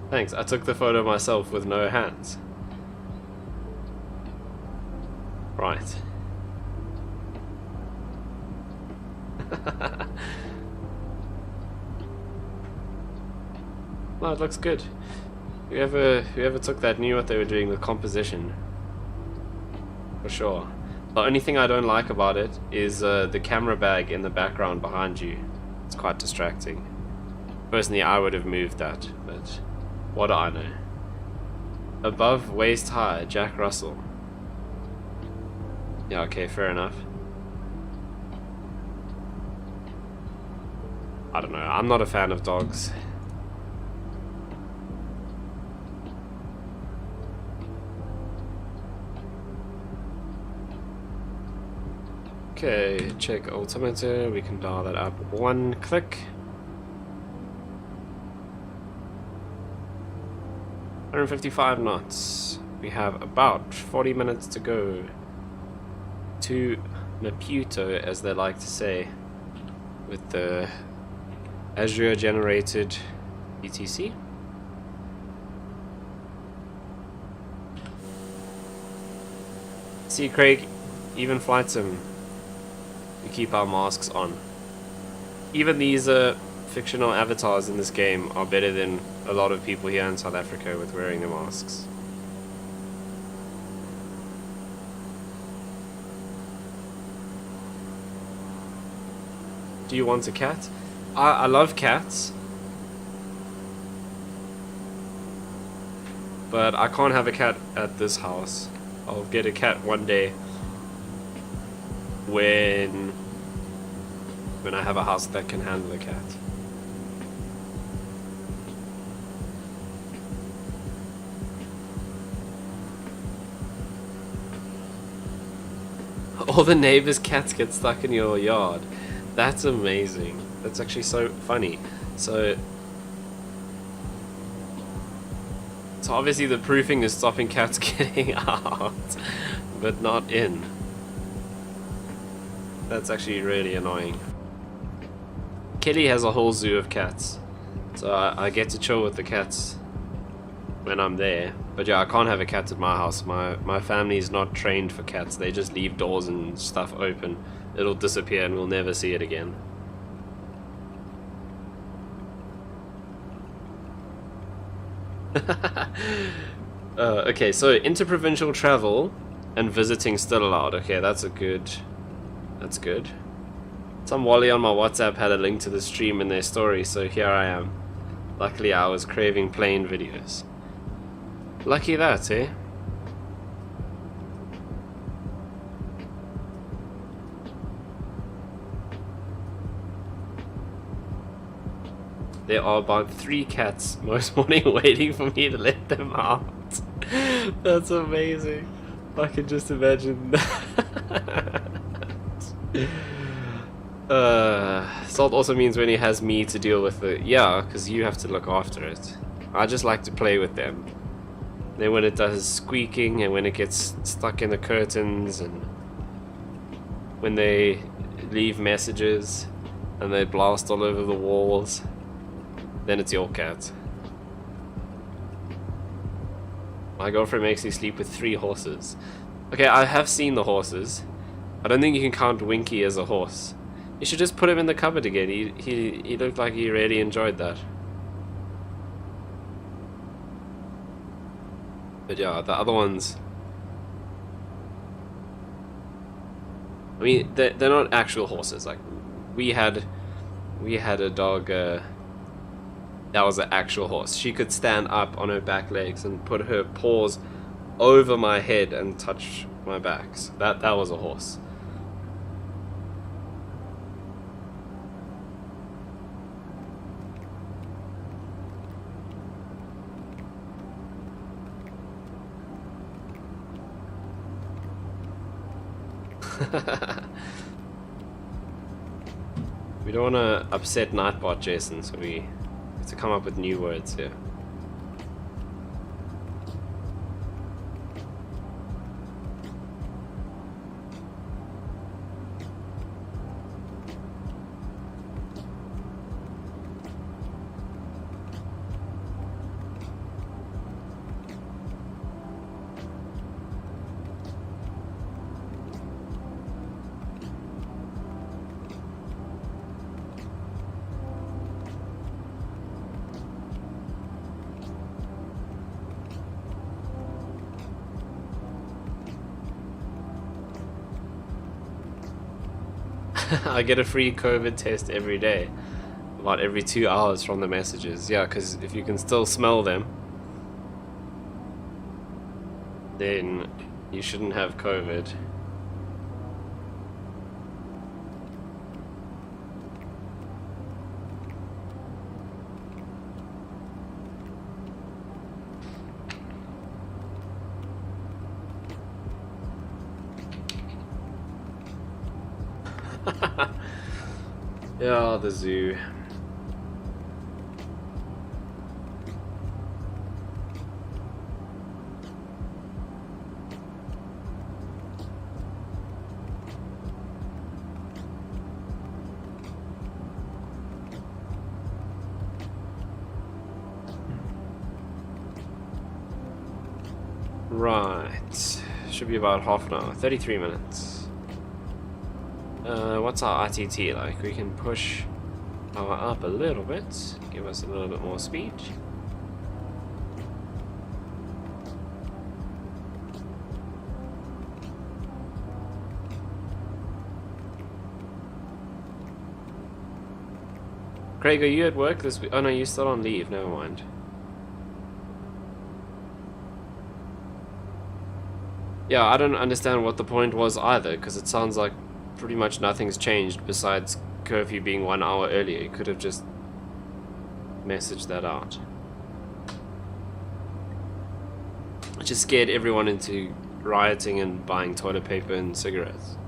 Thanks, I took the photo myself with no hands. Right. No, it looks good. Whoever took that knew what they were doing with composition. For sure. The only thing I don't like about it is the camera bag in the background behind you. It's quite distracting. Personally, I would have moved that, but what do I know? Above waist high, Jack Russell. Yeah, okay, fair enough. I don't know, I'm not a fan of dogs. Okay, check altimeter, we can dial that up 1 click. 155 knots. We have about 40 minutes to go to Maputo, as they like to say, with the Azure generated ETC. See, Craig, even flight sim. we keep our masks on. Even these fictional avatars in this game are better than a lot of people here in South Africa with wearing their masks. Do you want a cat? I love cats, but I can't have a cat at this house. I'll get a cat one day when I have a house that can handle a cat. All the neighbors' cats get stuck in your yard. That's amazing. That's actually so funny. So obviously the proofing is stopping cats getting out, but not in. That's actually really annoying. Kelly has a whole zoo of cats, so I get to chill with the cats when I'm there. But yeah, I can't have a cat at my house. My family is not trained for cats. They just leave doors and stuff open. It'll disappear and we'll never see it again. Okay, so interprovincial travel and visiting still allowed. Okay, that's good. Some Wally on my WhatsApp had a link to the stream in their story, so here I am. Luckily I was craving plain videos. Lucky that, eh? There are about 3 cats most morning waiting for me to let them out. That's amazing. I can just imagine that. Salt also means when he has me to deal with it. Yeah, because you have to look after it. I just like to play with them. Then when it does squeaking and when it gets stuck in the curtains and when they leave messages and they blast all over the walls, then it's your cat. My girlfriend makes me sleep with 3 horses. Okay, I have seen the horses. I don't think you can count Winky as a horse. You should just put him in the cupboard again. He looked like he really enjoyed that. But yeah, the other ones, I mean, they're not actual horses. Like, we had a dog that was an actual horse. She could stand up on her back legs and put her paws over my head and touch my back. So that was a horse. We don't want to upset Nightbot, Jason, so we have to come up with new words here. I get a free COVID test every day, about every 2 hours from the messages. Yeah, because if you can still smell them, then you shouldn't have COVID. Yeah, the zoo. Right. Should be about half an hour. 33 minutes. What's our RTT like? We can push power up a little bit, give us a little bit more speed. Craig, are you at work this week? Oh no, you're still on leave, never mind. Yeah, I don't understand what the point was either, because it sounds like pretty much nothing's changed besides curfew being 1 hour earlier. You could have just messaged that out. It just scared everyone into rioting and buying toilet paper and cigarettes.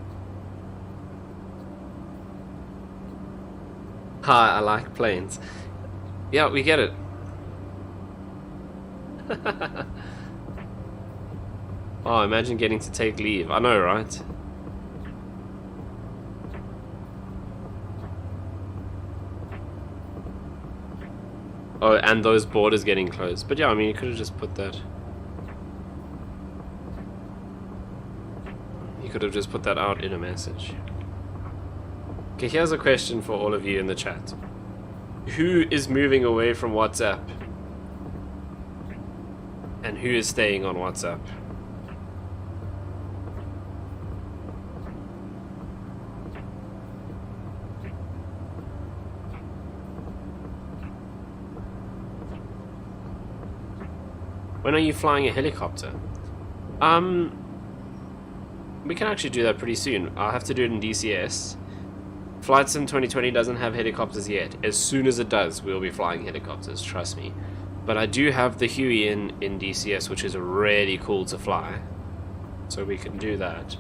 Hi, I like planes. Yeah, we get it. Oh, imagine getting to take leave. I know, right? Oh, and those borders getting closed. But yeah, I mean, you could have just put that. You could have just put that out in a message. Okay, here's a question for all of you in the chat. Who is moving away from WhatsApp? And who is staying on WhatsApp? When are you flying a helicopter? We can actually do that pretty soon. I'll have to do it in DCS. Flight Sim 2020 doesn't have helicopters yet. As soon as it does, we'll be flying helicopters, trust me. But I do have the Huey in DCS, which is really cool to fly. So we can do that.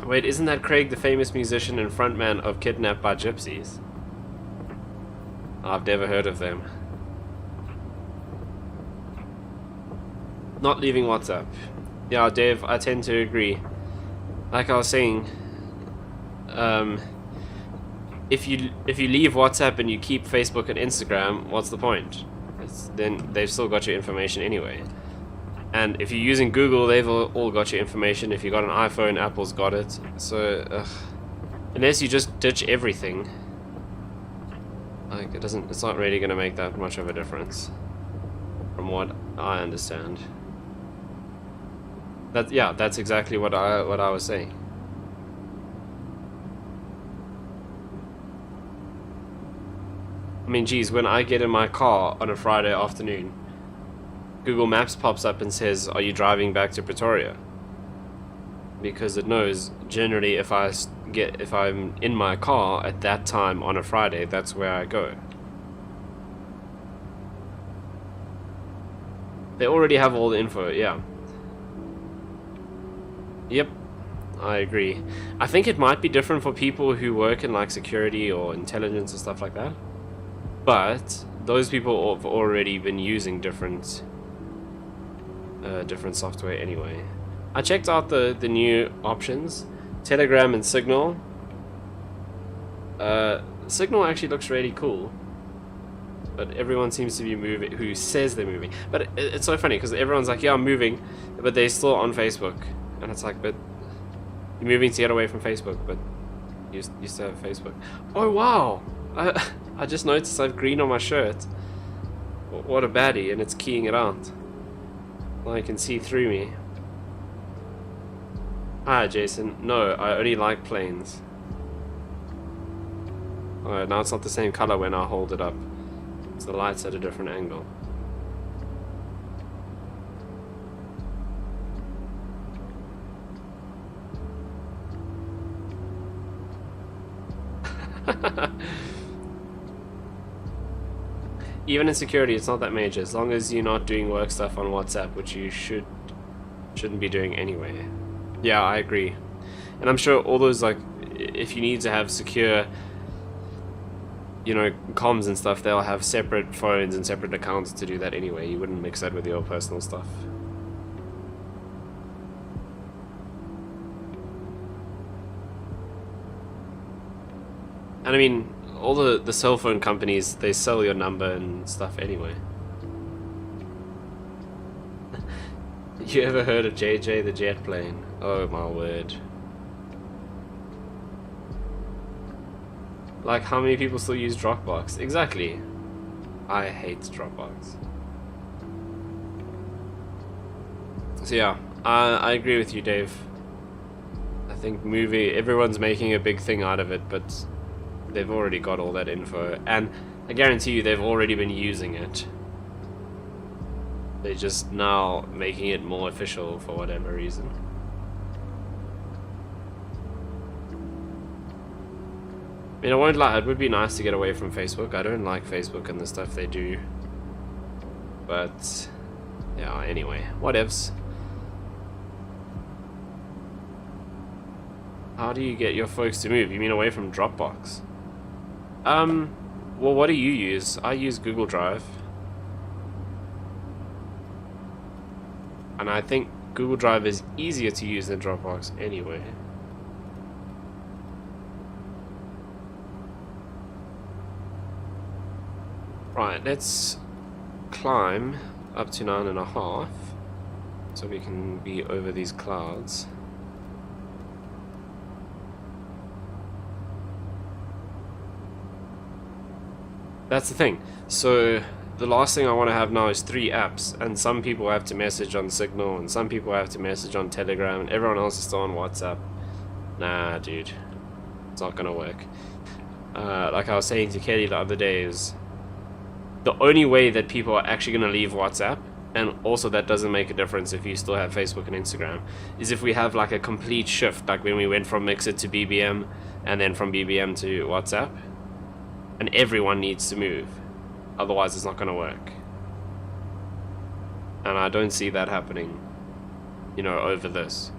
Wait, isn't that Craig, the famous musician and frontman of Kidnapped by Gypsies? I've never heard of them. Not leaving WhatsApp. Yeah, Dave, I tend to agree. Like I was saying, if you leave WhatsApp and you keep Facebook and Instagram, what's the point? Then they've still got your information anyway. And if you're using Google, they've all got your information. If you got an iPhone, Apple's got it. So unless you just ditch everything, like it's not really going to make that much of a difference, from what I understand. That's exactly what I was saying. I mean, geez, when I get in my car on a Friday afternoon, Google Maps pops up and says, "Are you driving back to Pretoria?" Because it knows generally if I'm in my car at that time on a Friday, that's where I go. They already have all the info, yeah. Yep, I agree. I think it might be different for people who work in like security or intelligence and stuff like that. But those people have already been using different software anyway. I checked out the new options, Telegram and Signal. Signal actually looks really cool, but everyone seems to be moving who says they're moving. But it's so funny because everyone's like, yeah, I'm moving, but they're still on Facebook. And it's like, but you're moving to get away from Facebook, but you still have Facebook. Oh wow! I just noticed I have green on my shirt. What a baddie, and it's keying it out. Well, you can see through me. Hi Jason. No, I only like planes. Alright, now it's not the same color when I hold it up. So the light's at a different angle. Even in security, it's not that major, as long as you're not doing work stuff on WhatsApp, which you shouldn't be doing anyway. Yeah, I agree. And I'm sure all those, like, if you need to have secure, you know, comms and stuff, they'll have separate phones and separate accounts to do that anyway. You wouldn't mix that with your personal stuff. And I mean, all the cell phone companies, they sell your number and stuff anyway. You ever heard of JJ the jet plane? Oh my word. Like, how many people still use Dropbox? Exactly. I hate Dropbox. So yeah, I agree with you, Dave. I think everyone's making a big thing out of it, but they've already got all that info, and I guarantee you they've already been using it. They're just now making it more official for whatever reason. I mean, I won't lie, it would be nice to get away from Facebook. I don't like Facebook and the stuff they do. But, yeah, anyway, whatevs. How do you get your folks to move? You mean away from Dropbox? Well, what do you use? I use Google Drive. And I think Google Drive is easier to use than Dropbox anyway. Right, let's climb up to 9.5 so we can be over these clouds. That's the thing. So the last thing I want to have now is 3 apps, and some people have to message on Signal, and some people have to message on Telegram, and everyone else is still on WhatsApp. Nah, dude, it's not gonna work. Like I was saying to Kelly the other day, is the only way that people are actually gonna leave WhatsApp, and also that doesn't make a difference if you still have Facebook and Instagram, is if we have like a complete shift, like when we went from Mixer to BBM, and then from BBM to WhatsApp, and everyone needs to move. Otherwise it's not going to work. And I don't see that happening, you know, over this.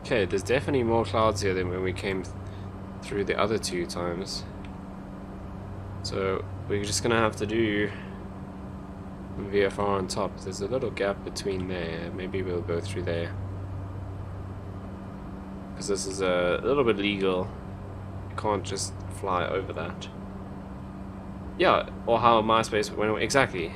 Okay, there's definitely more clouds here than when we came through the other 2 times. So we're just going to have to do VFR on top. There's a little gap between there. Maybe we'll go through there. Because this is a little bit legal. You can't just fly over that. Yeah, or how MySpace went away. Exactly.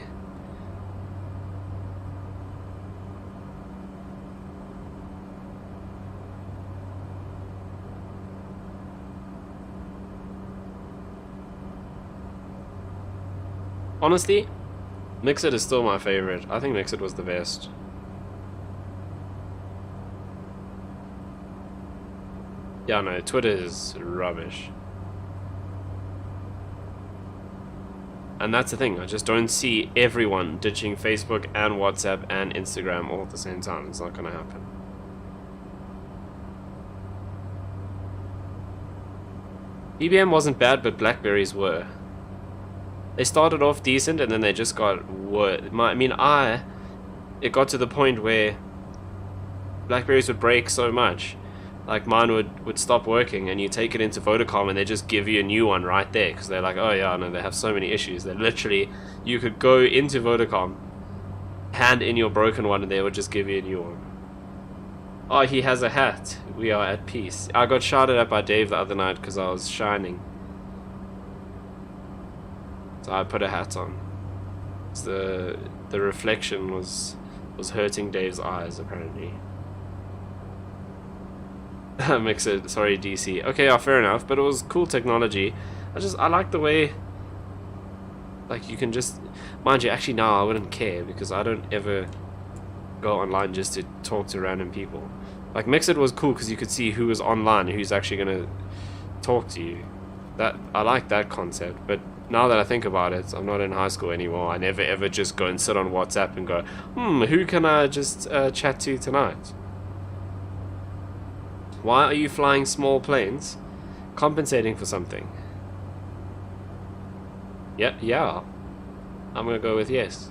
Honestly, Mixit is still my favorite. I think Mixit was the best. Yeah, no, Twitter is rubbish. And that's the thing, I just don't see everyone ditching Facebook and WhatsApp and Instagram all at the same time. It's not gonna happen. BBM wasn't bad, but Blackberries were. They started off decent and then they just got worse. It got to the point where Blackberries would break so much. Like mine would stop working, and you take it into Vodacom and they just give you a new one right there, because they're like, oh yeah, no, they have so many issues. That literally, you could go into Vodacom, hand in your broken one, and they would just give you a new one. Oh, he has a hat. We are at peace. I got shouted at by Dave the other night because I was shining. So I put a hat on. The reflection was hurting Dave's eyes, apparently. Mix it, sorry DC. Okay, yeah, fair enough, but it was cool technology. I like the way, like, you can just, mind you, actually now I wouldn't care, because I don't ever go online just to talk to random people. Like, Mixit was cool because you could see who was online and who's actually gonna talk to you. I like that concept, but now that I think about it, I'm not in high school anymore. I never ever just go and sit on WhatsApp and go, who can I just chat to tonight? Why are you flying small planes? Compensating for something. Yeah. I'm gonna go with yes.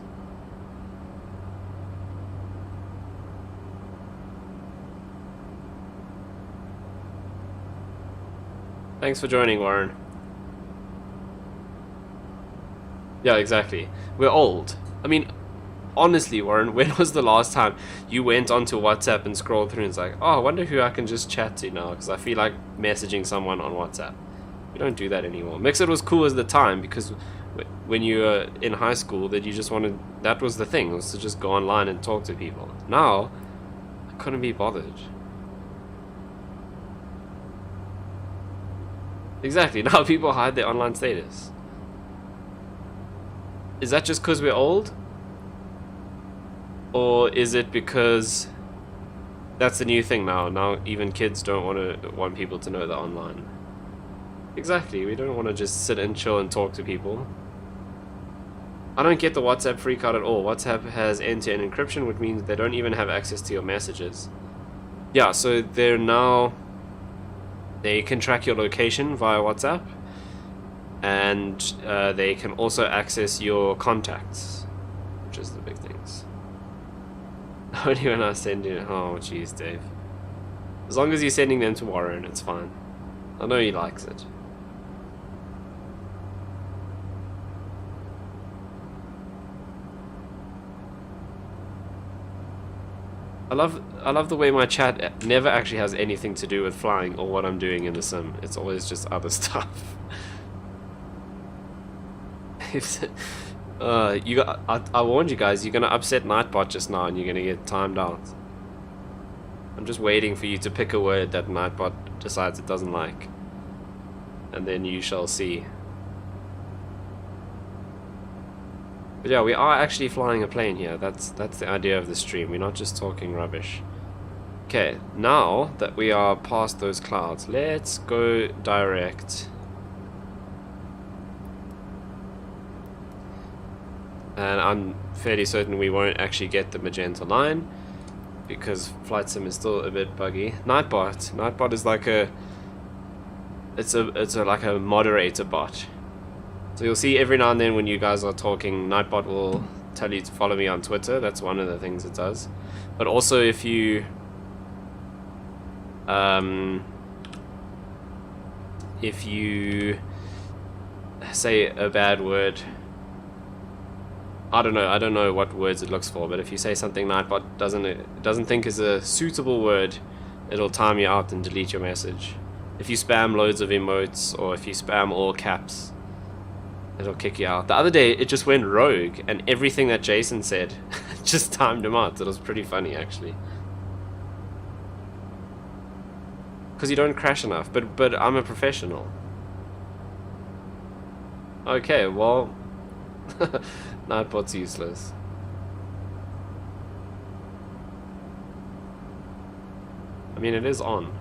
Thanks for joining, Warren. Yeah, exactly. We're old. I mean, honestly, Warren, when was the last time you went onto WhatsApp and scrolled through and it's like, oh, I wonder who I can just chat to now, because I feel like messaging someone on WhatsApp. We don't do that anymore. Mixit was cool at the time because when you were in high school, that you just wanted, that was the thing, was to just go online and talk to people. Now, I couldn't be bothered. Exactly, now people hide their online status. Is that just because we're old? Or is it because that's the new thing now? Now even kids don't want people to know they're online. Exactly, we don't want to just sit and chill and talk to people. I don't get the WhatsApp freak out at all. WhatsApp has end-to-end encryption, which means they don't even have access to your messages. Yeah, so they can track your location via WhatsApp, and they can also access your contacts, which is the big things. Only when I send you... Oh, jeez, Dave. As long as you're sending them to Warren, it's fine. I know he likes it. I love the way my chat never actually has anything to do with flying or what I'm doing in the sim. It's always just other stuff. I warned you guys, you're gonna upset Nightbot just now and you're gonna get timed out. I'm just waiting for you to pick a word that Nightbot decides it doesn't like. And then you shall see. But yeah, we are actually flying a plane here. That's the idea of the stream. We're not just talking rubbish. Okay, now that we are past those clouds, let's go direct. And I'm fairly certain we won't actually get the magenta line because Flight Sim is still a bit buggy. Nightbot is like like a moderator bot. So you'll see every now and then when you guys are talking, Nightbot will tell you to follow me on Twitter. That's one of the things it does. But also if you say a bad word, I don't know what words it looks for, but if you say something Nightbot doesn't think is a suitable word, it'll time you out and delete your message. If you spam loads of emotes or if you spam all caps, it'll kick you out. The other day, it just went rogue, and everything that Jason said just timed him out. It was pretty funny, actually. Because you don't crash enough, but I'm a professional. Okay, well, Nightbot's useless. I mean, it is on.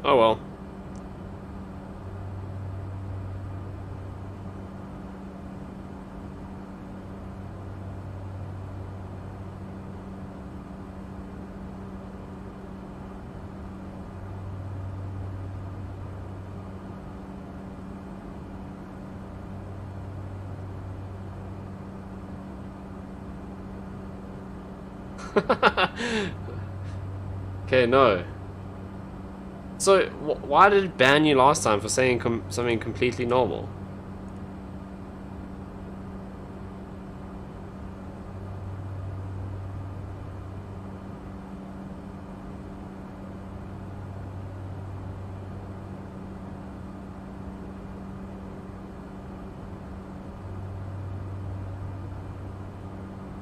Oh well. Okay, no. So, why did it ban you last time for saying something completely normal?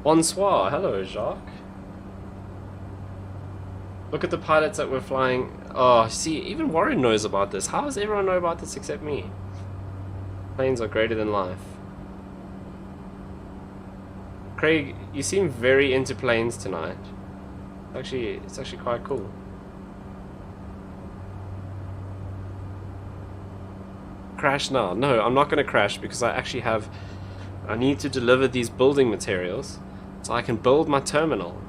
Bonsoir, hello Jacques. Look at the pilots that were flying. Oh, see, even Warren knows about this. How does everyone know about this except me? Planes are greater than life. Craig, you seem very into planes tonight. It's actually quite cool. Crash now. No, I'm not going to crash because I need to deliver these building materials so I can build my terminal.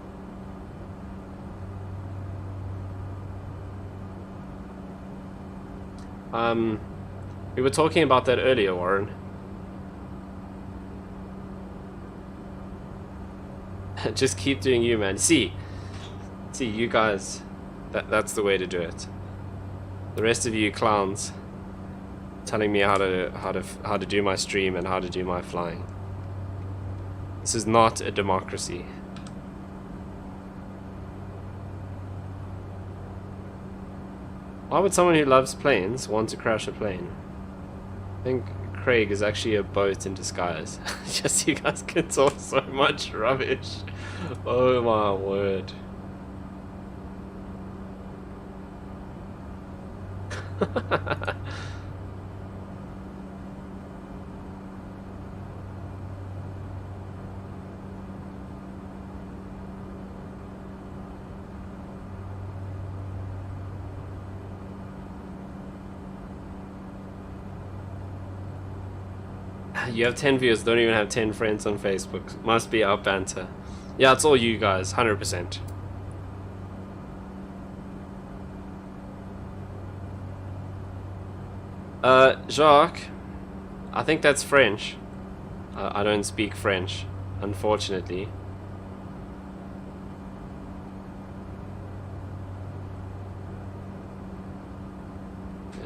We were talking about that earlier, Warren. Just keep doing you, man. See, you guys, that's the way to do it. The rest of you clowns telling me how to do my stream and how to do my flying. This is not a democracy. Why would someone who loves planes want to crash a plane? I think Craig is actually a boat in disguise. Just you guys can talk so much rubbish. Oh my word. You have 10 viewers, don't even have 10 friends on Facebook. Must be our banter. Yeah, it's all you guys, 100%. Jacques, I think that's French. I don't speak French, unfortunately.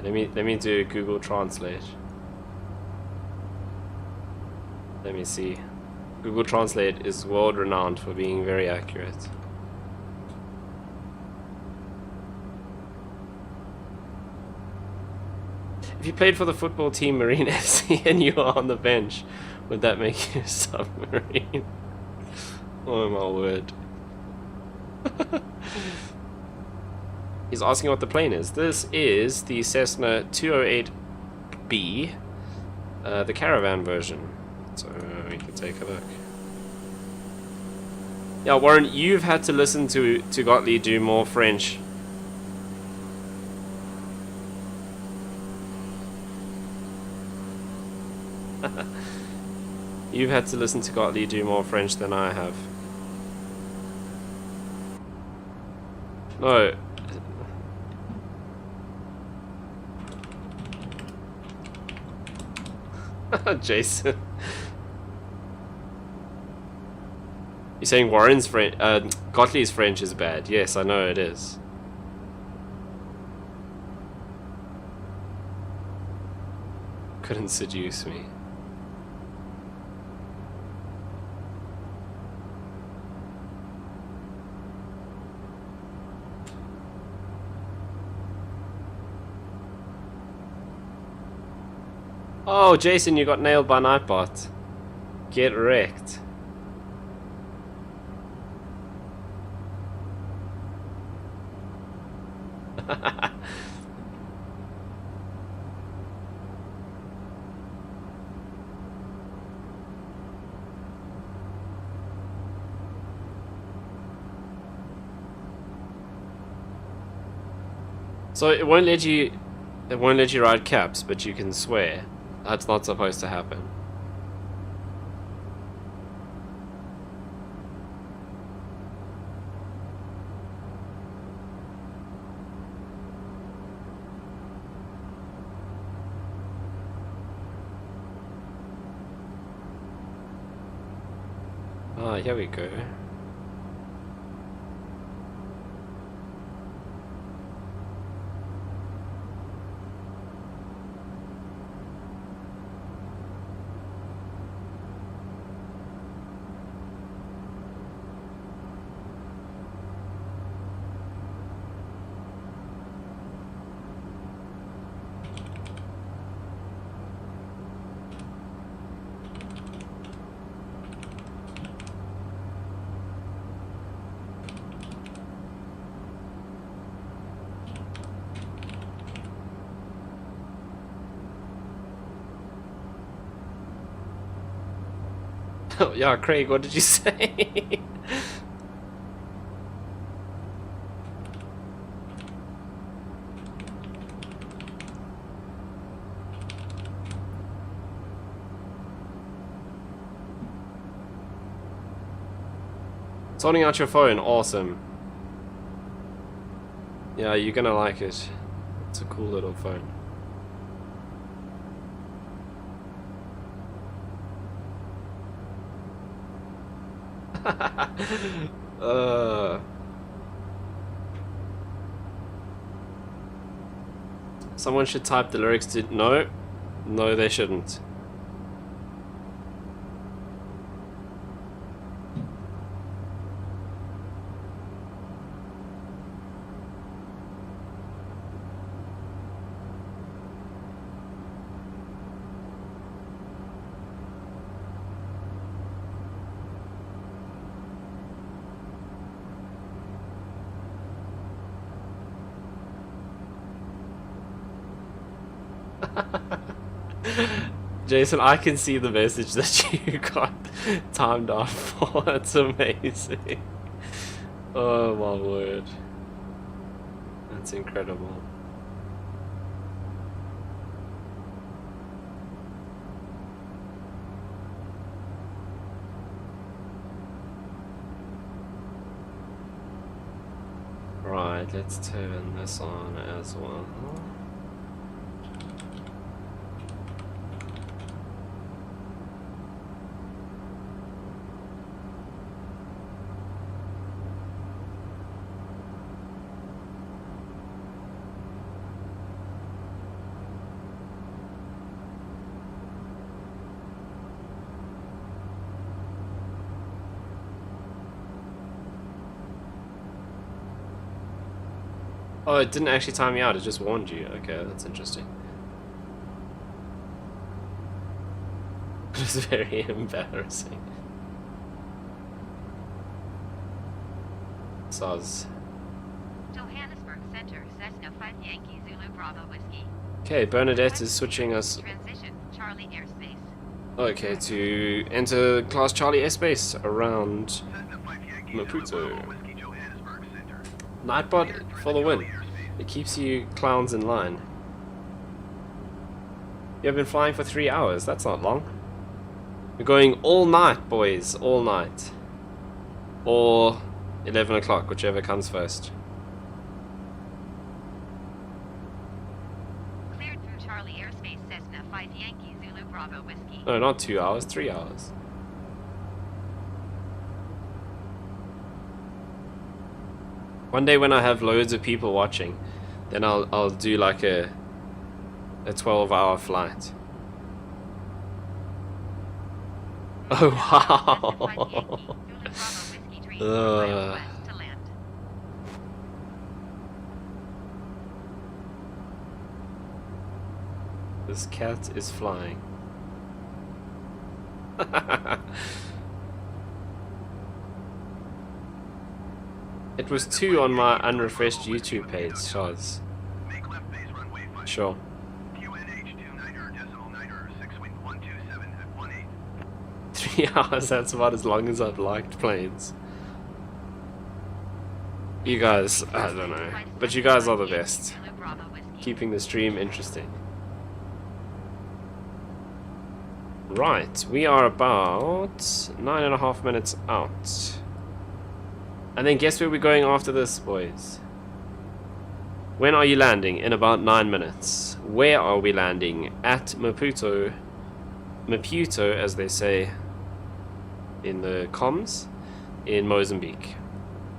Let me do Google Translate. Let me see. Google Translate is world renowned for being very accurate. If you played for the football team Marine FC and you are on the bench, would that make you a submarine? Oh my word. He's asking what the plane is. This is the Cessna 208B, the caravan version. So we can take a look. Yeah, Warren, you've had to listen to Gottlieb do more French. You've had to listen to Gottlieb do more French than I have. No. Jason. You're saying Warren's French, Gottlieb's French is bad. Yes, I know it is. Couldn't seduce me. Oh, Jason, you got nailed by Nightbot. Get wrecked. So it won't let you write caps, but you can swear. That's not supposed to happen. Ah, here we go. Oh, yeah, Craig, what did you say? Sorting out your phone, awesome. Yeah, you're gonna like it. It's a cool little phone. Someone should type the lyrics to... No, they shouldn't. Jason, I can see the message that you got timed out for. That's amazing. Oh my word. That's incredible. Right, let's turn this on as well. Oh, it didn't actually time me out, it just warned you. Okay, that's interesting. It's very embarrassing. Soz. Johannesburg Center, Cessna 5 Yankee Zulu Bravo Whiskey. Okay, Bernadette is switching us. Transition, Charlie airspace. Okay, to enter Class Charlie airspace around Cessna 5 Yankee Zulu Maputo. Bravo Whiskey, Johannesburg Center. Nightbot for the win. It keeps you clowns in line. You've been flying for 3 hours. That's not long. We're going all night, boys. All night. Or 11 o'clock, whichever comes first. Cleared through Charlie airspace, Cessna 5 Yankee Zulu Bravo Whiskey. No, not 2 hours. 3 hours. One day when I have loads of people watching, then I'll do like a 12-hour flight. Oh wow! This cat is flying. It was 2 on my unrefreshed YouTube page, Shaz. Make left base runway 5. Sure. QNH 29er.9er 6 wind 127 at 18. 3 hours, that's about as long as I've liked planes. You guys, I don't know. But you guys are the best. Keeping the stream interesting. Right, we are about 9.5 minutes out. And then guess where we're going after this, boys? When are you landing? In about 9 minutes. Where are we landing? At Maputo. Maputo, as they say in the comms, in Mozambique.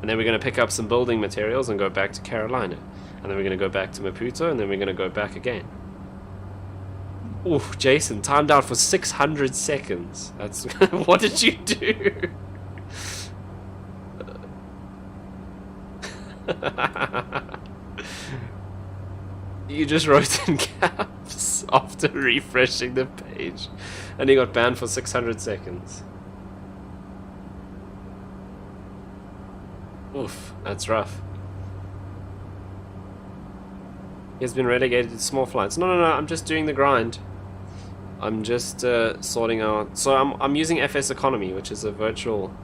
And then we're going to pick up some building materials and go back to Carolina. And then we're going to go back to Maputo, and then we're going to go back again. Oof, Jason, timed out for 600 seconds. That's what did you do? You just wrote in caps after refreshing the page, and he got banned for 600 seconds. Oof, that's rough. He has been relegated to small flights. No, I'm just doing the grind. I'm just sorting out. So I'm using FSEconomy, which is a virtual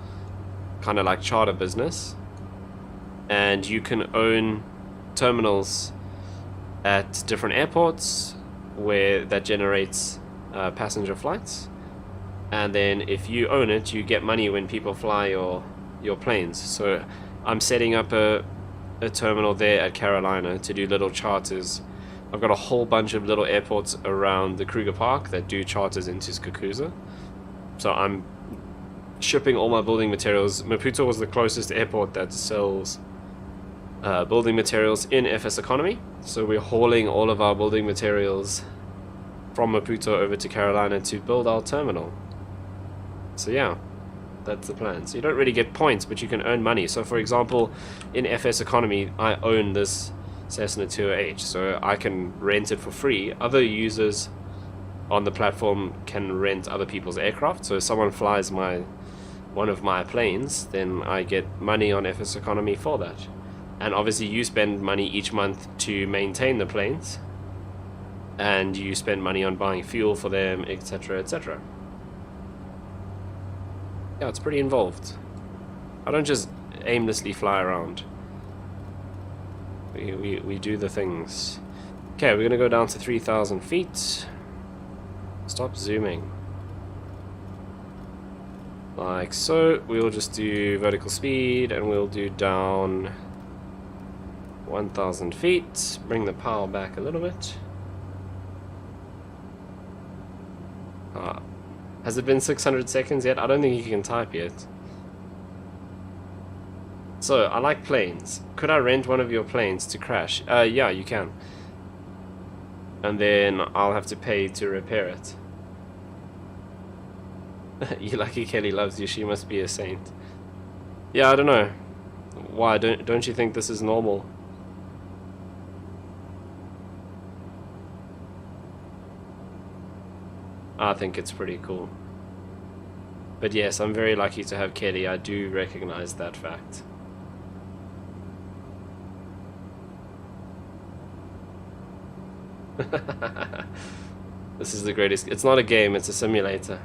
kind of like charter business, and you can own terminals at different airports where that generates passenger flights, and then if you own it, you get money when people fly your planes. So I'm setting up a terminal there at Carolina to do little charters. I've got a whole bunch of little airports around the Kruger Park that do charters into Skukuza. So I'm shipping all my building materials. Maputo was the closest airport that sells building materials in FSEconomy. So we're hauling all of our building materials from Maputo over to Carolina to build our terminal. So yeah, that's the plan. So you don't really get points, but you can earn money. So for example, in FSEconomy, I own this Cessna 208, so I can rent it for free. Other users on the platform can rent other people's aircraft. So if someone flies one of my planes, then I get money on FSEconomy for that. And obviously you spend money each month to maintain the planes, and you spend money on buying fuel for them, etc., etc. Yeah, it's pretty involved. I don't just aimlessly fly around. We do the things. Okay, we're gonna go down to 3,000 feet. Stop zooming. Like so. We'll just do vertical speed, and we'll do down 1,000 feet. Bring the power back a little bit. Has it been 600 seconds yet? I don't think you can type yet. So, I like planes. Could I rent one of your planes to crash? Yeah, you can. And then I'll have to pay to repair it. You lucky Kelly loves you, she must be a saint. Yeah, I don't know. Why, don't you think this is normal? I think it's pretty cool. But yes, I'm very lucky to have Kelly. I do recognize that fact. This is the greatest. It's not a game, it's a simulator.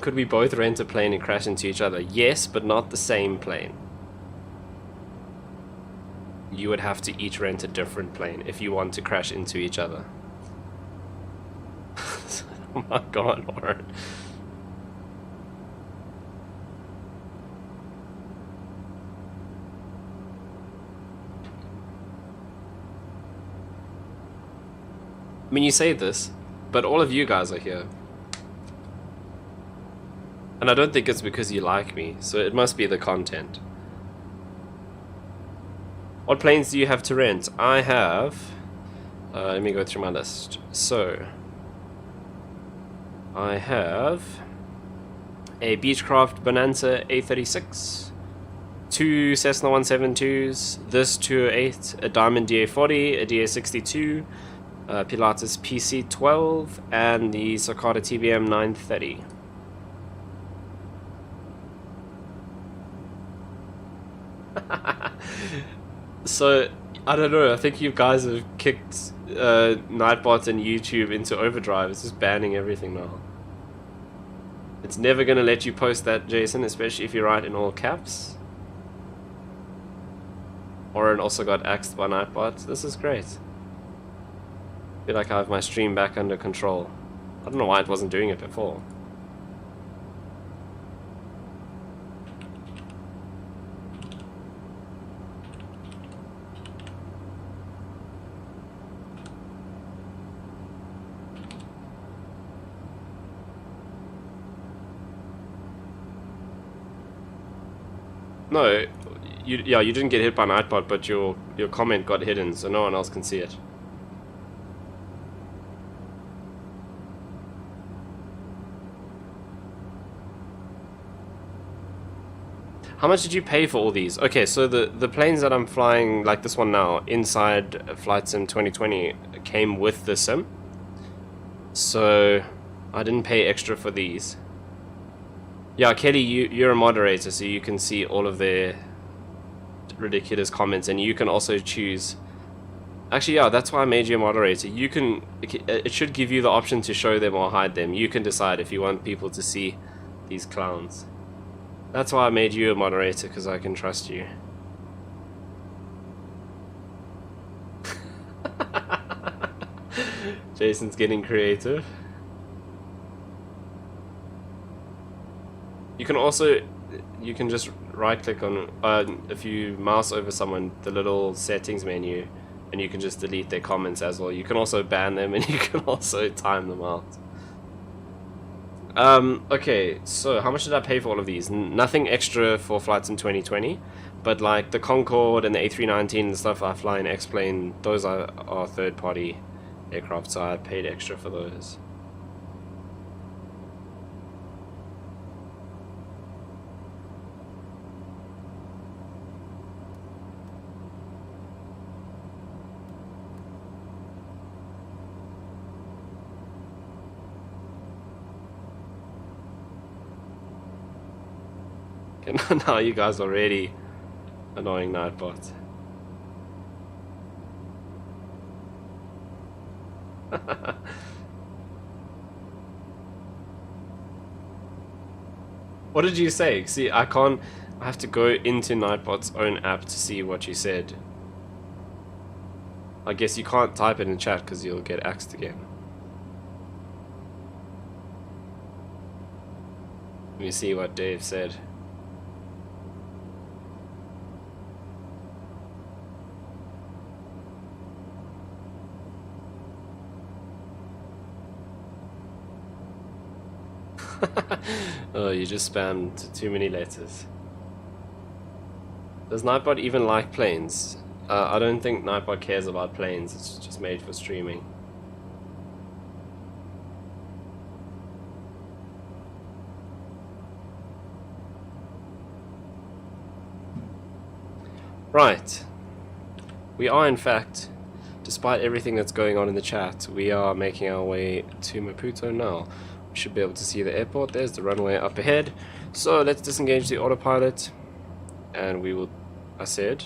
Could we both rent a plane and crash into each other? Yes, but not the same plane. You would have to each rent a different plane if you want to crash into each other. Oh my god, Warren. I mean, you say this, but all of you guys are here. And I don't think it's because you like me, so it must be the content. What planes do you have to rent? I have... let me go through my list. So... I have... a Beechcraft Bonanza A36, 2 Cessna 172s, this 208, a Diamond DA40, a DA62, Pilatus PC12, and the Sakata TBM 930. So, I don't know, I think you guys have kicked Nightbot and YouTube into overdrive. It's just banning everything now. It's never going to let you post that, Jason, especially if you write in all caps. Oren also got axed by Nightbot. This is great. I feel like I have my stream back under control. I don't know why it wasn't doing it before. No, you didn't get hit by Nightbot, but your comment got hidden, so no one else can see it. How much did you pay for all these? Okay, so the planes that I'm flying, like this one now, inside Flight Sim 2020, came with the sim. So I didn't pay extra for these. Yeah, Kelly, you're a moderator, so you can see all of their ridiculous comments, and you can also choose... Actually, yeah, that's why I made you a moderator. You can... It should give you the option to show them or hide them. You can decide if you want people to see these clowns. That's why I made you a moderator, because I can trust you. Jason's getting creative. You can also, you can just right click on, if you mouse over someone, the little settings menu, and you can just delete their comments as well. You can also ban them, and you can also time them out. Okay, so how much did I pay for all of these? Nothing extra for flights in 2020, but like the Concorde and the A319 and stuff I fly in X-Plane, those are third-party aircraft, so I paid extra for those. Now you guys are already annoying Nightbot. What did you say? See, I can't. I have to go into Nightbot's own app to see what you said. I guess you can't type it in chat because you'll get axed again. Let me see what Dave said. Oh, you just spammed too many letters. Does Nightbot even like planes? I don't think Nightbot cares about planes. It's just made for streaming. Right. We are, in fact, despite everything that's going on in the chat, we are making our way to Maputo now. We should be able to see the airport. There's the runway up ahead. So let's disengage the autopilot. And we will, I said,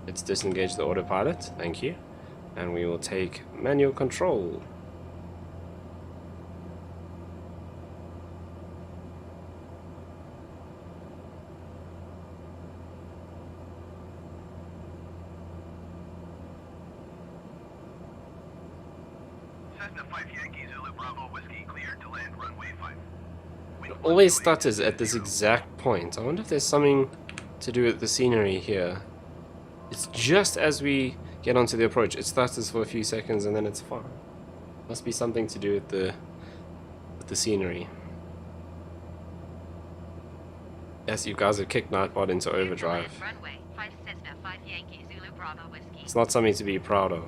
let's disengage the autopilot. Thank you. And we will take manual control. Cessna 5 Yankee Zulu Bravo Whiskey cleared to land runway 5. It always stutters at this exact point. I wonder if there's something to do with the scenery here. It's just as we get onto the approach, it stutters for a few seconds and then it's fine. Must be something to do with the scenery. Yes, you guys have kicked Nightbot into overdrive. Runway 5 Cessna 5 Yankee Zulu Bravo Whiskey. It's not something to be proud of.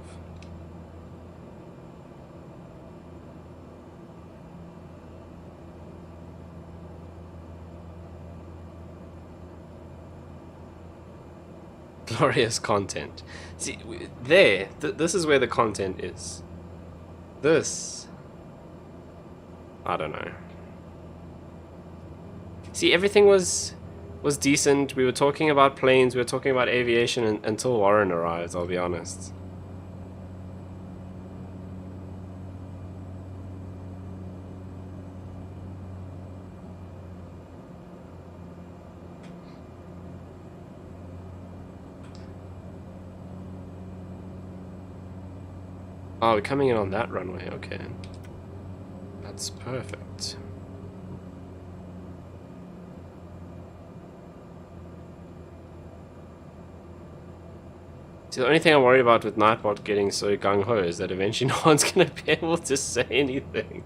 Glorious content. See, this is where the content is. This, I don't know. See, everything was decent. We were talking about planes, we were talking about aviation until Warren arrived, I'll be honest. Oh, we're coming in on that runway, okay. That's perfect. See, the only thing I'm worried about with Nightbot getting so gung-ho is that eventually no one's going to be able to say anything.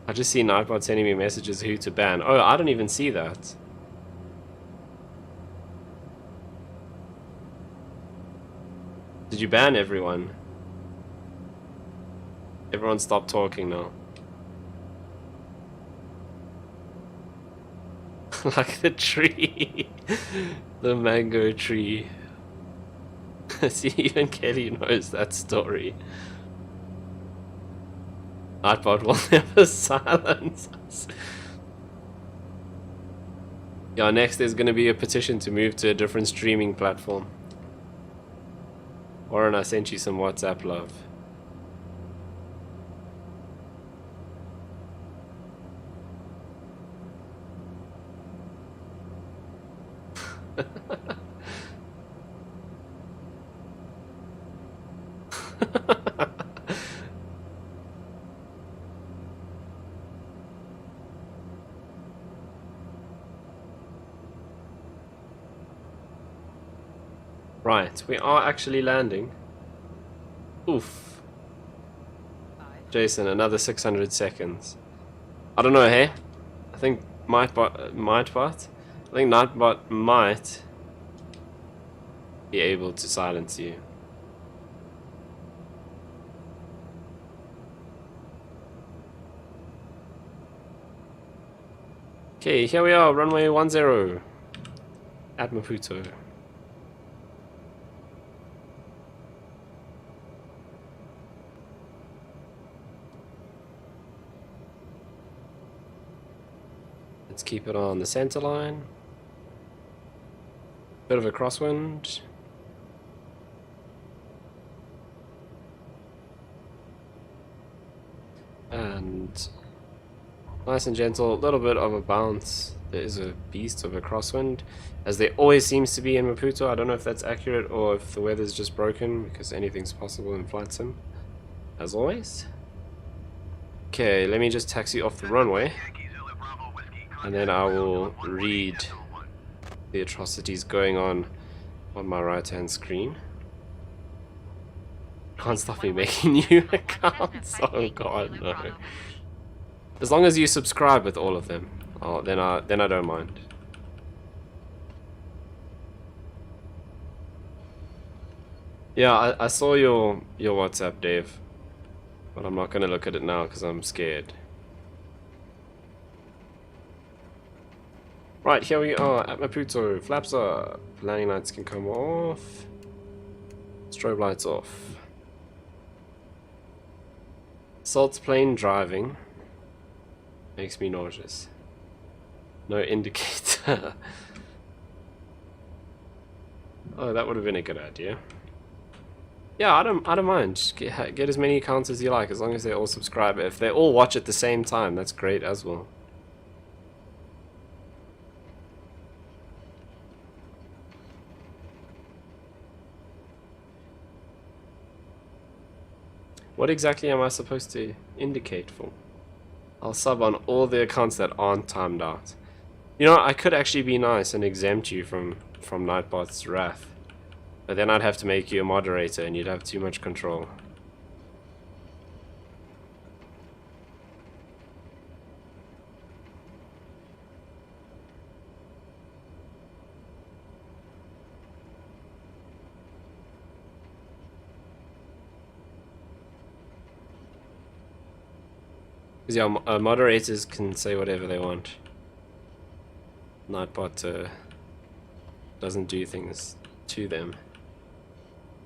I just see Nightbot sending me messages who to ban. Oh, I don't even see that. Did you ban everyone? Everyone stop talking now. Like the tree. The mango tree. See, even Kelly knows that story. Nightbot will never silence us. Yeah, next there's gonna be a petition to move to a different streaming platform. Warren, I sent you some WhatsApp love. Right, we are actually landing. Oof. Jason, another 600 seconds. I don't know, hey? I think Nightbot might be able to silence you. Okay, here we are, runway 10 at Maputo. Let's keep it on the center line. Bit of a crosswind. and nice and gentle, a little bit of a bounce. There is a beast of a crosswind, as there always seems to be in Maputo. I don't know if that's accurate or if the weather's just broken, because anything's possible in Flight Sim, as always. Okay, let me just taxi off the runway, and then I will read the atrocities going on my right hand screen. Can't stop me making new accounts. Oh god, no. As long as you subscribe with all of them, then I don't mind. Yeah, I saw your WhatsApp, Dave, but I'm not gonna look at it now because I'm scared. Right, here we are at Maputo. Flaps up. Landing lights can come off. Strobe lights off. Salt's plane driving makes me nauseous. No indicator. Oh, that would have been a good idea. Yeah, I don't mind. Just get as many accounts as you like, as long as they all subscribe. If they all watch at the same time, that's great as well. What exactly am I supposed to indicate for? I'll sub on all the accounts that aren't timed out. You know, I could actually be nice and exempt you from Nightbot's wrath. But then I'd have to make you a moderator and you'd have too much control. Because yeah, moderators can say whatever they want. Nightbot doesn't do things to them.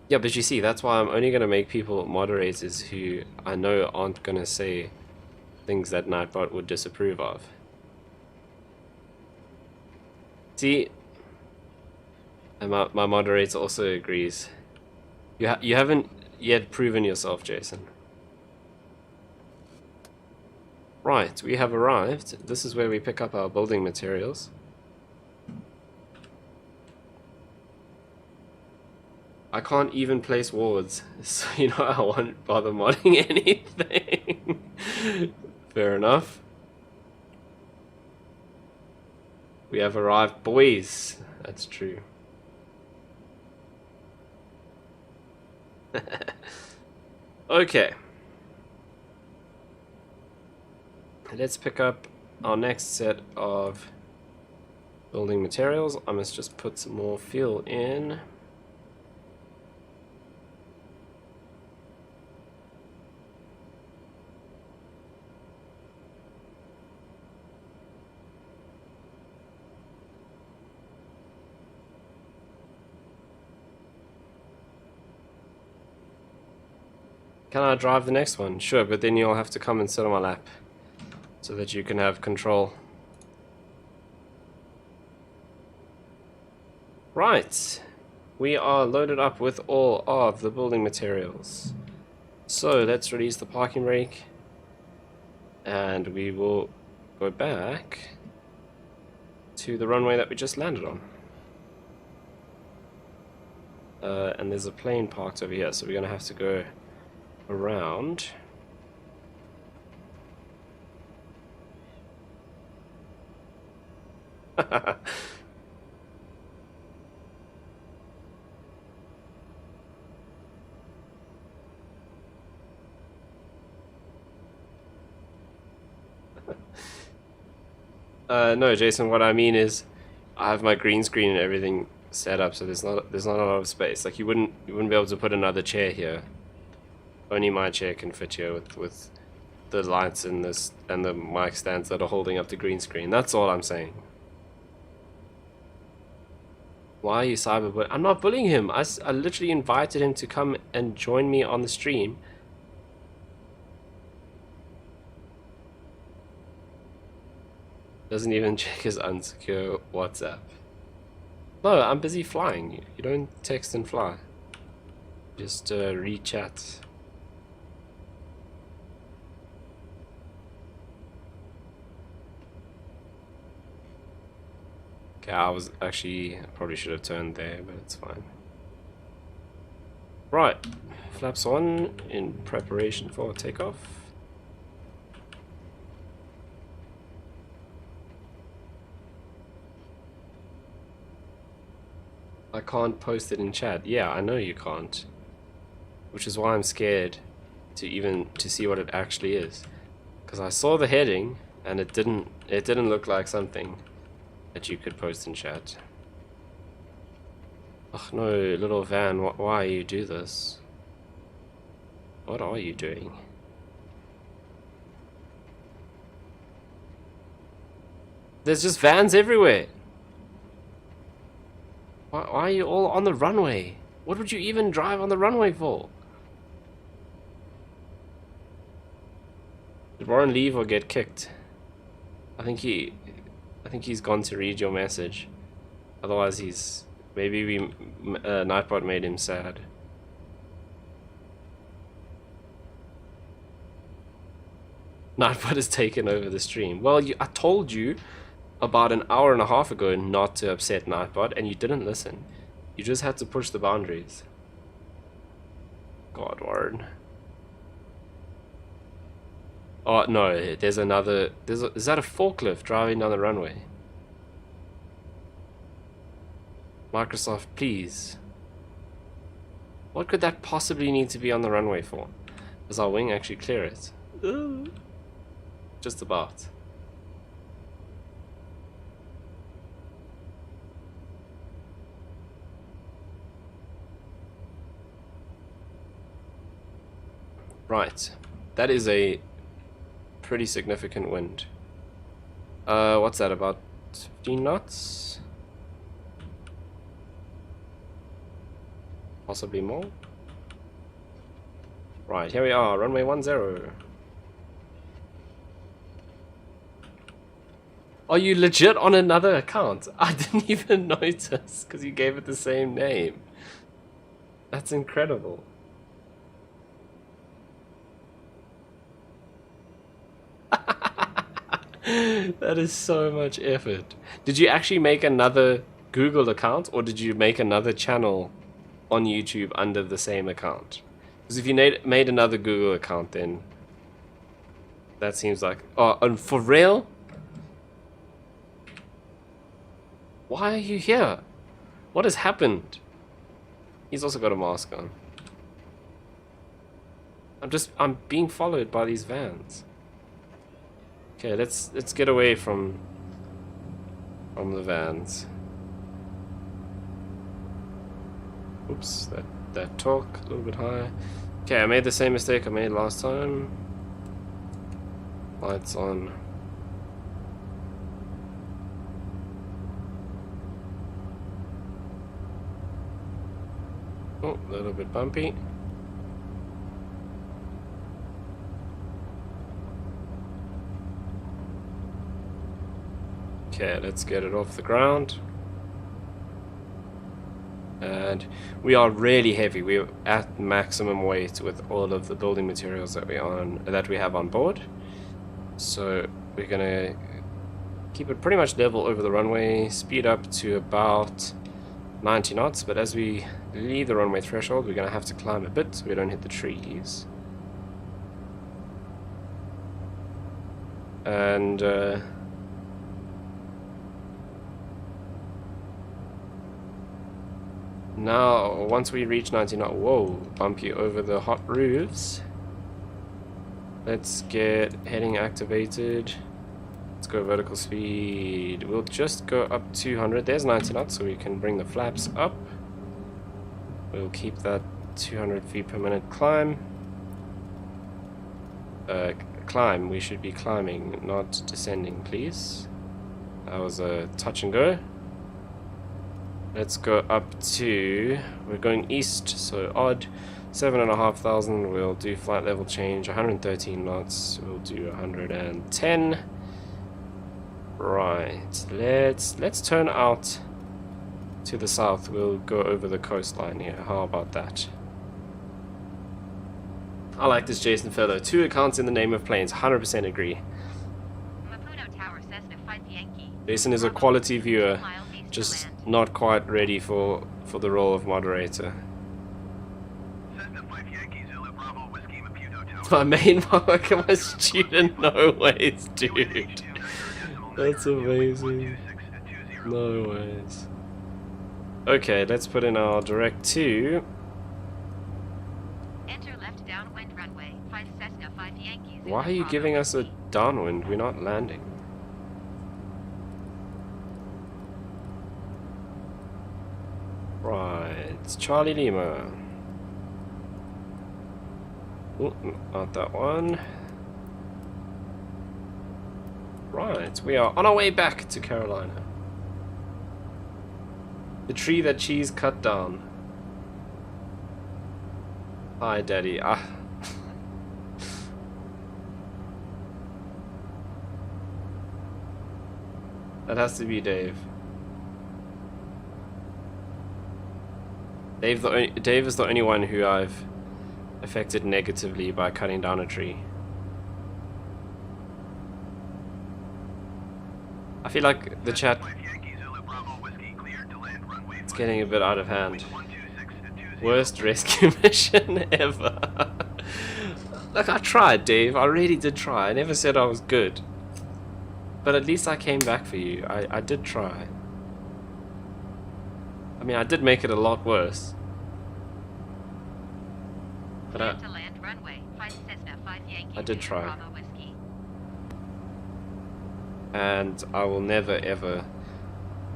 Yeah, but you see, that's why I'm only going to make people moderators who I know aren't going to say things that Nightbot would disapprove of. See, and my moderator also agrees. You haven't yet proven yourself, Jason. Right, we have arrived. This is where we pick up our building materials. I can't even place wards, so you know I won't bother modding anything. Fair enough. We have arrived, boys. That's true. Okay. Let's pick up our next set of building materials. I must just put some more fuel in. Can I drive the next one? Sure, but then you'll have to come and sit on my lap so that you can have control. Right, we are loaded up with all of the building materials. So let's release the parking brake and we will go back to the runway that we just landed on. And there's a plane parked over here, so we're going to have to go around. No, Jason, what I mean is I have my green screen and everything set up, so there's not a lot of space. Like you wouldn't be able to put another chair here. Only my chair can fit here with the lights and this and the mic stands that are holding up the green screen. That's all I'm saying. Why are you cyberbullying? I'm not bullying him. I literally invited him to come and join me on the stream. Doesn't even check his unsecure WhatsApp. No, I'm busy flying. You don't text and fly. Just re-chat. Okay, I probably should have turned there, but it's fine. Right, flaps on in preparation for takeoff. I can't post it in chat. Yeah, I know you can't. Which is why I'm scared to see what it actually is. Because I saw the heading and it didn't look like something that you could post in chat. Oh no, little van, why you do this? What are you doing? There's just vans everywhere. Why are you all on the runway? What would you even drive on the runway for? Did Warren leave or get kicked? I think he's gone to read your message. Otherwise maybe Nightbot made him sad. Nightbot has taken over the stream. Well, I told you about an hour and a half ago not to upset Nightbot, and you didn't listen. You just had to push the boundaries. God, Warren. Oh no, there's another. Is that a forklift driving down the runway? Microsoft, please. What could that possibly need to be on the runway for? Does our wing actually clear it? Just about. Right, that is a pretty significant wind. What's that, about 15 knots? Possibly more? Right, here we are, runway 10. Are you legit on another account? I didn't even notice because you gave it the same name. That's incredible. That is so much effort. Did you actually make another Google account, or did you make another channel on YouTube under the same account? Because if you made another Google account, then that seems like... Oh, and for real? Why are you here? What has happened? He's also got a mask on. I'm being followed by these vans. Okay, let's get away from the vans. Oops, that torque a little bit high. Okay, I made the same mistake I made last time. Lights on. Oh, a little bit bumpy. Okay, let's get it off the ground. And we are really heavy. We're at maximum weight with all of the building materials that we have on board. So we're gonna keep it pretty much level over the runway, speed up to about 90 knots, but as we leave the runway threshold, we're gonna have to climb a bit so we don't hit the trees. And now, once we reach 90 knots, whoa, bumpy over the hot roofs. Let's get heading activated. Let's go vertical speed. We'll just go up 200. There's 90 knots, so we can bring the flaps up. We'll keep that 200 feet per minute climb. Climb, we should be climbing, not descending, please. That was a touch and go. Let's go up to, we're going east, so odd, 7,500. We'll do flight level change, 113 knots. We'll do 110. Right, let's turn out to the south. We'll go over the coastline here. How about that? I like this Jason fellow. 2 accounts in the name of planes. 100% agree. Maputo Tower, Cessna 5 Yankee. Jason is a quality viewer. just not quite ready for the role of moderator. Cessna 5 Yankee Zulu Bravo Whiskey Maputo Tower. My main mark, my student, no ways, dude. That's amazing. No ways. Okay, let's put in our direct 2. Enter left downwind runway. 5 Cessna 5 Yankees. Why are you giving us a downwind? We're not landing. Right, Charlie Lima. Ooh, not that one. Right, we are on our way back to Carolina. The tree that Cheese cut down. Hi, Daddy. Ah. That has to be Dave. Dave is the only one who I've affected negatively by cutting down a tree. I feel like the chat is getting a bit out of hand. Worst rescue mission ever. Look, I tried, Dave. I really did try. I never said I was good. But at least I came back for you. I did try. I mean, I did make it a lot worse. But I did try. And I will never ever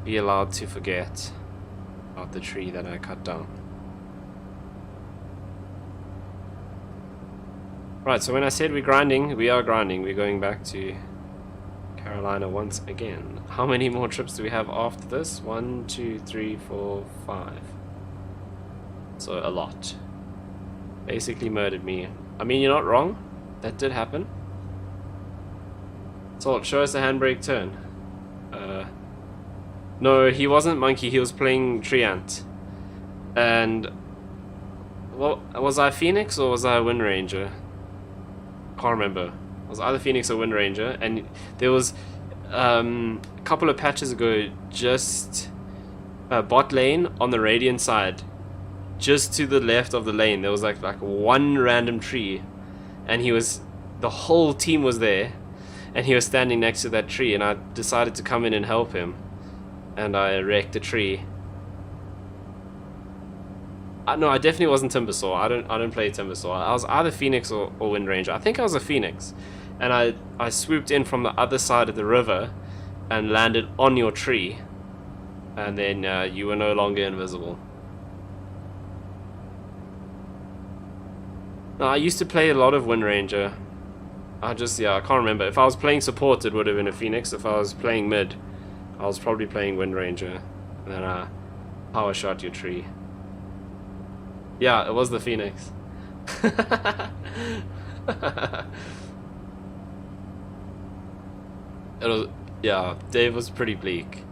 be allowed to forget about the tree that I cut down. Right, so when I said we're grinding, we are grinding. We're going back to Carolina once again. How many more trips do we have after this? 1, 2, 3, 4, 5. So a lot. Basically murdered me. I mean, you're not wrong. That did happen. So show us a handbrake turn. No, he wasn't Monkey. He was playing Tree Ant. And well, was I Phoenix or was I Wind Ranger? Can't remember. It was either Phoenix or Wind Ranger, and there was a couple of patches ago, just bot lane on the Radiant side, just to the left of the lane, there was like one random tree, and the whole team was there, and he was standing next to that tree, and I decided to come in and help him, and I wrecked the tree. No, I definitely wasn't Timbersaw. I don't play Timbersaw. I was either Phoenix or Wind Ranger. I think I was a Phoenix. And I swooped in from the other side of the river and landed on your tree. And then you were no longer invisible. No, I used to play a lot of Wind Ranger. I can't remember. If I was playing support, it would have been a Phoenix. If I was playing mid, I was probably playing Wind Ranger. And then I power shot your tree. Yeah, it was the Phoenix. Yeah, Dave was pretty bleak.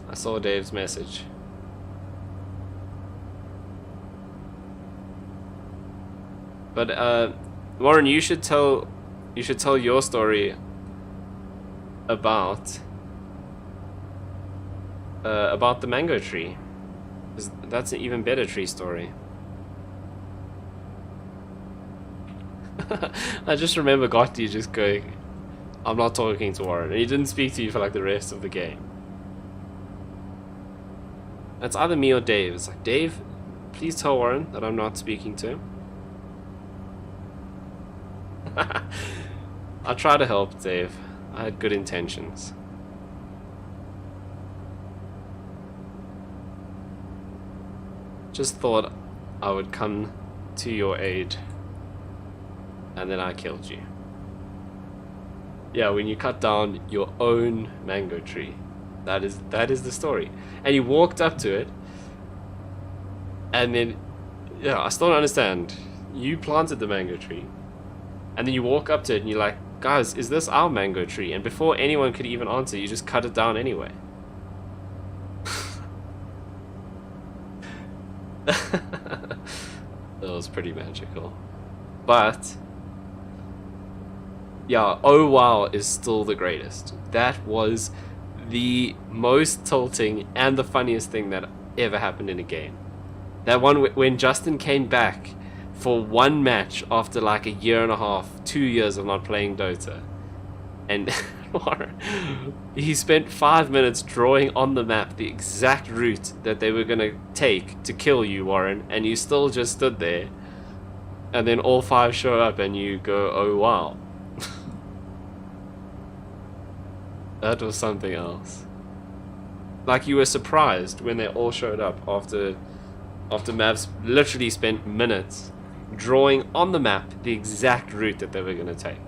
I saw Dave's message. But Warren, you should tell your story about the mango tree. That's an even better tree story. I just remember Gotti just going, I'm not talking to Warren, and he didn't speak to you for like the rest of the game. It's either me or Dave. It's like, Dave, please tell Warren that I'm not speaking to him. I try to help, Dave. I had good intentions. Just thought I would come to your aid, and then I killed you. Yeah, when you cut down your own mango tree. That is the story. And you walked up to it, and then, yeah, I still don't understand. You planted the mango tree, and then you walk up to it and you're like, guys, is this our mango tree? And before anyone could even answer, you just cut it down anyway. That was pretty magical. But yeah, oh wow is still the greatest. That was the most tilting and the funniest thing that ever happened in a game. That one when Justin came back for one match after like a year and a half, 2 years of not playing Dota. And he spent 5 minutes drawing on the map the exact route that they were going to take to kill you, Warren, and you still just stood there. And then all 5 show up and you go, oh wow. That was something else. Like you were surprised when they all showed up after maps literally spent minutes drawing on the map the exact route that they were going to take.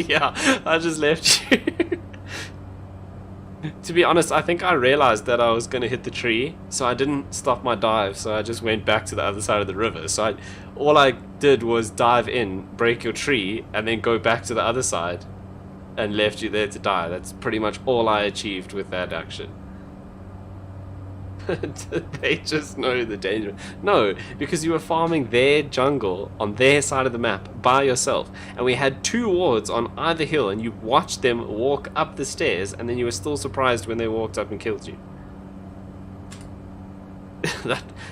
Yeah, I just left you. To be honest, I think I realized that I was going to hit the tree, so I didn't stop my dive, so I just went back to the other side of the river. So all I did was dive in, break your tree, and then go back to the other side and left you there to die. That's pretty much all I achieved with that action. They just know the danger. No, because you were farming their jungle on their side of the map by yourself, and we had 2 wards on either hill, and you watched them walk up the stairs, and then you were still surprised when they walked up and killed you.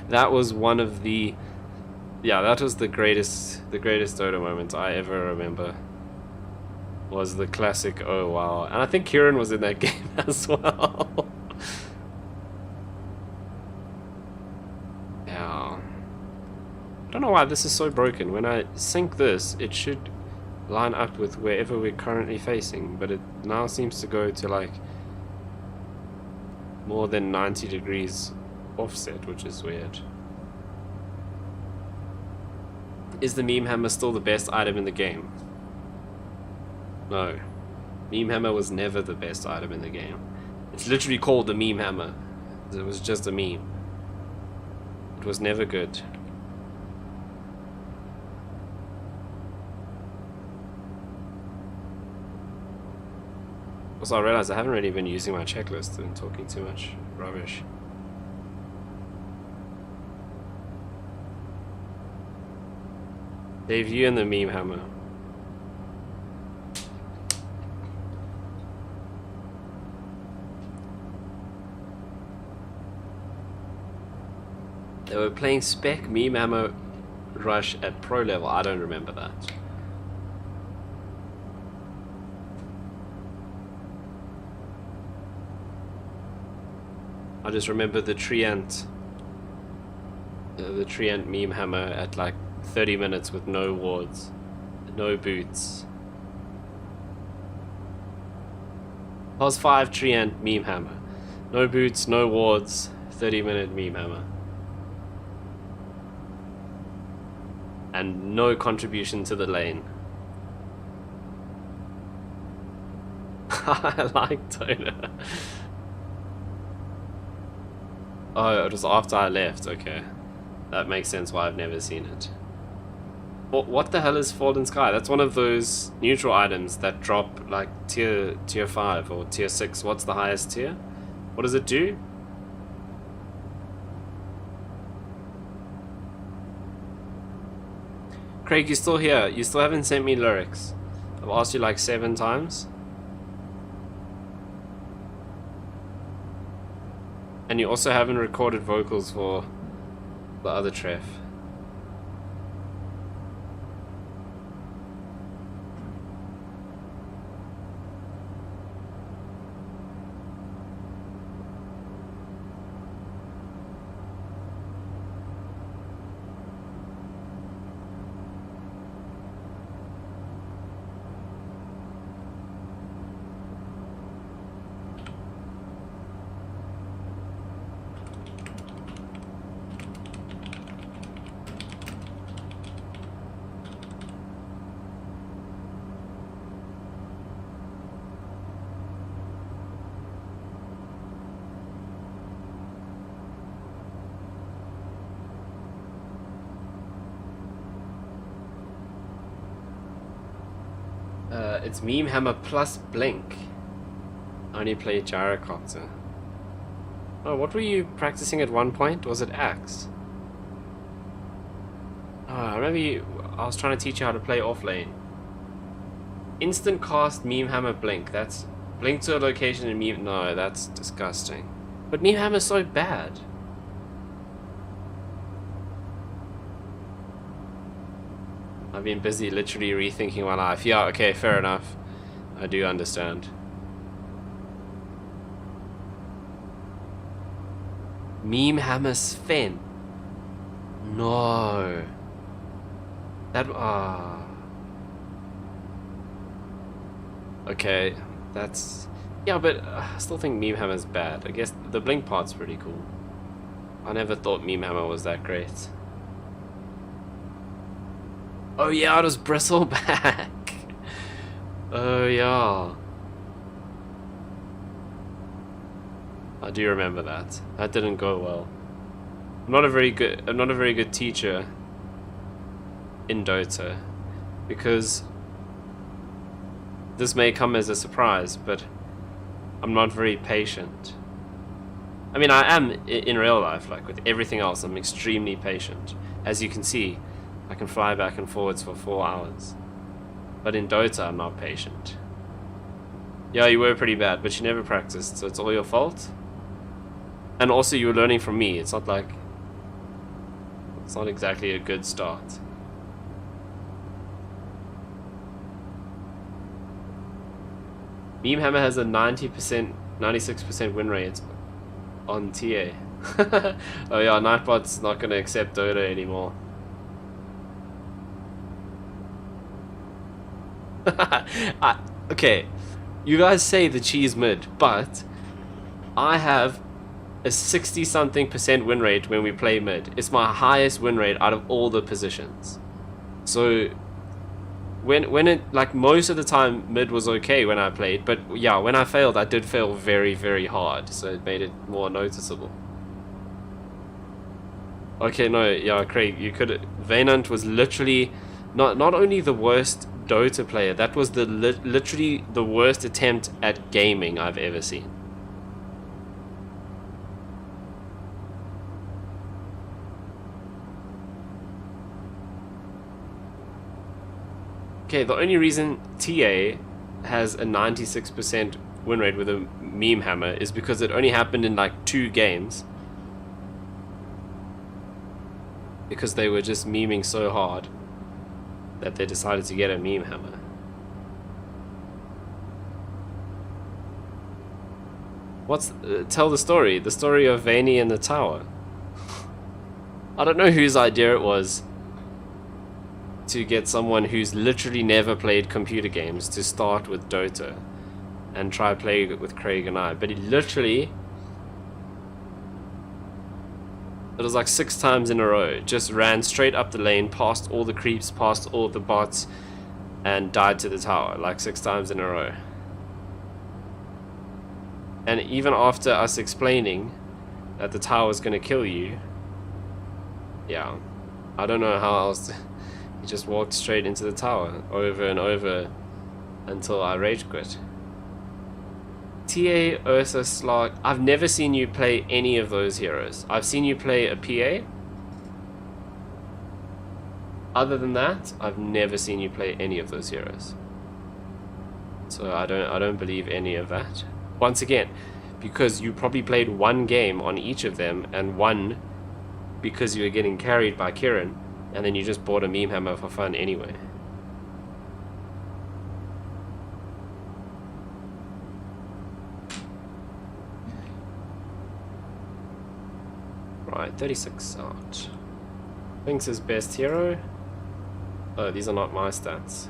that was one of the, yeah, that was the greatest Dota moment I ever remember. Was the classic oh wow, and I think Kieran was in that game as well. I don't know why this is so broken. When I sync this, it should line up with wherever we're currently facing, but it now seems to go to like more than 90 degrees offset, which is weird. Is the meme hammer still the best item in the game? No. Meme hammer was never the best item in the game. It's literally called the meme hammer. It was just a meme. It was never good. Also, I realized I haven't really been using my checklist and talking too much rubbish. Dave, you and the meme hammer. They were playing spec meme hammer rush at pro level. I don't remember that. I just remember the Treant meme hammer at like 30 minutes with no wards, no boots. Pos 5 Treant meme hammer. No boots, no wards, 30-minute meme hammer. And no contribution to the lane. I like Dota. Oh, it was after I left, okay. That makes sense why I've never seen it. What the hell is Fallen Sky? That's one of those neutral items that drop like tier 5 or tier 6. What's the highest tier? What does it do? Craig, you're still here. You still haven't sent me lyrics. I've asked you like 7 times. And you also haven't recorded vocals for the other Tref. It's Meme Hammer plus Blink. I only play Gyrocopter. Oh, what were you practicing at one point? Was it Axe? Oh, I remember I was trying to teach you how to play off lane. Instant cast meme hammer blink. That's blink to a location and meme. No, that's disgusting. But meme hammer's so bad. I've been busy literally rethinking my life. Yeah, okay, fair enough. I do understand. Meme hammer Sven. No. That okay, that's yeah, but I still think meme hammer's bad. I guess the blink part's pretty cool. I never thought meme hammer was that great. Oh yeah, it was bristleback. Oh yeah. I do remember that. That didn't go well. I'm not a very good teacher in Dota, because this may come as a surprise, but I'm not very patient. I mean, I am in real life, like with everything else, I'm extremely patient. As you can see, I can fly back and forwards for 4 hours. But in Dota, I'm not patient. Yeah, you were pretty bad, but you never practiced, so it's all your fault. And also, you were learning from me. It's not like... it's not exactly a good start. Meme Hammer has a 90%, 96% win rate on TA. Oh yeah, Nightbot's not going to accept Dota anymore. Okay, you guys say the cheese mid, but I have a 60-something% win rate when we play mid. It's my highest win rate out of all the positions. So when it, like, most of the time mid was okay when I played, but yeah, when I failed, I did fail very, very hard, so it made it more noticeable. Okay, no, yeah, Craig, you could... Vaynant was literally not only the worst Dota player, that was the literally the worst attempt at gaming I've ever seen. Okay, the only reason TA has a 96% win rate with a meme hammer is because it only happened in like 2 games. Because they were just memeing so hard that they decided to get a meme hammer. Tell the story of Vayne and the tower. I don't know whose idea it was to get someone who's literally never played computer games to start with Dota and try playing it with Craig and I, but he literally, it was like 6 times in a row, just ran straight up the lane, past all the creeps, past all the bots, and died to the tower, like 6 times in a row. And even after us explaining that the tower was going to kill you, yeah, I don't know how else, he just walked straight into the tower, over and over, until I rage quit. TA, Ursa, Slark, I've never seen you play any of those heroes. I've seen you play a PA. Other than that, I've never seen you play any of those heroes. So I don't believe any of that. Once again, because you probably played 1 game on each of them, and 1 because you were getting carried by Kieran, and then you just bought a meme hammer for fun anyway. Right, 36 out. Thinks his best hero. Oh, these are not my stats.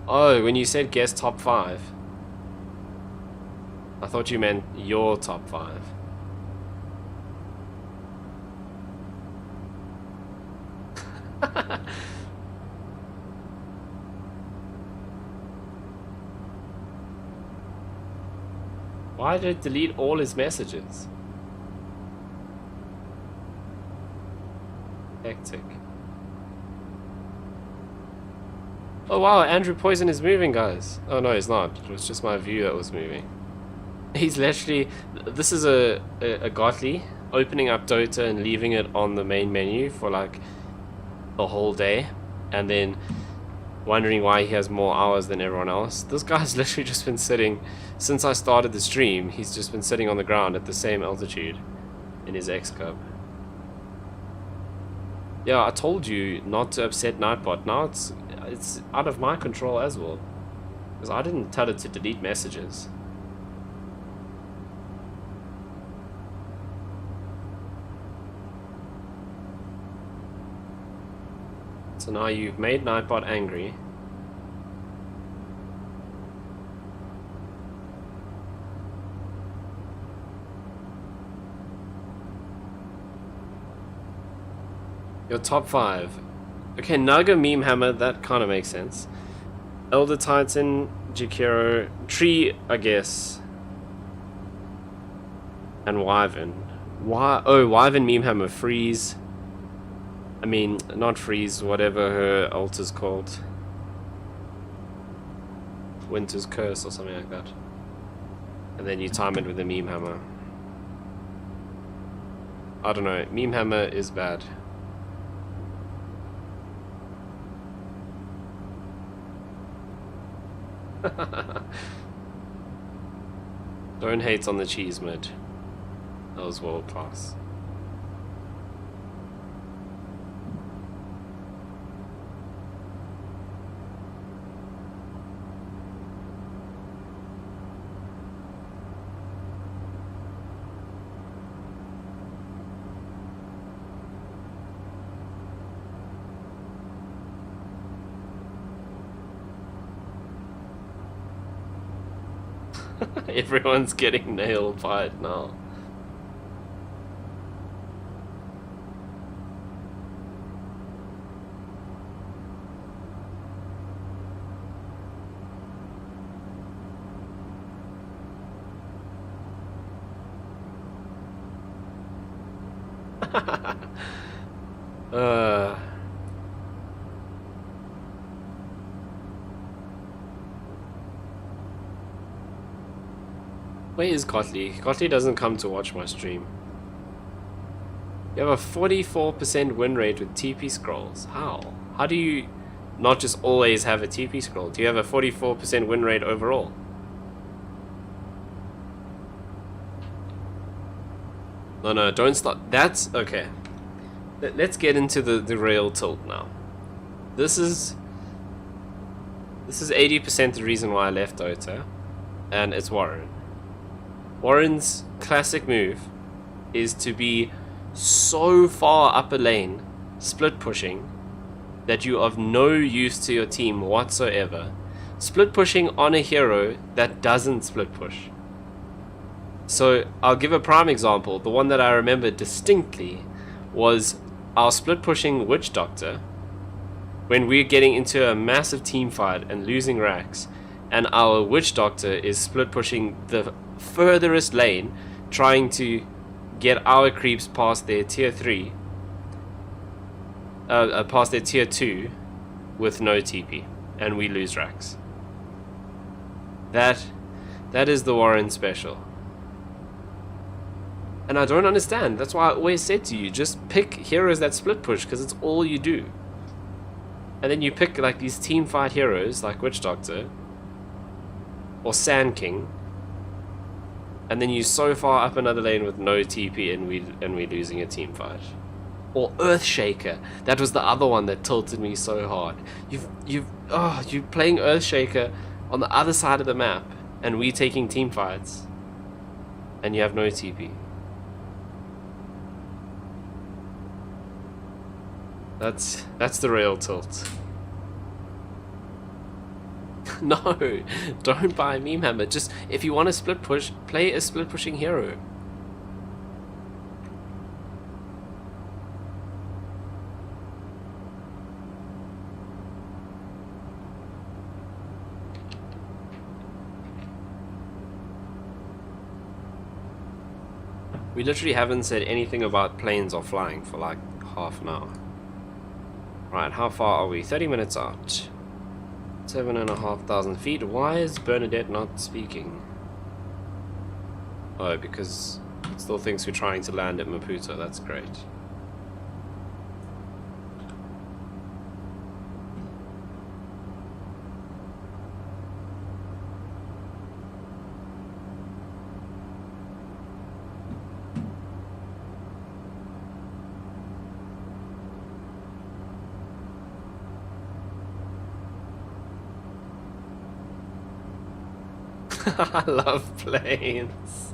Oh, when you said guess top 5, I thought you meant your top 5. Why did it delete all his messages? Hectic. Oh wow, Andrew Poison is moving, guys. Oh no, he's not. It was just my view that was moving. He's literally... This is a Godly. opening up Dota and leaving it on the main menu for like the whole day, and then wondering why he has more hours than everyone else. This guy's literally just been sitting, since I started the stream, he's just been sitting on the ground at the same altitude in his X-Cub. Yeah, I told you not to upset Nightbot. Now it's out of my control as well, because I didn't tell it to delete messages. So now you've made Nightbot angry. Your top 5. Okay, Naga, Meme Hammer, that kind of makes sense. Elder Titan, Jakiro, Tree, I guess. And Wyvern. Wyvern, Meme Hammer, Freeze. I mean, not Freeze, whatever her ult is called. Winter's Curse or something like that. And then you time it with a Meme Hammer. I don't know, Meme Hammer is bad. Don't hate on the cheese mid. That was world class. Everyone's getting nail fight now. Where is Kotley? Kotley doesn't come to watch my stream. You have a 44% win rate with TP scrolls. How? How do you not just always have a TP scroll? Do you have a 44% win rate overall? No, don't start. That's okay. Let's get into the real tilt now. This is 80% the reason why I left Dota, and it's Warren. Warren's classic move is to be so far up a lane, split pushing, that you are of no use to your team whatsoever. Split pushing on a hero that doesn't split push. So I'll give a prime example. The one that I remember distinctly was our split pushing Witch Doctor when we're getting into a massive team fight and losing racks, and our Witch Doctor is split pushing the furthest lane, trying to get our creeps past their tier 3, past their tier 2 with no TP, and we lose racks. That is the Warren special. And I don't understand. That's why I always said to you, just pick heroes that split push, because it's all you do. And then you pick like these team fight heroes like Witch Doctor or Sand King, and then you're so far up another lane with no TP and we're losing a team fight. Or Earthshaker. That was the other one that tilted me so hard. You're playing Earthshaker on the other side of the map, and we taking team fights, and you have no TP. That's the real tilt. No, don't buy a Meme Hammer. Just, if you want to split push, play a split pushing hero. We literally haven't said anything about planes or flying for like half an hour. Right, how far are we? 30 minutes out. 7,500 feet. Why is Bernadette not speaking? Oh, because Still thinks we're trying to land at Maputo. That's great. I love planes.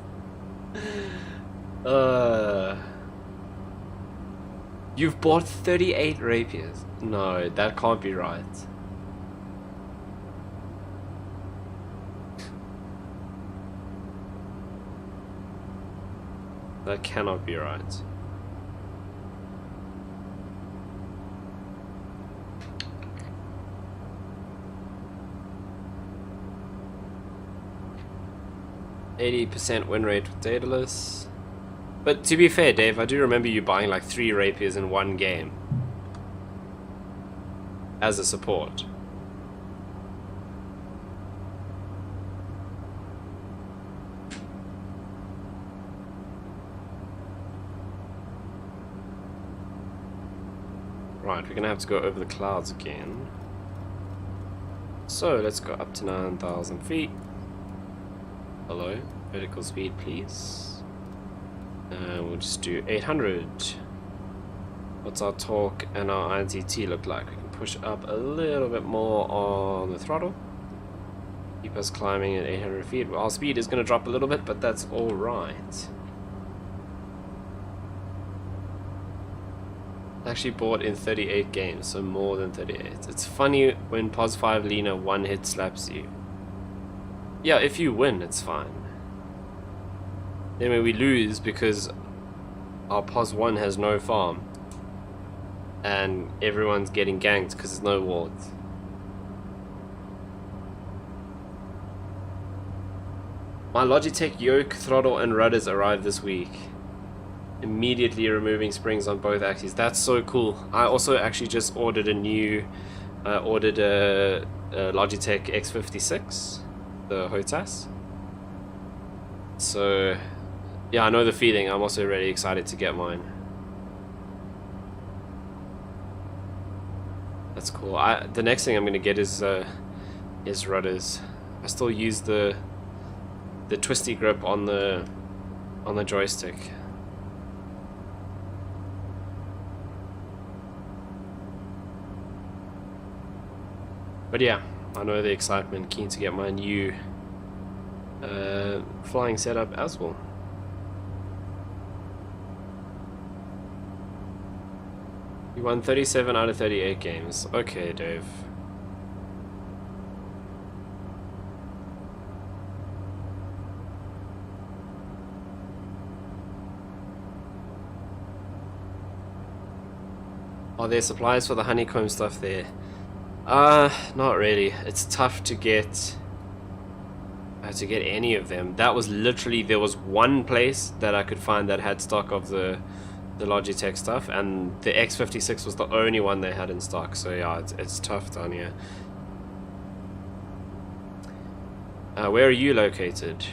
You've bought 38 rapiers. No, that can't be right. That cannot be right. %win rate with Daedalus. But to be fair, Dave, I do remember you buying like 3 rapiers in one game as a support. Right, we're gonna have to go over the clouds again. So let's go up to 9,000 feet. Hello, vertical speed, please. We'll just do 800. What's our torque and our INTT look like? We can push up a little bit more on the throttle. Keep us climbing at 800 feet. Well, our speed is going to drop a little bit, but that's alright. Actually bought in 38 games, so more than 38. It's funny when POS 5 Lena one hit slaps you. Yeah, if you win, it's fine. Then when we lose because our POS 1 has no farm and everyone's getting ganked because there's no wards. My Logitech yoke, throttle and rudders arrived this week. Immediately removing springs on both axes. That's so cool. I also actually just ordered a new Logitech X56, the HOTAS. So yeah, I know the feeling. I'm also really excited to get mine. That's cool. The next thing I'm gonna get is rudders. I still use the twisty grip on the joystick. But yeah, I know the excitement. Keen to get my new flying setup as well. You won 37 out of 38 games. Okay, Dave. Are there supplies for the honeycomb stuff there? Not really. It's tough to get any of them. That was literally, there was one place that I could find that had stock of the Logitech stuff, and the X56 was the only one they had in stock. So yeah, it's tough down here. Where are you located?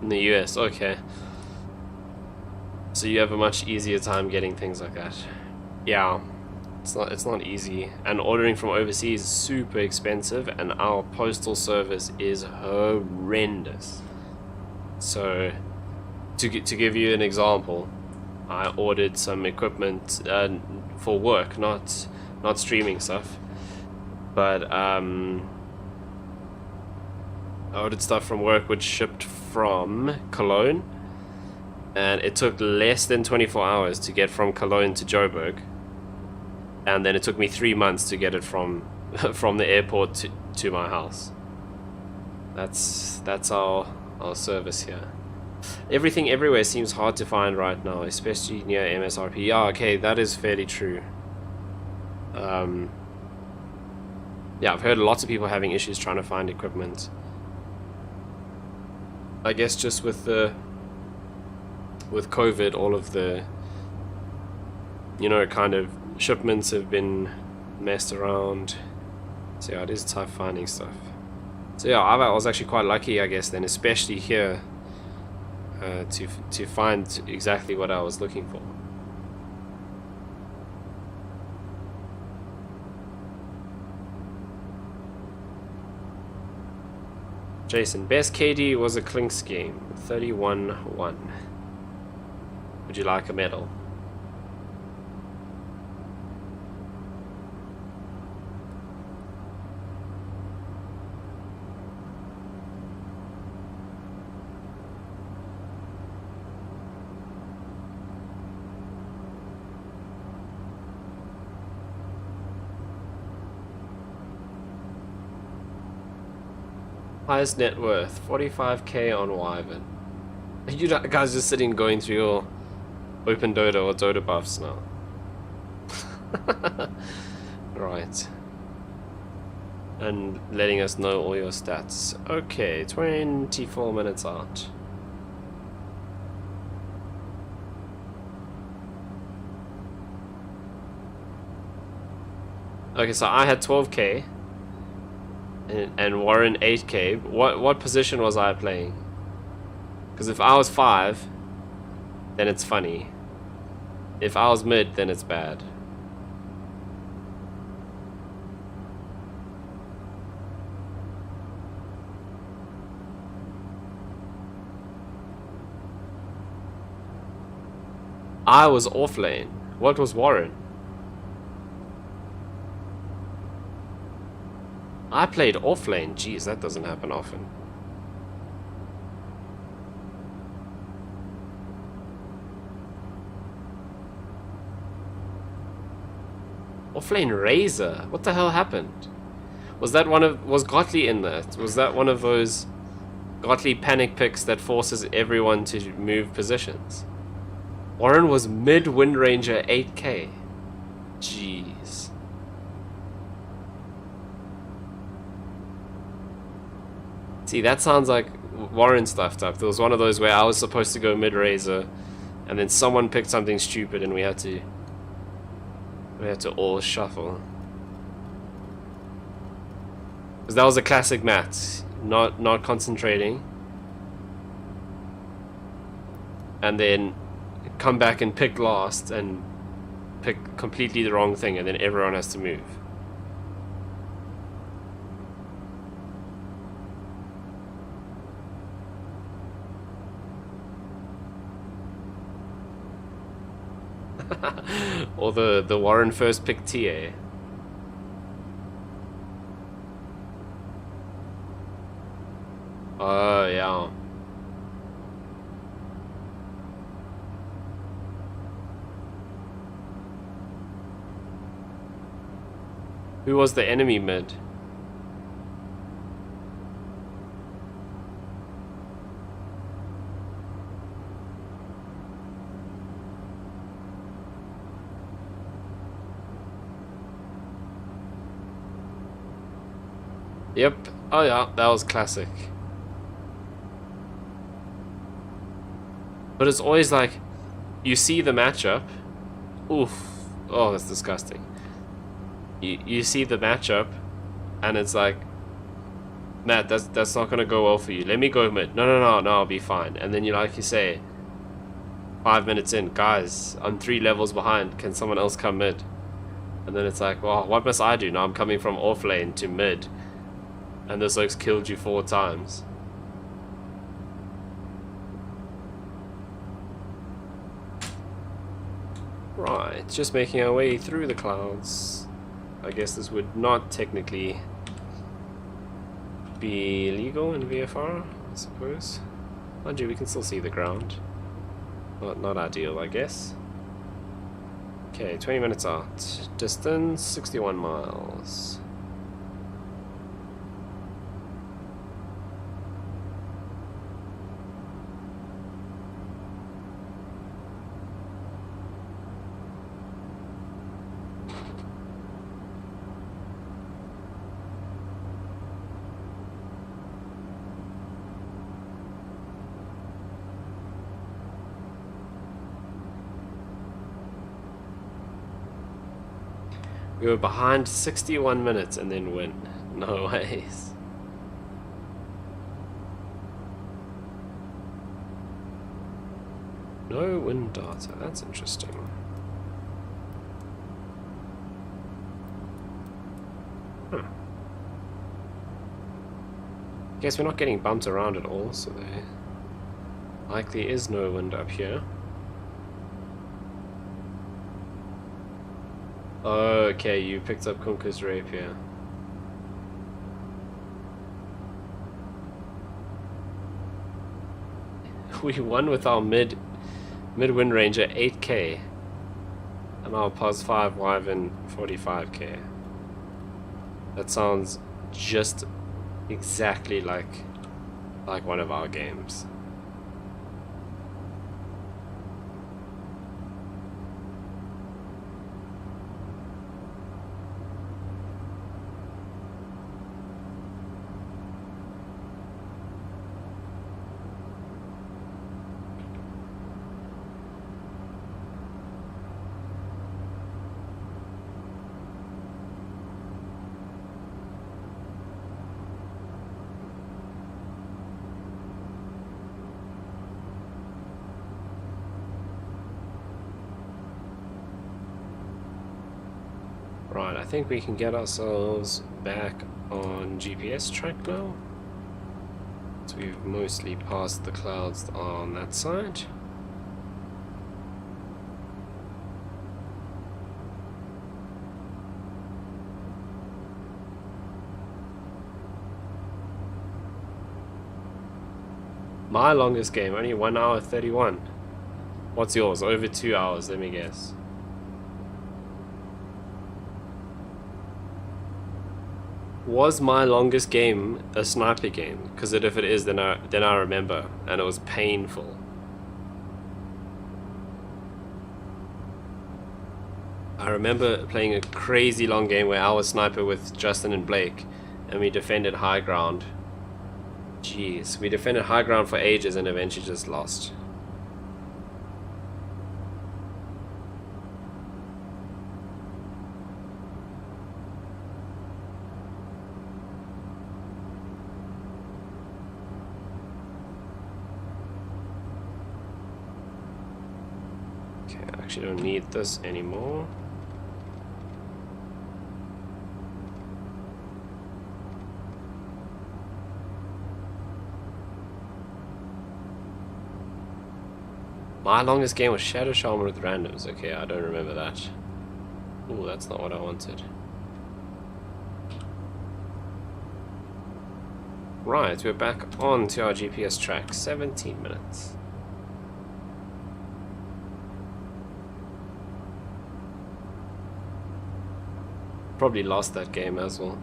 In the US, okay. So you have a much easier time getting things like that. Yeah, it's not easy, and ordering from overseas is super expensive, and our postal service is horrendous. So to give you an example, I ordered some equipment for work, not streaming stuff, but I ordered stuff from work which shipped from Cologne, and it took less than 24 hours to get from Cologne to Joburg, and then it took me 3 months to get it from the airport to my house. That's our service here. Everything everywhere seems hard to find right now, especially near MSRP. Yeah, okay, that is fairly true. Yeah, I've heard lots of people having issues trying to find equipment. I guess just with COVID, all of the, you know, kind of shipments have been messed around. So yeah, it is tough finding stuff. So yeah, I was actually quite lucky, I guess, then, especially here, to find exactly what I was looking for. Jason, best KD was a Clinks game, 31-1. Would you like a medal? Highest net worth, 45k on Wyvern. Are you guys just sitting going through your open Dota or Dota buffs now? Right. And letting us know all your stats. Okay, 24 minutes out. Okay, so I had 12k. And Warren 8k. What position was I playing? Because if I was 5, then it's funny. If I was mid, then it's bad. I was off lane. What was Warren? I played off lane. Jeez, that doesn't happen often. Offlane Razor? What the hell happened? Was Gottlieb in that? Was that one of those Gottlieb panic picks that forces everyone to move positions? Warren was mid Wind Ranger 8k. Jeez. See, that sounds like Warren stuffed up. There was one of those where I was supposed to go mid Razor, and then someone picked something stupid, and we had to all shuffle. Because that was a classic Matt, not concentrating, and then come back and pick last and pick completely the wrong thing, and then everyone has to move. Or the Warren first pick TA. Oh yeah. Who was the enemy mid? Yep. Oh yeah, that was classic. But it's always like, you see the matchup. Oof. Oh, that's disgusting. You see the matchup, and it's like, Matt, that's not gonna go well for you. Let me go mid. No, I'll be fine. And then you say, 5 minutes in, guys, I'm 3 levels behind. Can someone else come mid? And then it's like, well, what must I do? Now I'm coming from off lane to mid. And this oak's killed you 4 times. Right, just making our way through the clouds. I guess this would not technically be legal in VFR, I suppose. Mind you, we can still see the ground. Not ideal, I guess. Okay, 20 minutes out. Distance, 61 miles. We were behind 61 minutes and then win. No ways. No wind data, that's interesting. Guess we're not getting bumped around at all, so there likely is no wind up here. Okay, you picked up Kunka's rapier. We won with our mid-wind range at 8k and our pos 5 Wyvern 45k. That sounds just exactly like one of our games. Right, I think we can get ourselves back on GPS track now. So we've mostly passed the clouds on that side. My longest game, only 1 hour 31. What's yours? Over 2 hours, let me guess. Was my longest game a sniper game? Because if it is, then I remember, and it was painful. I remember playing a crazy long game where I was sniper with Justin and Blake, and we defended high ground. Jeez, we defended high ground for ages and eventually just lost. Actually don't need this anymore. My longest game was Shadow Shaman with randoms. Okay, I don't remember that. Ooh, that's not what I wanted. Right, we're back on to our GPS track. 17 minutes. Probably lost that game as well.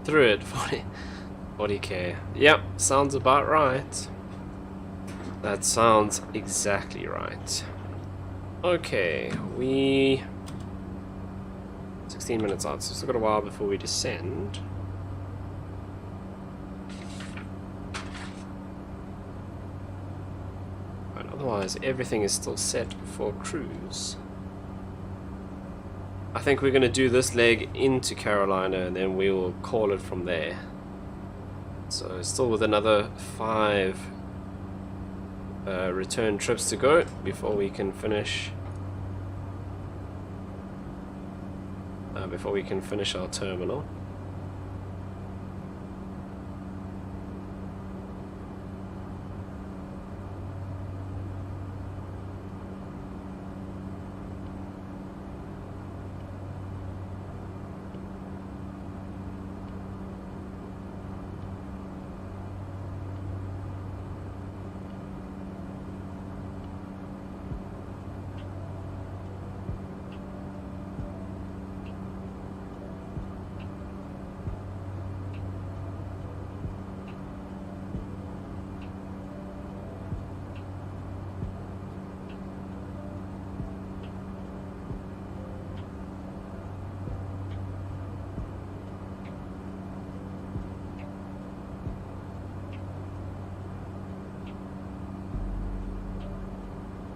Through it, 40k. Yep, sounds about right. That sounds exactly right. Okay, 16 minutes on, so we've still got a while before we descend. Right, otherwise, everything is still set for cruise. I think we're going to do this leg into Carolina and then we will call it from there. So still with another 5 return trips to go before we can finish our terminal.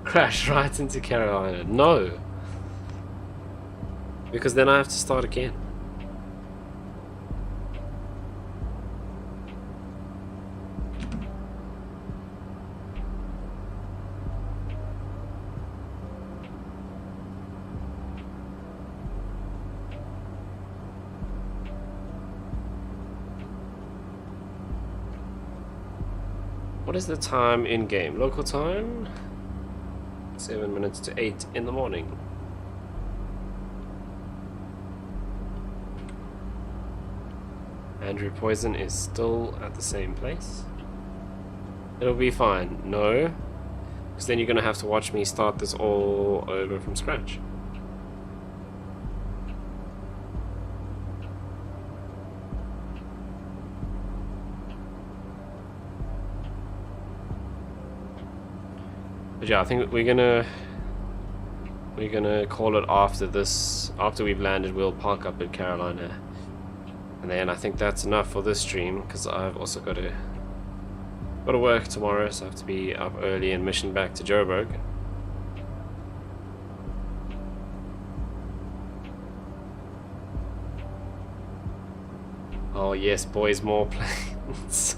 Crash right into Carolina. No. Because then I have to start again. What is the time in game? Local time? 7 minutes to 8 in the morning. Andrew Poison is still at the same place. It'll be fine. No. Because then you're going to have to watch me start this all over from scratch. But yeah, I think we're gonna call it after this. After we've landed, we'll park up at Carolina, and then I think that's enough for this stream because I've also got to work tomorrow, so I have to be up early and mission back to Joburg. Oh yes, boys, more planes.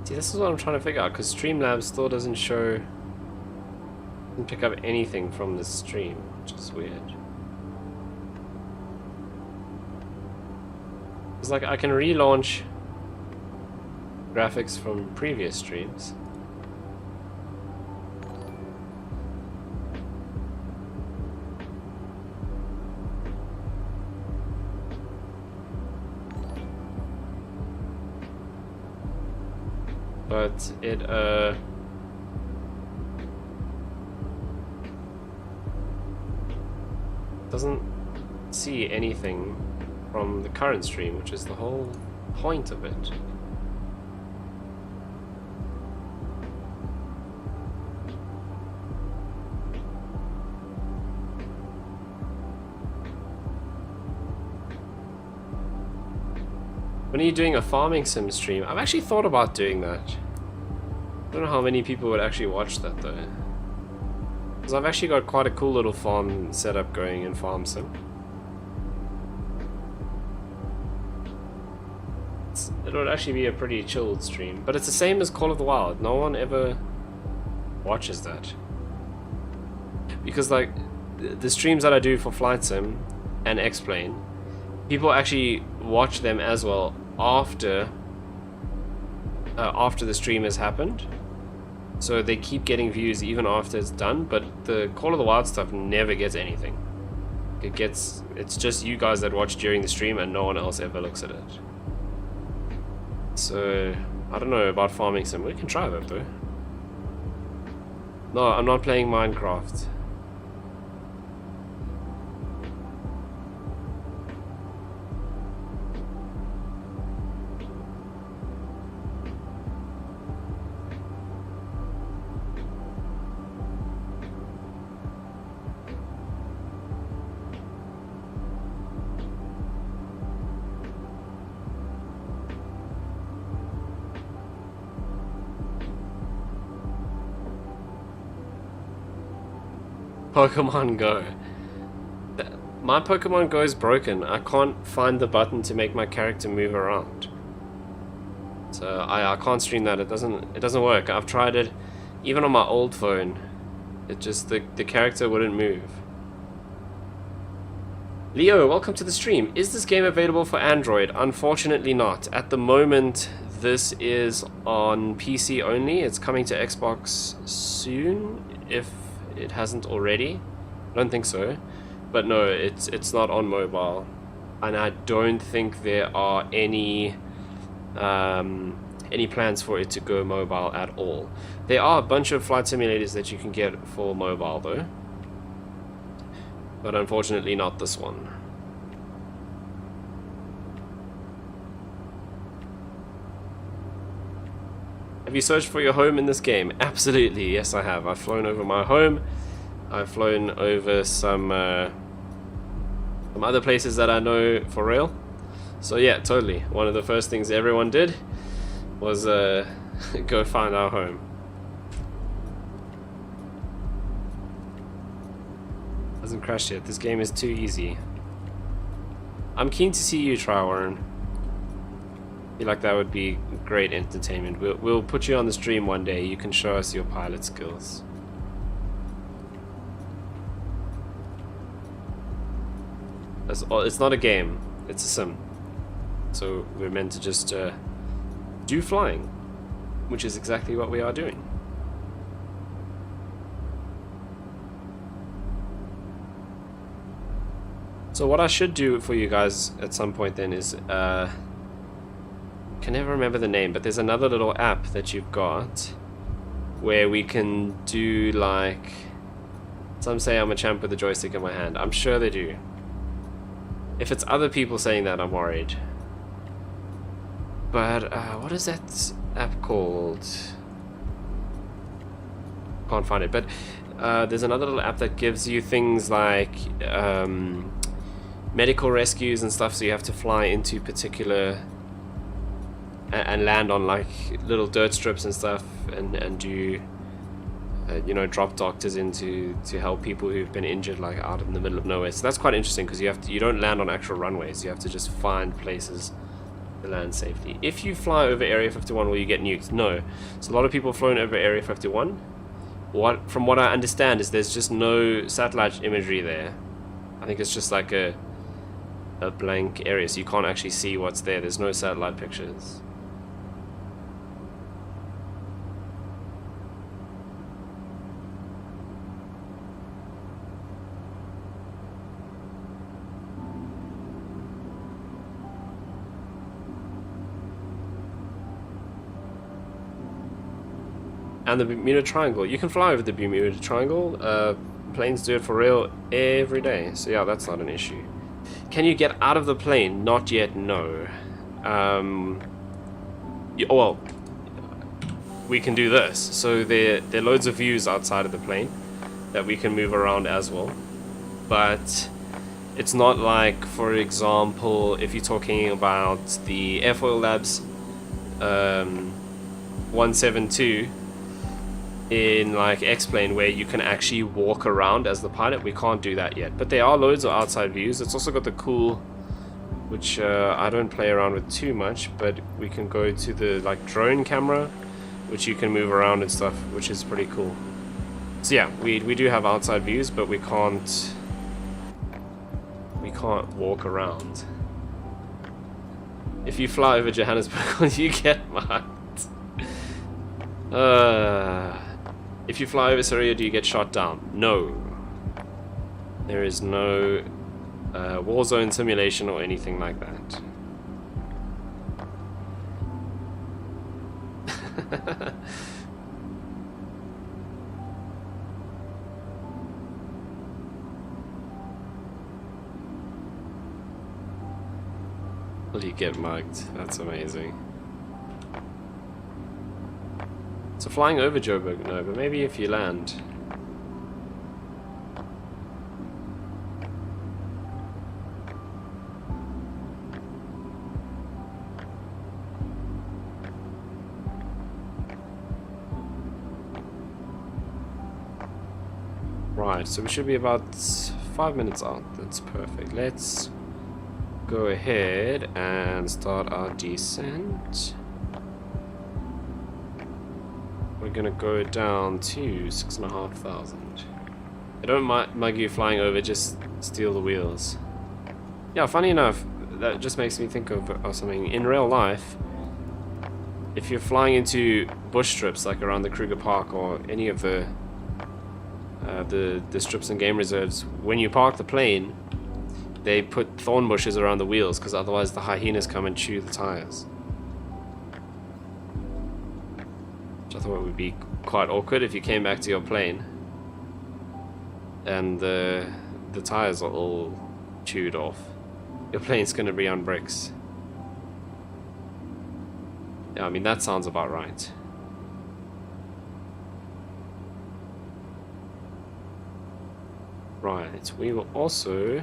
See, this is what I'm trying to figure out, because Streamlabs still doesn't pick up anything from this stream, which is weird. It's like I can relaunch graphics from previous streams. But it doesn't see anything from the current stream, which is the whole point of it. When are you doing a farming sim stream? I've actually thought about doing that. I don't know how many people would actually watch that though. Because I've actually got quite a cool little farm setup going in Farm Sim. It would actually be a pretty chilled stream. But it's the same as Call of the Wild. No one ever watches that. Because like, the streams that I do for Flight Sim and X-Plane, people actually watch them as well after the stream has happened. So they keep getting views even after it's done, but the Call of the Wild stuff never gets anything. It's just you guys that watch during the stream and no one else ever looks at it. So I don't know about farming sim. We can try that though. No, I'm not playing Minecraft. Pokemon Go. My Pokemon Go is broken. I can't find the button to make my character move around. So I can't stream that. It doesn't work. I've tried it even on my old phone. It just the character wouldn't move. Leo, welcome to the stream. Is this game available for Android? Unfortunately not. At the moment this is on PC only. It's coming to Xbox soon if it hasn't already. I don't think so, but no, it's not on mobile. and I don't think there are any plans for it to go mobile at all. There are a bunch of flight simulators that you can get for mobile though, but unfortunately not this one. Have you searched for your home in this game? Absolutely, yes I have. I've flown over my home. I've flown over some other places that I know for real. So yeah, totally. One of the first things everyone did was go find our home. Hasn't crashed yet. This game is too easy. I'm keen to see you try, Warren. I feel like that would be great entertainment. We'll put you on the stream one day. You can show us your pilot skills. It's not a game. It's a sim. So we're meant to just do flying, which is exactly what we are doing. So what I should do for you guys at some point then is can never remember the name, but there's another little app that you've got where we can do, like, some say I'm a champ with a joystick in my hand. I'm sure they do. If it's other people saying that, I'm worried. But what is that app called? Can't find it. But there's another little app that gives you things like medical rescues and stuff, so you have to fly into particular and land on like little dirt strips and stuff, and do you know, drop doctors in to help people who've been injured, like out in the middle of nowhere. So that's quite interesting because you don't land on actual runways. You have to just find places to land safely. If you fly over Area 51, will you get nuked? No. So a lot of people have flown over Area 51. From what I understand is there's just no satellite imagery there. I think it's just like a blank area, so you can't actually see what's there. There's no satellite pictures. And the Bermuda Triangle. You can fly over the Bermuda Triangle. Planes do it for real every day. So yeah, that's not an issue. Can you get out of the plane? Not yet, no. Well, we can do this. So there are loads of views outside of the plane that we can move around as well. But it's not like, for example, if you're talking about the Airfoil Labs 172 in like X-Plane, where you can actually walk around as the pilot. We can't do that yet, but there are loads of outside views. It's also got the cool, which I don't play around with too much, but we can go to the like drone camera, which you can move around and stuff, which is pretty cool. So yeah, we do have outside views, but we can't walk around. If you fly over Johannesburg, you get marked. If you fly over Syria, do you get shot down? No. There is no war zone simulation or anything like that. Will you get mugged? That's amazing. So flying over Joburg, no, but maybe if you land. Right, so we should be about 5 minutes out. That's perfect. Let's go ahead and start our descent. We're gonna go down to 6,500. I don't mug you flying over, just steal the wheels. Yeah, funny enough, that just makes me think of something. In real life, if you're flying into bush strips like around the Kruger Park or any of the strips and game reserves, when you park the plane, they put thorn bushes around the wheels because otherwise the hyenas come and chew the tires. Which I thought would be quite awkward if you came back to your plane and the tires are all chewed off. Your plane's gonna be on bricks. Yeah, I mean that sounds about right. Right, we will also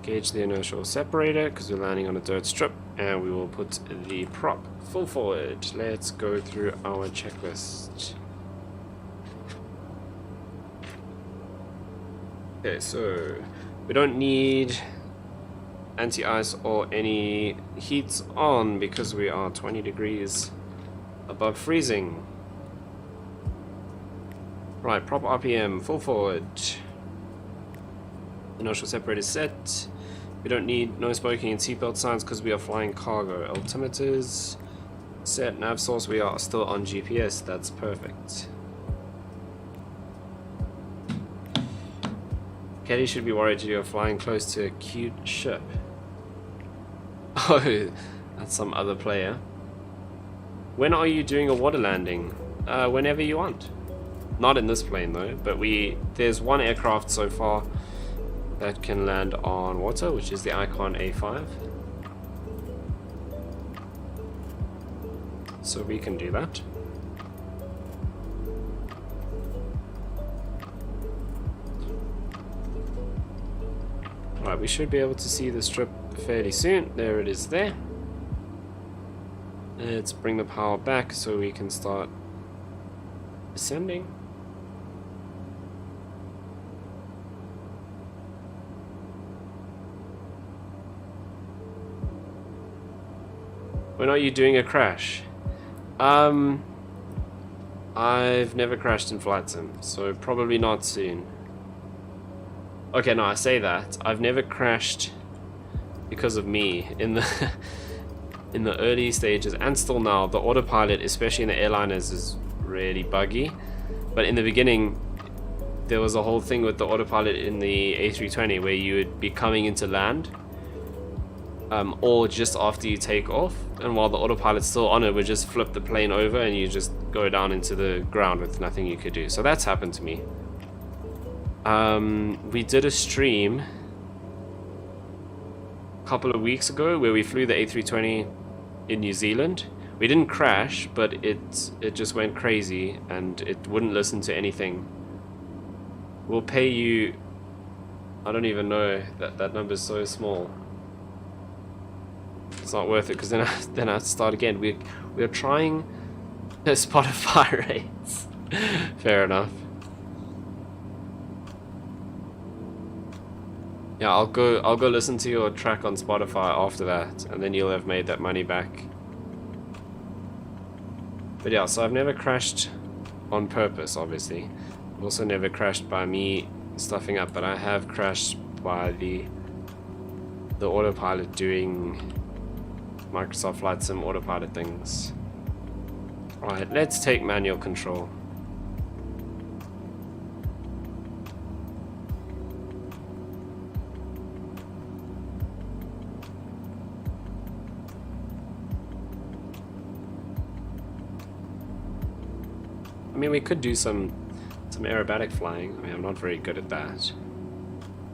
gauge the inertial separator because we're landing on a dirt strip, and we will put the prop full forward. Let's go through our checklist. Okay, so we don't need anti-ice or any heats on because we are 20 degrees above freezing. Right, prop RPM full forward. Inertial separator set. We don't need no smoking and seatbelt signs because we are flying cargo. Altimeters set. Nav source, we are still on GPS. That's perfect. Kelly should be worried you're flying close to a cute ship. Oh, that's some other player. When are you doing a water landing? Whenever you want. Not in this plane though, but there's one aircraft so far that can land on water, which is the Icon A5. So we can do that. Alright, we should be able to see the strip fairly soon. There it is there. Let's bring the power back so we can start ascending. When are you doing a crash? I've never crashed in Flight Sim, so probably not soon. Okay, no, I say that. I've never crashed because of me in the in the early stages, and still now. The autopilot, especially in the airliners, is really buggy. But in the beginning, there was a whole thing with the autopilot in the A320 where you would be coming into land, or just after you take off, and while the autopilot's still on, it would just flip the plane over and you just go down into the ground with nothing you could do. So that's happened to me. We did a stream a couple of weeks ago where we flew the A320 in New Zealand. We didn't crash, but it just went crazy and it wouldn't listen to anything. We'll pay you, I don't even know, that number's so small. It's not worth it because then I have to start again. We're trying Spotify rates. Fair enough. Yeah, I'll go listen to your track on Spotify after that, and then you'll have made that money back. But yeah, so I've never crashed on purpose, obviously. I've also never crashed by me stuffing up, but I have crashed by the autopilot doing Microsoft Flight Sim autopilot things. Alright, let's take manual control. I mean, we could do some aerobatic flying. I mean, I'm not very good at that.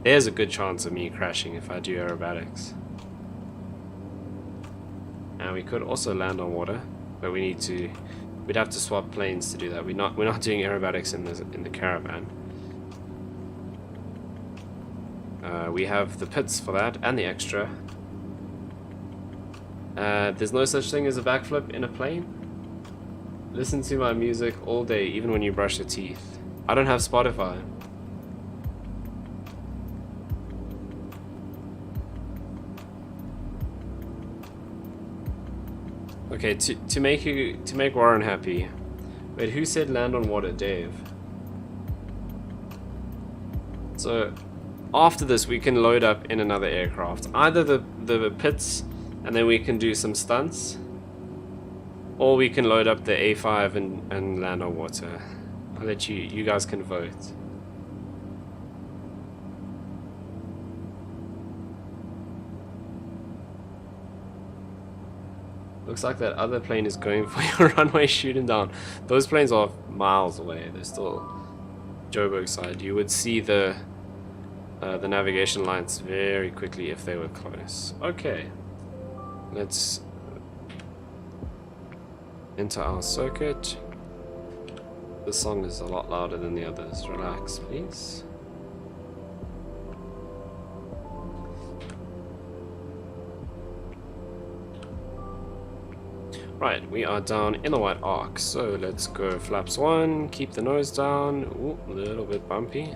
There's a good chance of me crashing if I do aerobatics. And we could also land on water, but we'd have to swap planes to do that. We're not doing aerobatics in the caravan. We have the pits for that and the extra. There's no such thing as a backflip in a plane. Listen to my music all day, even when you brush your teeth. I don't have Spotify. Okay, to make Warren happy. Wait, who said land on water? Dave. So after this we can load up in another aircraft. Either the pits and then we can do some stunts, or we can load up the A5 and land on water. I'll let you guys can vote. Looks like that other plane is going for your runway, shooting down. Those planes are miles away. They're still Joburg side. You would see the navigation lights very quickly if they were close. Okay, let's enter our circuit. This song is a lot louder than the others. Relax, please. Right, we are down in the white arc, so let's go flaps 1, keep the nose down. Ooh, a little bit bumpy.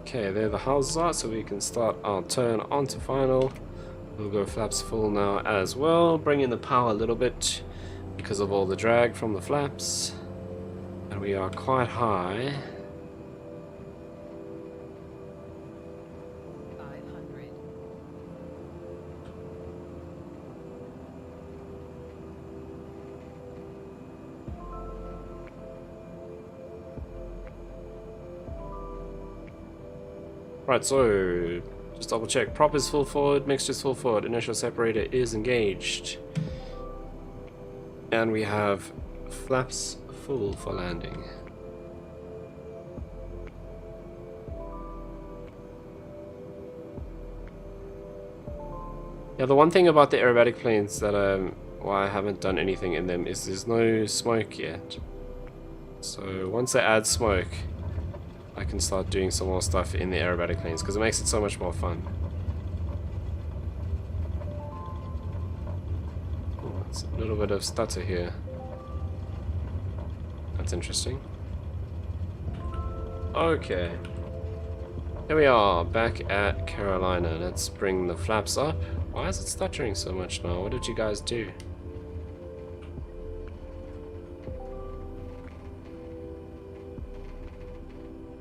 Okay, there the houses are, so we can start our turn onto final. We'll go flaps full now as well, bring in the power a little bit because of all the drag from the flaps. And we are quite high. 500. Right, so just double check. Prop is full forward, mixture's full forward, inertial separator is engaged. And we have flaps full for landing. Yeah, the one thing about the aerobatic planes that why I haven't done anything in them is there's no smoke yet. So once they add smoke, I can start doing some more stuff in the aerobatic planes because it makes it so much more fun. Oh, it's a little bit of stutter here. That's interesting. Okay. Here we are, back at Carolina. Let's bring the flaps up. Why is it stuttering so much now? What did you guys do?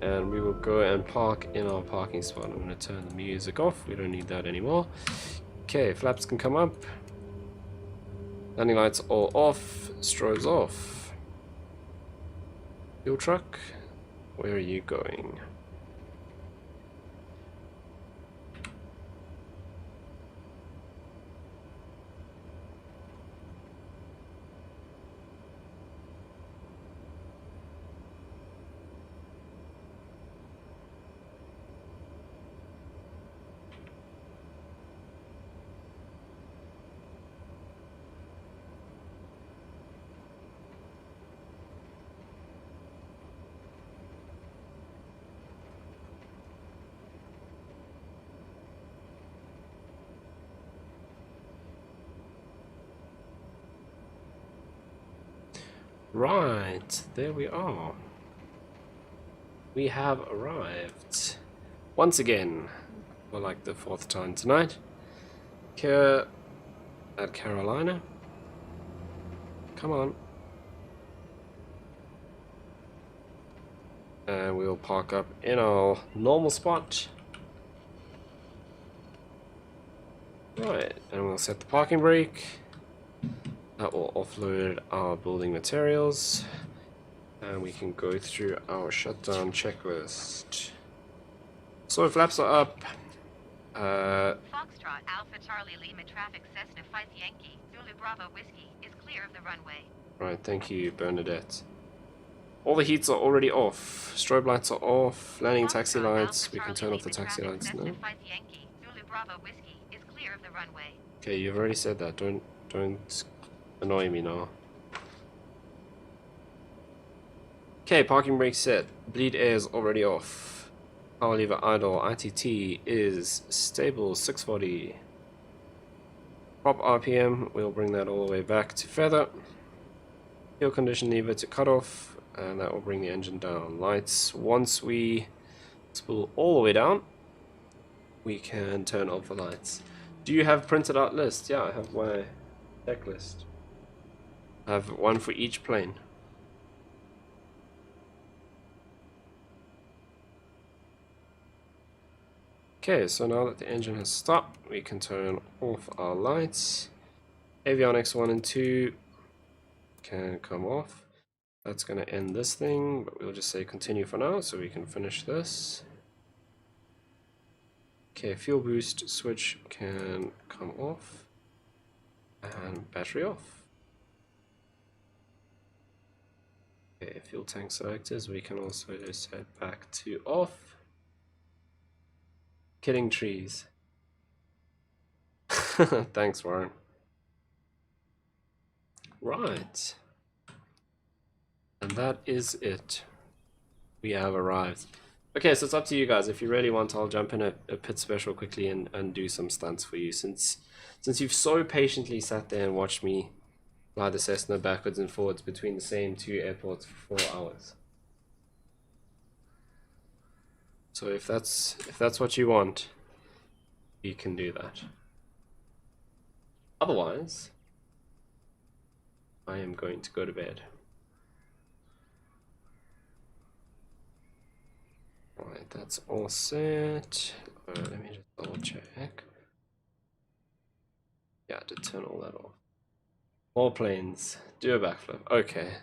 And we will go and park in our parking spot. I'm going to turn the music off. We don't need that anymore. Okay, flaps can come up. Landing lights all off. Strobes off. Fuel truck, where are you going? Right, there we are. We have arrived. Once again, for like the 4th time tonight. Here at Carolina. Come on. And we'll park up in our normal spot. Right, and we'll set the parking brake. That will offload our building materials. And we can go through our shutdown checklist. So flaps are up. Foxtrot Alpha Charlie Lima traffic Cessna 5 Yankee Zulu Bravo Whiskey is clear of the runway. Right, thank you, Bernadette. All the heats are already off. Strobe lights are off. Landing taxi Foxtrot lights. Alpha We can Charlie turn off the Lima taxi traffic lights Cessna now. 5 Yankee Zulu Bravo Whiskey is clear of the runway. Okay, you've already said that. Don't annoy me now. Okay, parking brake set. Bleed air is already off. Power lever idle. ITT is stable 640. Prop RPM, we'll bring that all the way back to feather. Fuel condition lever to cut off, and that will bring the engine down. Lights, once we spool all the way down, we can turn off the lights. Do you have printed out lists? Yeah, I have my checklist. I have one for each plane. Okay, so now that the engine has stopped, we can turn off our lights. Avionics 1 and 2 can come off. That's going to end this thing, but we'll just say continue for now so we can finish this. Okay, fuel boost switch can come off. And battery off. Okay, fuel tank selectors, we can also set back to off. Killing trees. Thanks, Warren. Right. And that is it. We have arrived. Okay, so it's up to you guys. If you really want, I'll jump in a pit special quickly and do some stunts for you. Since you've so patiently sat there and watched me fly the Cessna backwards and forwards between the same two airports for 4 hours. So if that's what you want, you can do that. Otherwise, I am going to go to bed. Right, that's all set. Let me just double check. Yeah, I did turn all that off. More planes. Do a backflip. Okay.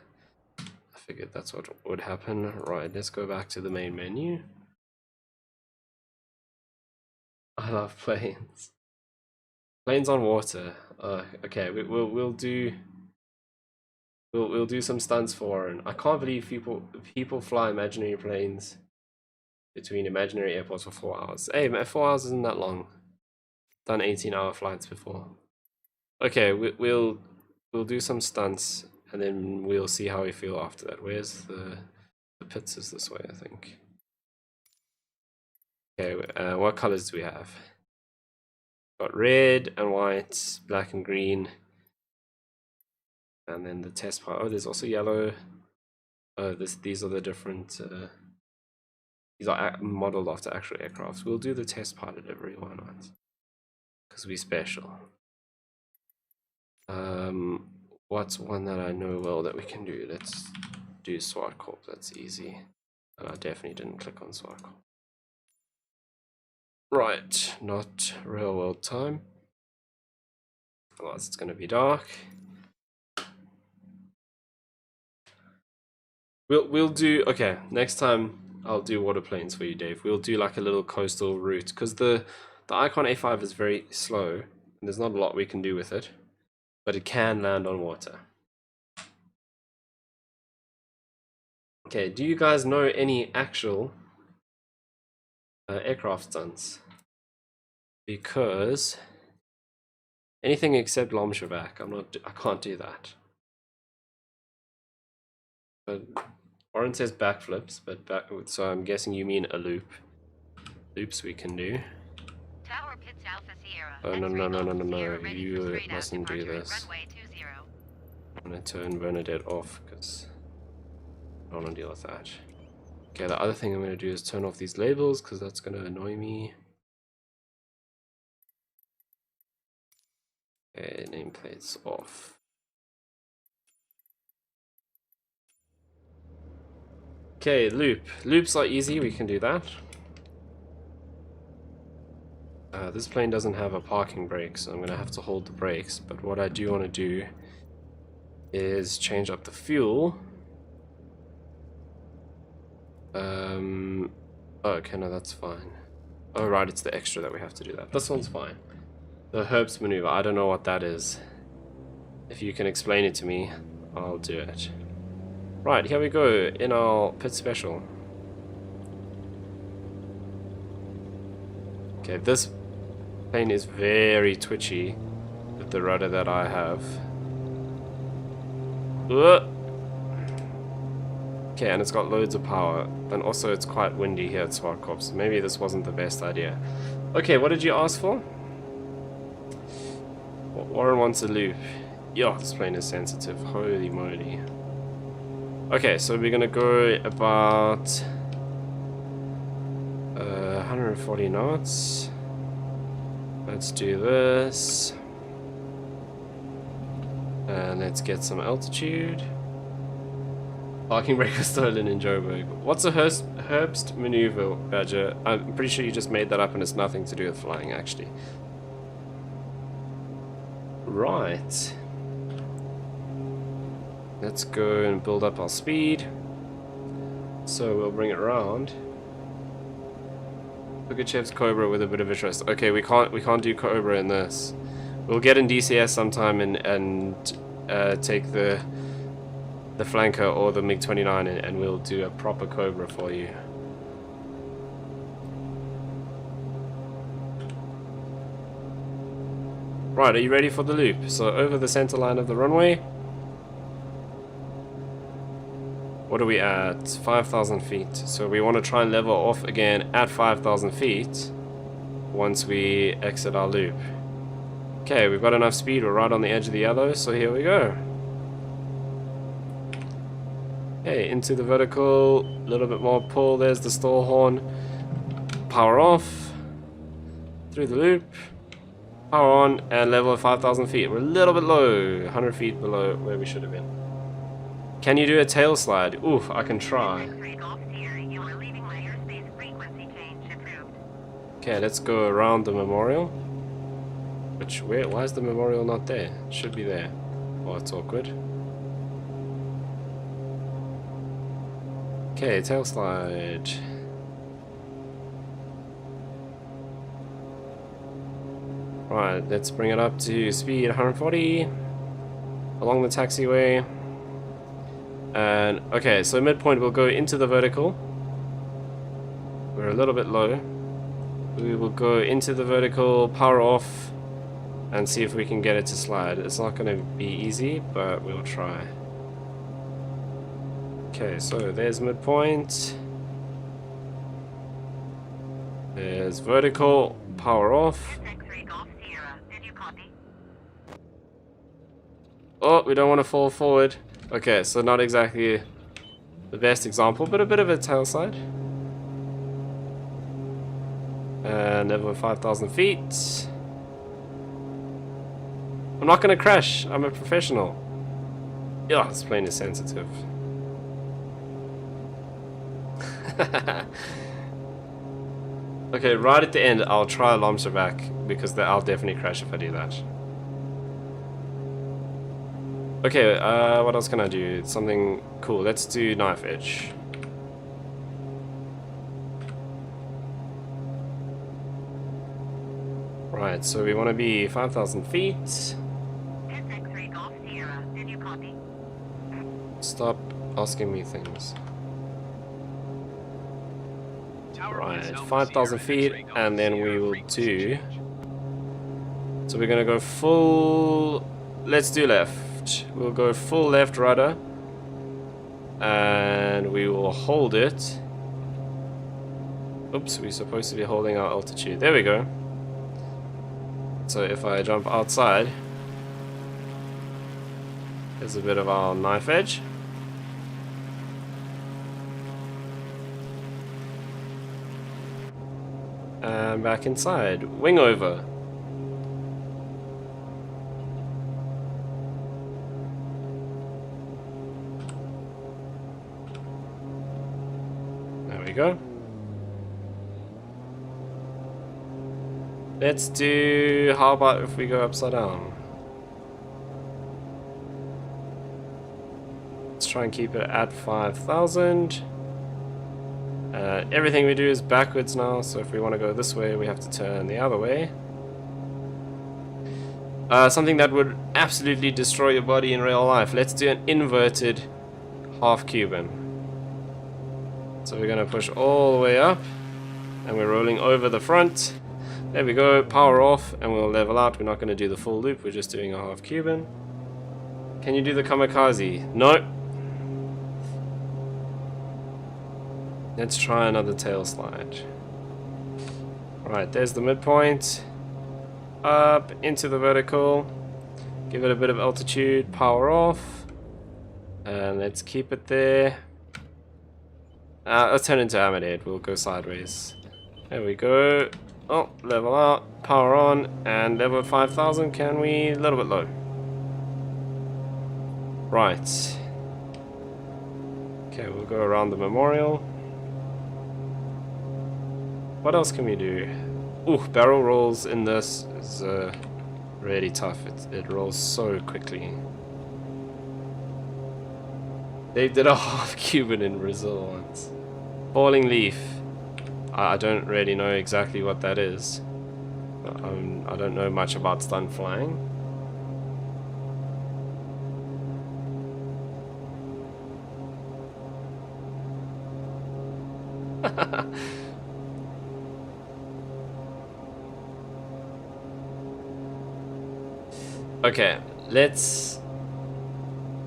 I figured that's what would happen. Right, let's go back to the main menu. I love planes. Planes on water. Okay, we'll do some stunts for Warren. I can't believe people fly imaginary planes between imaginary airports for 4 hours. Hey, 4 hours isn't that long. Done 18-hour flights before. Okay, we'll do some stunts and then we'll see how we feel after that. Where's the pits? Is this way, I think. Okay, what colors do we have? Got red and white, black and green, and then the test part. Oh, there's also yellow. These are the different. These are modeled after actual aircrafts. We'll do the test pilot livery, why not? Because we're special. What's one that I know well that we can do? Let's do SWAT Corp. That's easy. And I definitely didn't click on SWAT Corp. Right, not real world time. Otherwise it's going to be dark. We'll do, okay, next time I'll do water planes for you, Dave. We'll do like a little coastal route because the Icon A5 is very slow and there's not a lot we can do with it, but it can land on water. Okay, do you guys know any actual aircraft stunts? Because anything except Lomshavak, I can't do that. But Warren says backflips, but so I'm guessing you mean a loop. Loops we can do. Tower pits Alpha Sierra. Oh no, you mustn't do this. Runway 20. I'm gonna turn Bernadette off because I don't want to deal with that. Okay, the other thing I'm gonna do is turn off these labels because that's gonna annoy me. Okay, nameplates off. Okay, loop. Loops are easy, we can do that. This plane doesn't have a parking brake, so I'm going to have to hold the brakes. But what I do want to do is change up the fuel. Oh, okay, no, that's fine. Oh, right, it's the extra that we have to do that. This one's fine. The Herbst maneuver, I don't know what that is. If you can explain it to me, I'll do it. Right, here we go in our pit special. Okay, this plane is very twitchy with the rudder that I have. Okay, and it's got loads of power, and also it's quite windy here at SWAT Corps, so maybe this wasn't the best idea. Okay, what did you ask for? Warren wants a loop. Yo, this plane is sensitive, holy moly. Okay, so we're gonna go about 140 knots. Let's do this. And let's get some altitude. Parking brake was stolen in Joburg. What's a Herbst maneuver, Badger? I'm pretty sure you just made that up and it's nothing to do with flying, actually. Right. Let's go and build up our speed. So we'll bring it around. Look at Chef's Cobra with a bit of interest. Okay, we can't do Cobra in this. We'll get in DCS sometime and take the flanker or the MiG-29 and we'll do a proper Cobra for you. Right, are you ready for the loop? So over the center line of the runway. What are we at? 5,000 feet. So we want to try and level off again at 5,000 feet once we exit our loop. Okay, we've got enough speed. We're right on the edge of the yellow, so here we go. Okay, into the vertical. A little bit more pull. There's the stall horn. Power off. Through the loop. Power on and level at 5,000 feet. We're a little bit low. 100 feet below where we should have been. Can you do a tail slide? Oof, I can try. Okay, let's go around the memorial. Why is the memorial not there? It should be there. Oh, it's awkward. Okay, tail slide. Right, let's bring it up to speed 140 along the taxiway. And okay, so midpoint we'll go into the vertical. We're a little bit low. We will go into the vertical, power off, and see if we can get it to slide. It's not going to be easy, but we'll try. Okay, so there's midpoint. There's vertical, power off. Oh, we don't want to fall forward. Okay, so not exactly the best example, but a bit of a tail slide. And over 5,000 feet. I'm not going to crash. I'm a professional. Yeah, this plane is sensitive. Okay, right at the end, I'll try alarms are back because I'll definitely crash if I do that. Okay, what else can I do? Something cool. Let's do knife edge. Right, so we want to be 5,000 feet. Stop asking me things. Right, 5,000 feet, and then we will do... So we're going to go full... Let's do left. We'll go full left rudder. And we will hold it. Oops, we're supposed to be holding our altitude. There we go. So if I jump outside, there's a bit of our knife edge. And back inside. Wing over. There we go. Let's do... How about if we go upside down? Let's try and keep it at 5,000. Everything we do is backwards now, so if we want to go this way, we have to turn the other way. Something that would absolutely destroy your body in real life. Let's do an inverted half Cuban. So we're going to push all the way up, and we're rolling over the front. There we go, power off, and we'll level out. We're not going to do the full loop, we're just doing a half Cuban. Can you do the kamikaze? No. Let's try another tail slide. Right, there's the midpoint. Up into the vertical. Give it a bit of altitude, power off. And let's keep it there. Let's turn into Hammerhead, we'll go sideways. There we go. Oh, level out, power on, and level 5,000. Can we? A little bit low. Right. Okay, we'll go around the memorial. What else can we do? Ooh, barrel rolls in this is really tough. It rolls so quickly. They did a half Cuban in Brazil once. Falling leaf. I don't really know exactly what that is. I don't know much about stunt flying. Okay, let's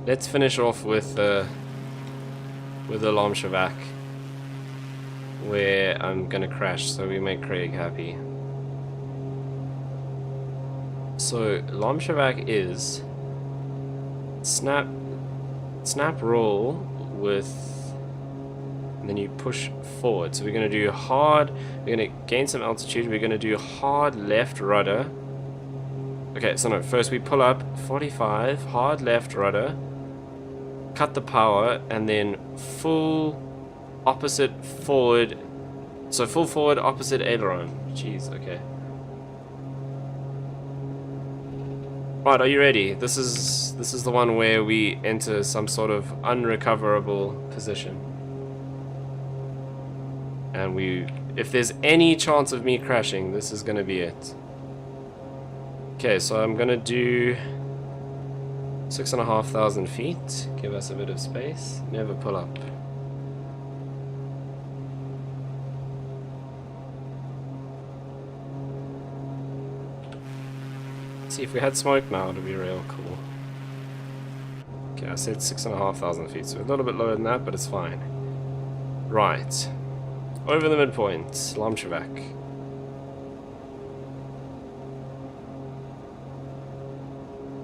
finish off with the Lomshavak, where I'm gonna crash so we make Craig happy. So Lomshavak is snap roll with, and then you push forward. So we're gonna do hard, we're gonna gain some altitude, we're gonna do hard left rudder. Okay, so no, first we pull up 45, hard left rudder, cut the power, and then full opposite forward. So full forward opposite aileron. Jeez, okay. Right, are you ready? This is the one where we enter some sort of unrecoverable position. And if there's any chance of me crashing, this is gonna be it. Okay, so I'm gonna do 6,500 feet. Give us a bit of space. Never pull up. See, if we had smoke now, it'd be real cool. Okay, I said 6,500 feet, so a little bit lower than that, but it's fine. Right. Over the midpoint, Lomshavak.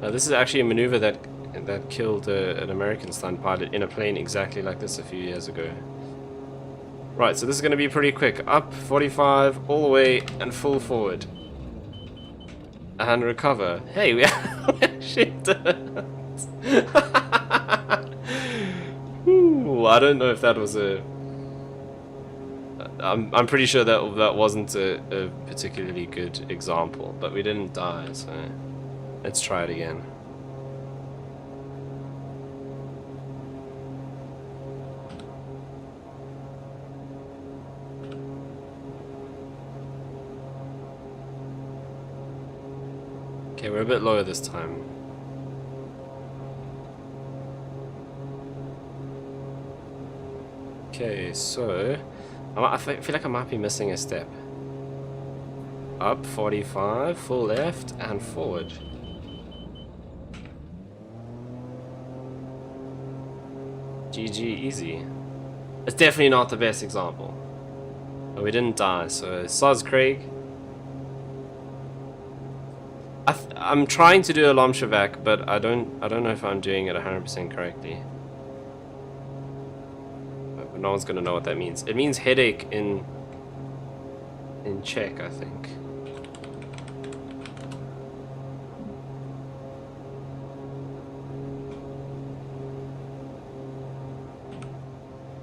This is actually a maneuver that killed an American stunt pilot in a plane exactly like this a few years ago. Right, so this is going to be pretty quick. Up 45, all the way, and full forward. And recover. Hey, we actually did it. Ooh, I don't know if that was a... I'm pretty sure that wasn't a particularly good example, but we didn't die, so... Let's try it again. Okay, we're a bit lower this time. Okay, so I feel like I might be missing a step. Up 45, full left, and forward. GG, easy. It's definitely not the best example. But we didn't die, so soz Craig. I'm trying to do a Lomshavak, but I don't know if I'm doing it 100% correctly. But no one's gonna know what that means. It means headache in Czech, I think.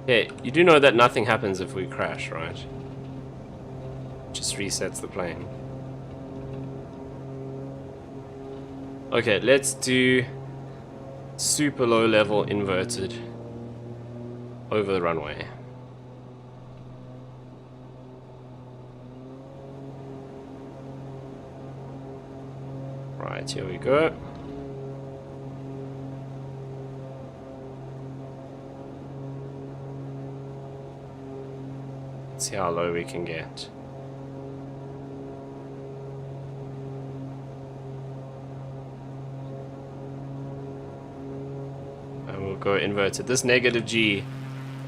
Yeah, you do know that nothing happens if we crash, right? Just resets the plane. Okay, let's do super low level inverted over the runway. Right, here we go. See how low we can get. And we'll go inverted. This negative G,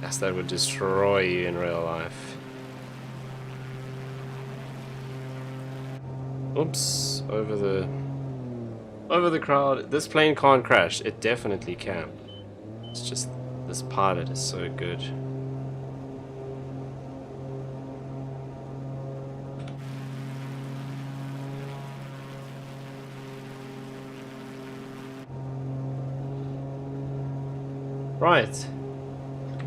yes, that would destroy you in real life. Oops, over the crowd. This plane can't crash. It definitely can. It's just this pilot is so good. Right,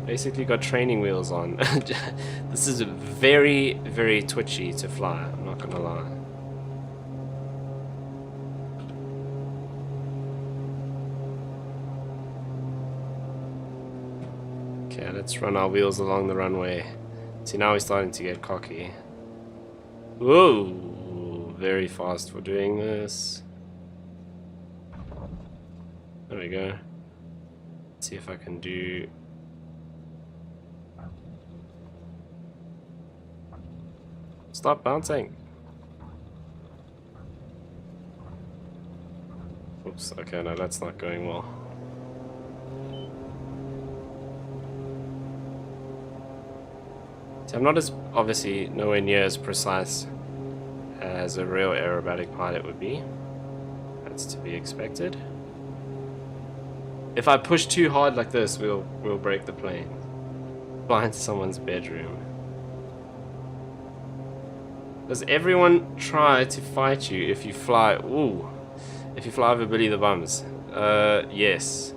basically got training wheels on. This is very, very twitchy to fly, I'm not gonna lie. Okay, let's run our wheels along the runway. See, now he's starting to get cocky. Whoa! Very fast for doing this. There we go. Let's see if I can do... Stop bouncing! Oops, okay, no, that's not going well. See, I'm not as, obviously, nowhere near as precise as a real aerobatic pilot would be. That's to be expected. If I push too hard like this, we'll break the plane. Fly into someone's bedroom. Does everyone try to fight you if you fly? Ooh, if you fly over Billy the Bums? Yes.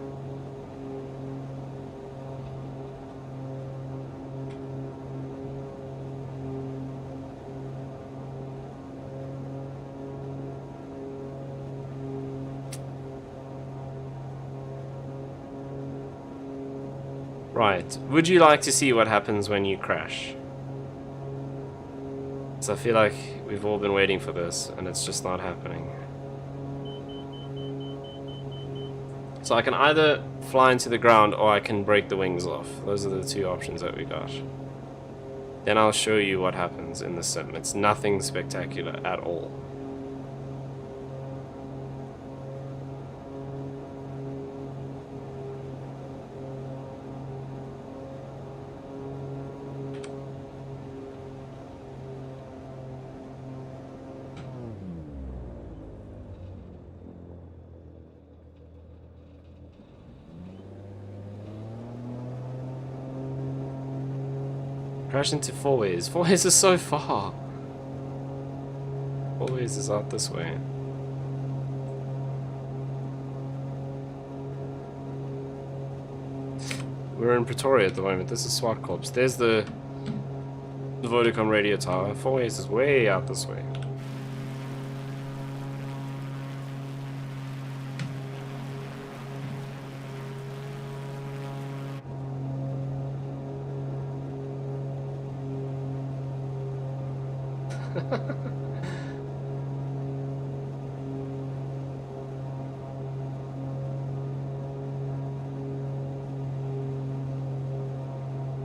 Right. Would you like to see what happens when you crash? So I feel like we've all been waiting for this, and it's just not happening. So I can either fly into the ground, or I can break the wings off. Those are the two options that we got. Then I'll show you what happens in the sim. It's nothing spectacular at all. Crash into four ways. Four ways is so far. Four ways is out this way. We're in Pretoria at the moment. This is SWAT Corps. There's the Vodacom radio tower. Four ways is way out this way.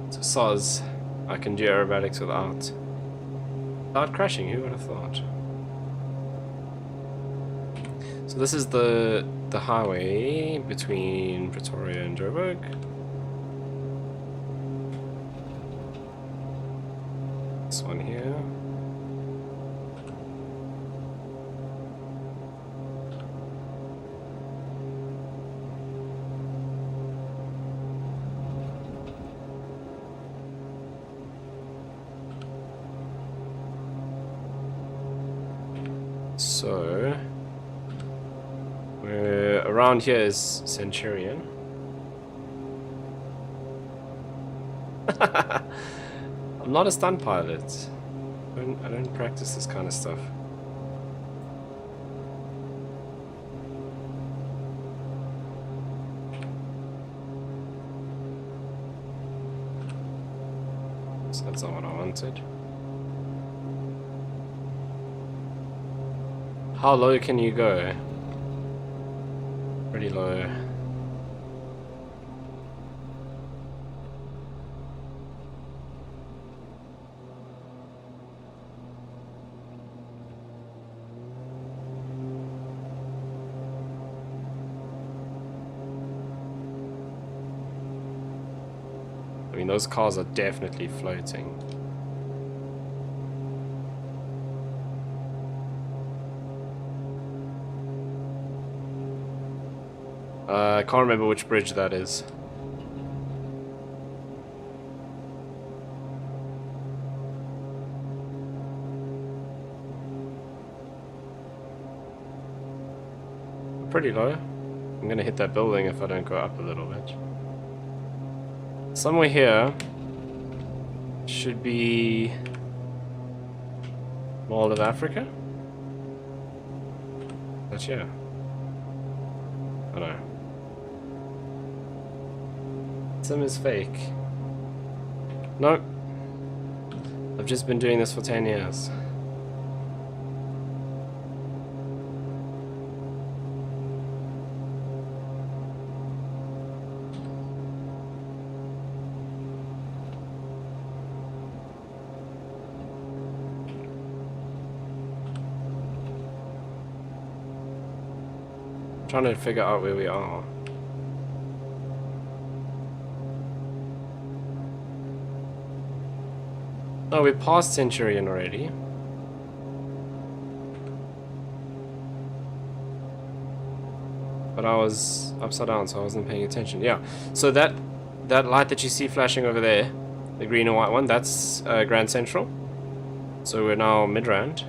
So soz, I can do aerobatics without crashing. Who would have thought? So this is the highway between Pretoria and Joburg. This one here. So, we're around here is Centurion. I'm not a stunt pilot. I don't practice this kind of stuff. So that's not what I wanted. How low can you go? Pretty low. I mean, those cars are definitely floating. I can't remember which bridge that is. Pretty low. I'm gonna hit that building if I don't go up a little bit. Somewhere here should be Mall of Africa. That's yeah. I know. Sim is fake. Nope. I've just been doing this for 10 years. Trying to figure out where we are. Oh, we're past Centurion already. But I was upside down, so I wasn't paying attention. Yeah, so that light that you see flashing over there, the green and white one, that's Grand Central. So we're now mid-round.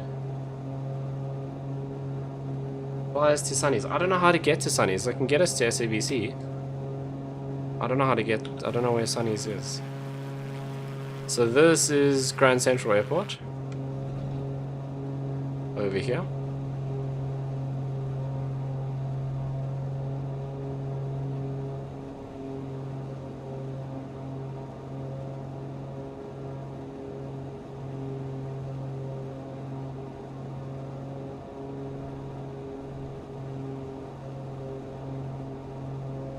Flies to Sunny's. I don't know how to get to Sunny's. I can get us to SABC. I don't know how to get... I don't know where Sunny's is. So this is Grand Central Airport. Over here.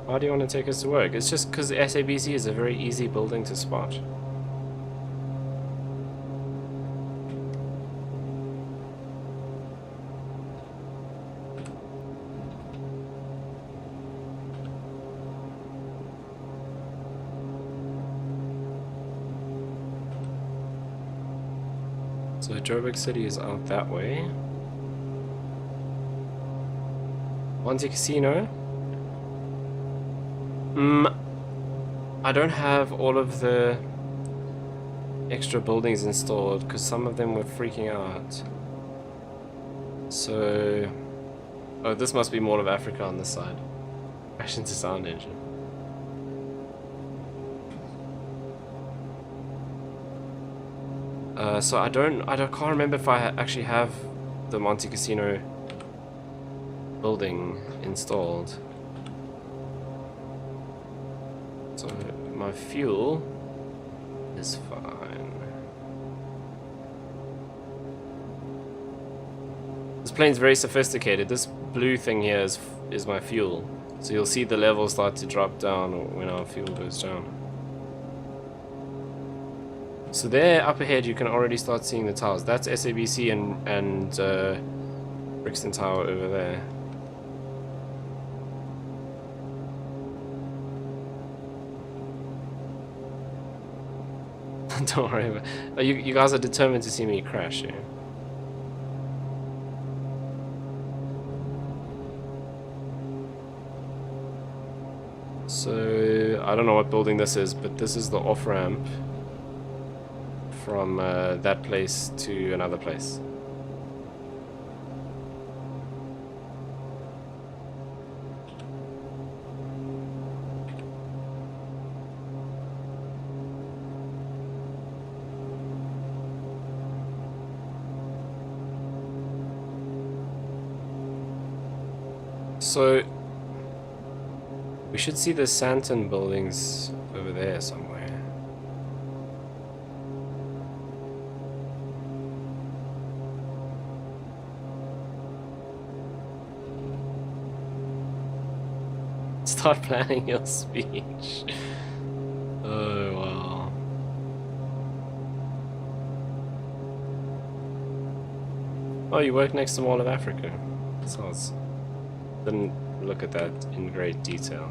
Why do you want to take us to work? It's just because SABC is a very easy building to spot. So Joburg City is out that way. Monte Casino. I don't have all of the extra buildings installed because some of them were freaking out. So, oh, this must be Mall of Africa on this side. Crash into sound engine. So I can't remember if I actually have the Monte Casino building installed. So my fuel is fine. This plane's very sophisticated. This blue thing here is my fuel. So you'll see the levels start to drop down when our fuel goes down. So there up ahead you can already start seeing the towers. That's SABC and Brixton Tower over there. Don't worry about it. You guys are determined to see me crash, yeah? So, I don't know what building this is, but this is the off-ramp from that place to another place. So, we should see the Santon buildings over there somewhere. Start planning your speech. Oh, wow. Oh, you work next to Mall of Africa. Sounds... Didn't look at that in great detail.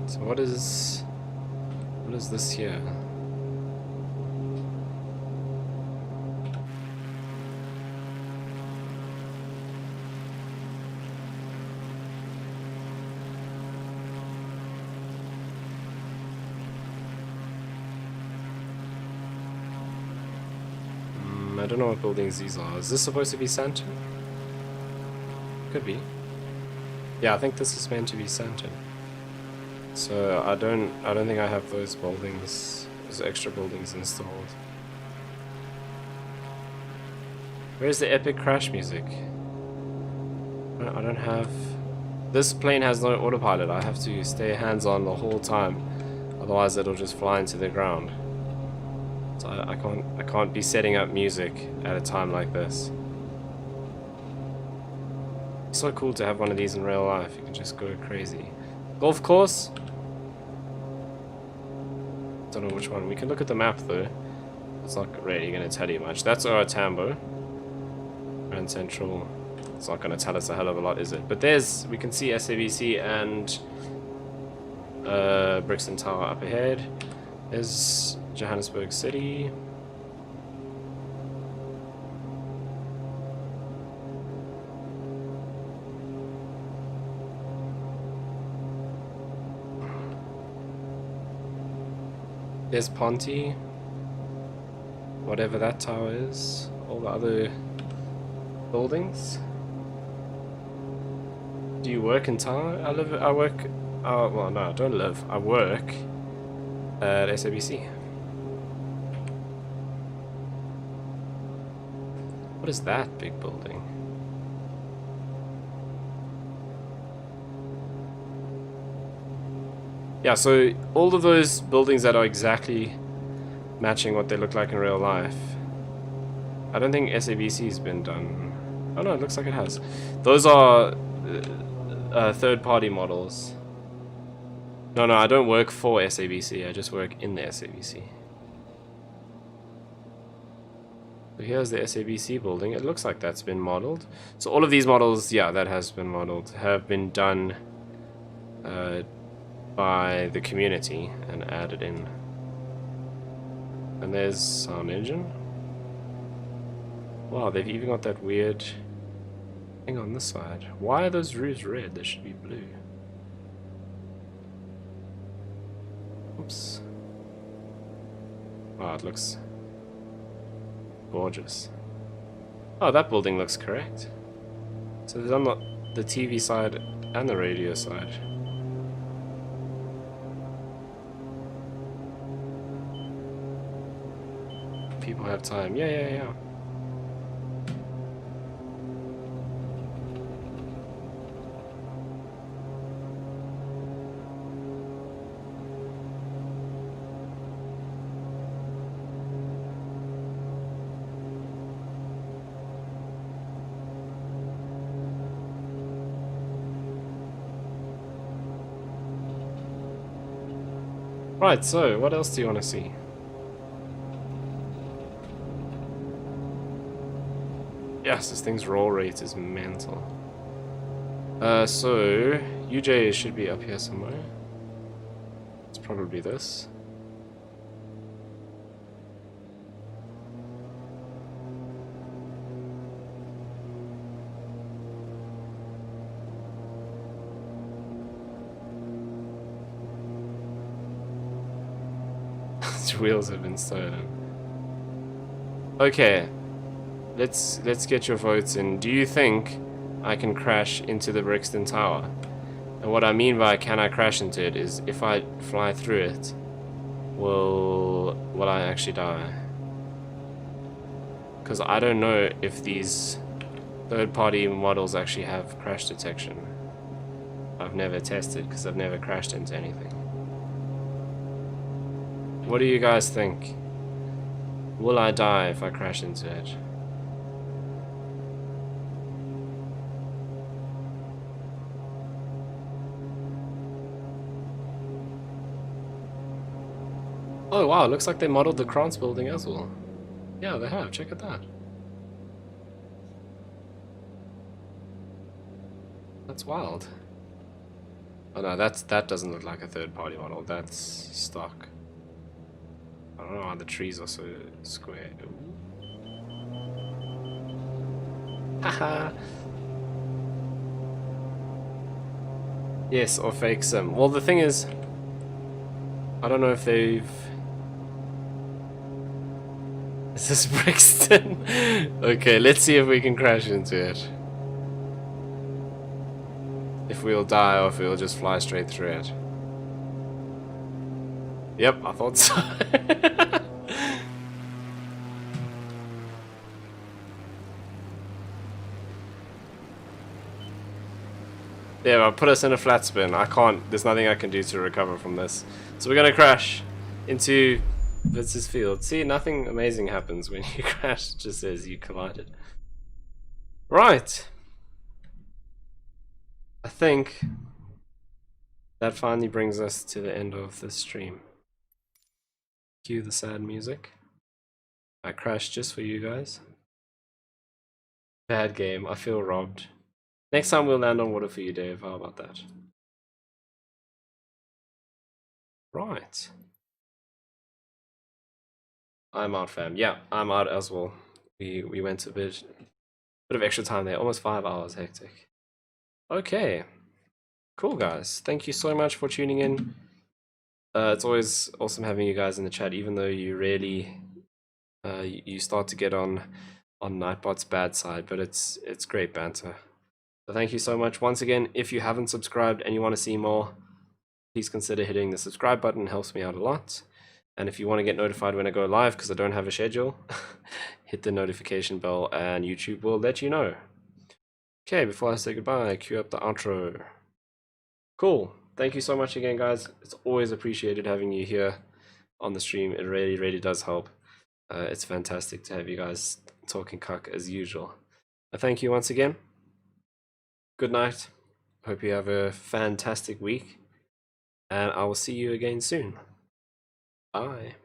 So what is this here? I don't know what buildings these are. Is this supposed to be Santon? Could be. Yeah, I think this is meant to be Santon. So I don't think I have those buildings, those extra buildings installed. Where's the epic crash music? I don't have This plane has no autopilot. I have to stay hands-on the whole time. Otherwise it'll just fly into the ground. So I can't be setting up music at a time like this. It's so cool to have one of these in real life. You can just go crazy. Golf course? Don't know which one. We can look at the map though. It's not really going to tell you much. That's our Tambo. Grand Central. It's not going to tell us a hell of a lot, is it? But there's, we can see SABC and Brixton Tower up ahead. There's Johannesburg City. There's Ponty, whatever that tower is, all the other buildings. Do you work in town? I work, well no, I don't live, I work at SABC. What is that big building? Yeah, so all of those buildings that are exactly matching what they look like in real life. I don't think SABC's been done. Oh no, it looks like it has. Those are third-party models. No, I don't work for SABC. I just work in the SABC. So here's the SABC building. It looks like that's been modeled. So all of these models, yeah, that has been modeled, have been done by the community and added in. And there's sound engine. Wow, they've even got that weird thing on this side. Why are those roofs red? They should be blue. Oops. Wow, it looks gorgeous. Oh, that building looks correct. So there's on the TV side and the radio side. People have time. Yeah. Right, so what else do you want to see? Yes, this thing's roll rate is mental. So UJ should be up here somewhere. It's probably this. His wheels have been stolen. Okay. Let's get your votes in. Do you think I can crash into the Brixton Tower? And what I mean by can I crash into it is if I fly through it, will I actually die? Because I don't know if these third-party models actually have crash detection. I've never tested because I've never crashed into anything. What do you guys think? Will I die if I crash into it? Oh wow, it looks like they modeled the Krantz building as well. Yeah, they have. Check at that. That's wild. Oh no, that doesn't look like a third-party model. That's stock. I don't know why the trees are so square. Haha. Yes, or fake sim. Well, the thing is, I don't know if they've... Is this Brixton? Okay, let's see if we can crash into it. If we'll die or if we'll just fly straight through it. Yep, I thought so. There, I put us in a flat spin. I can't, there's nothing I can do to recover from this. So we're gonna crash into Vitz's field. See, nothing amazing happens when you crash, it just says you collided. Right. I think that finally brings us to the end of the stream. Cue the sad music. I crashed just for you guys. Bad game, I feel robbed. Next time we'll land on water for you, Dave. How about that? Right. I'm out, fam. Yeah, I'm out as well. We went a bit of extra time there, almost 5 hours, hectic. Okay. Cool, guys. Thank you so much for tuning in. It's always awesome having you guys in the chat, even though you really you start to get on Nightbot's bad side, but it's great banter. So thank you so much. Once again, if you haven't subscribed and you want to see more, please consider hitting the subscribe button. It helps me out a lot. And if you want to get notified when I go live, because I don't have a schedule, hit the notification bell and YouTube will let you know. Okay, before I say goodbye, cue up the outro. Cool. Thank you so much again, guys. It's always appreciated having you here on the stream. It really, really does help. It's fantastic to have you guys talking cuck as usual. Thank you once again. Good night. Hope you have a fantastic week. And I will see you again soon. Bye.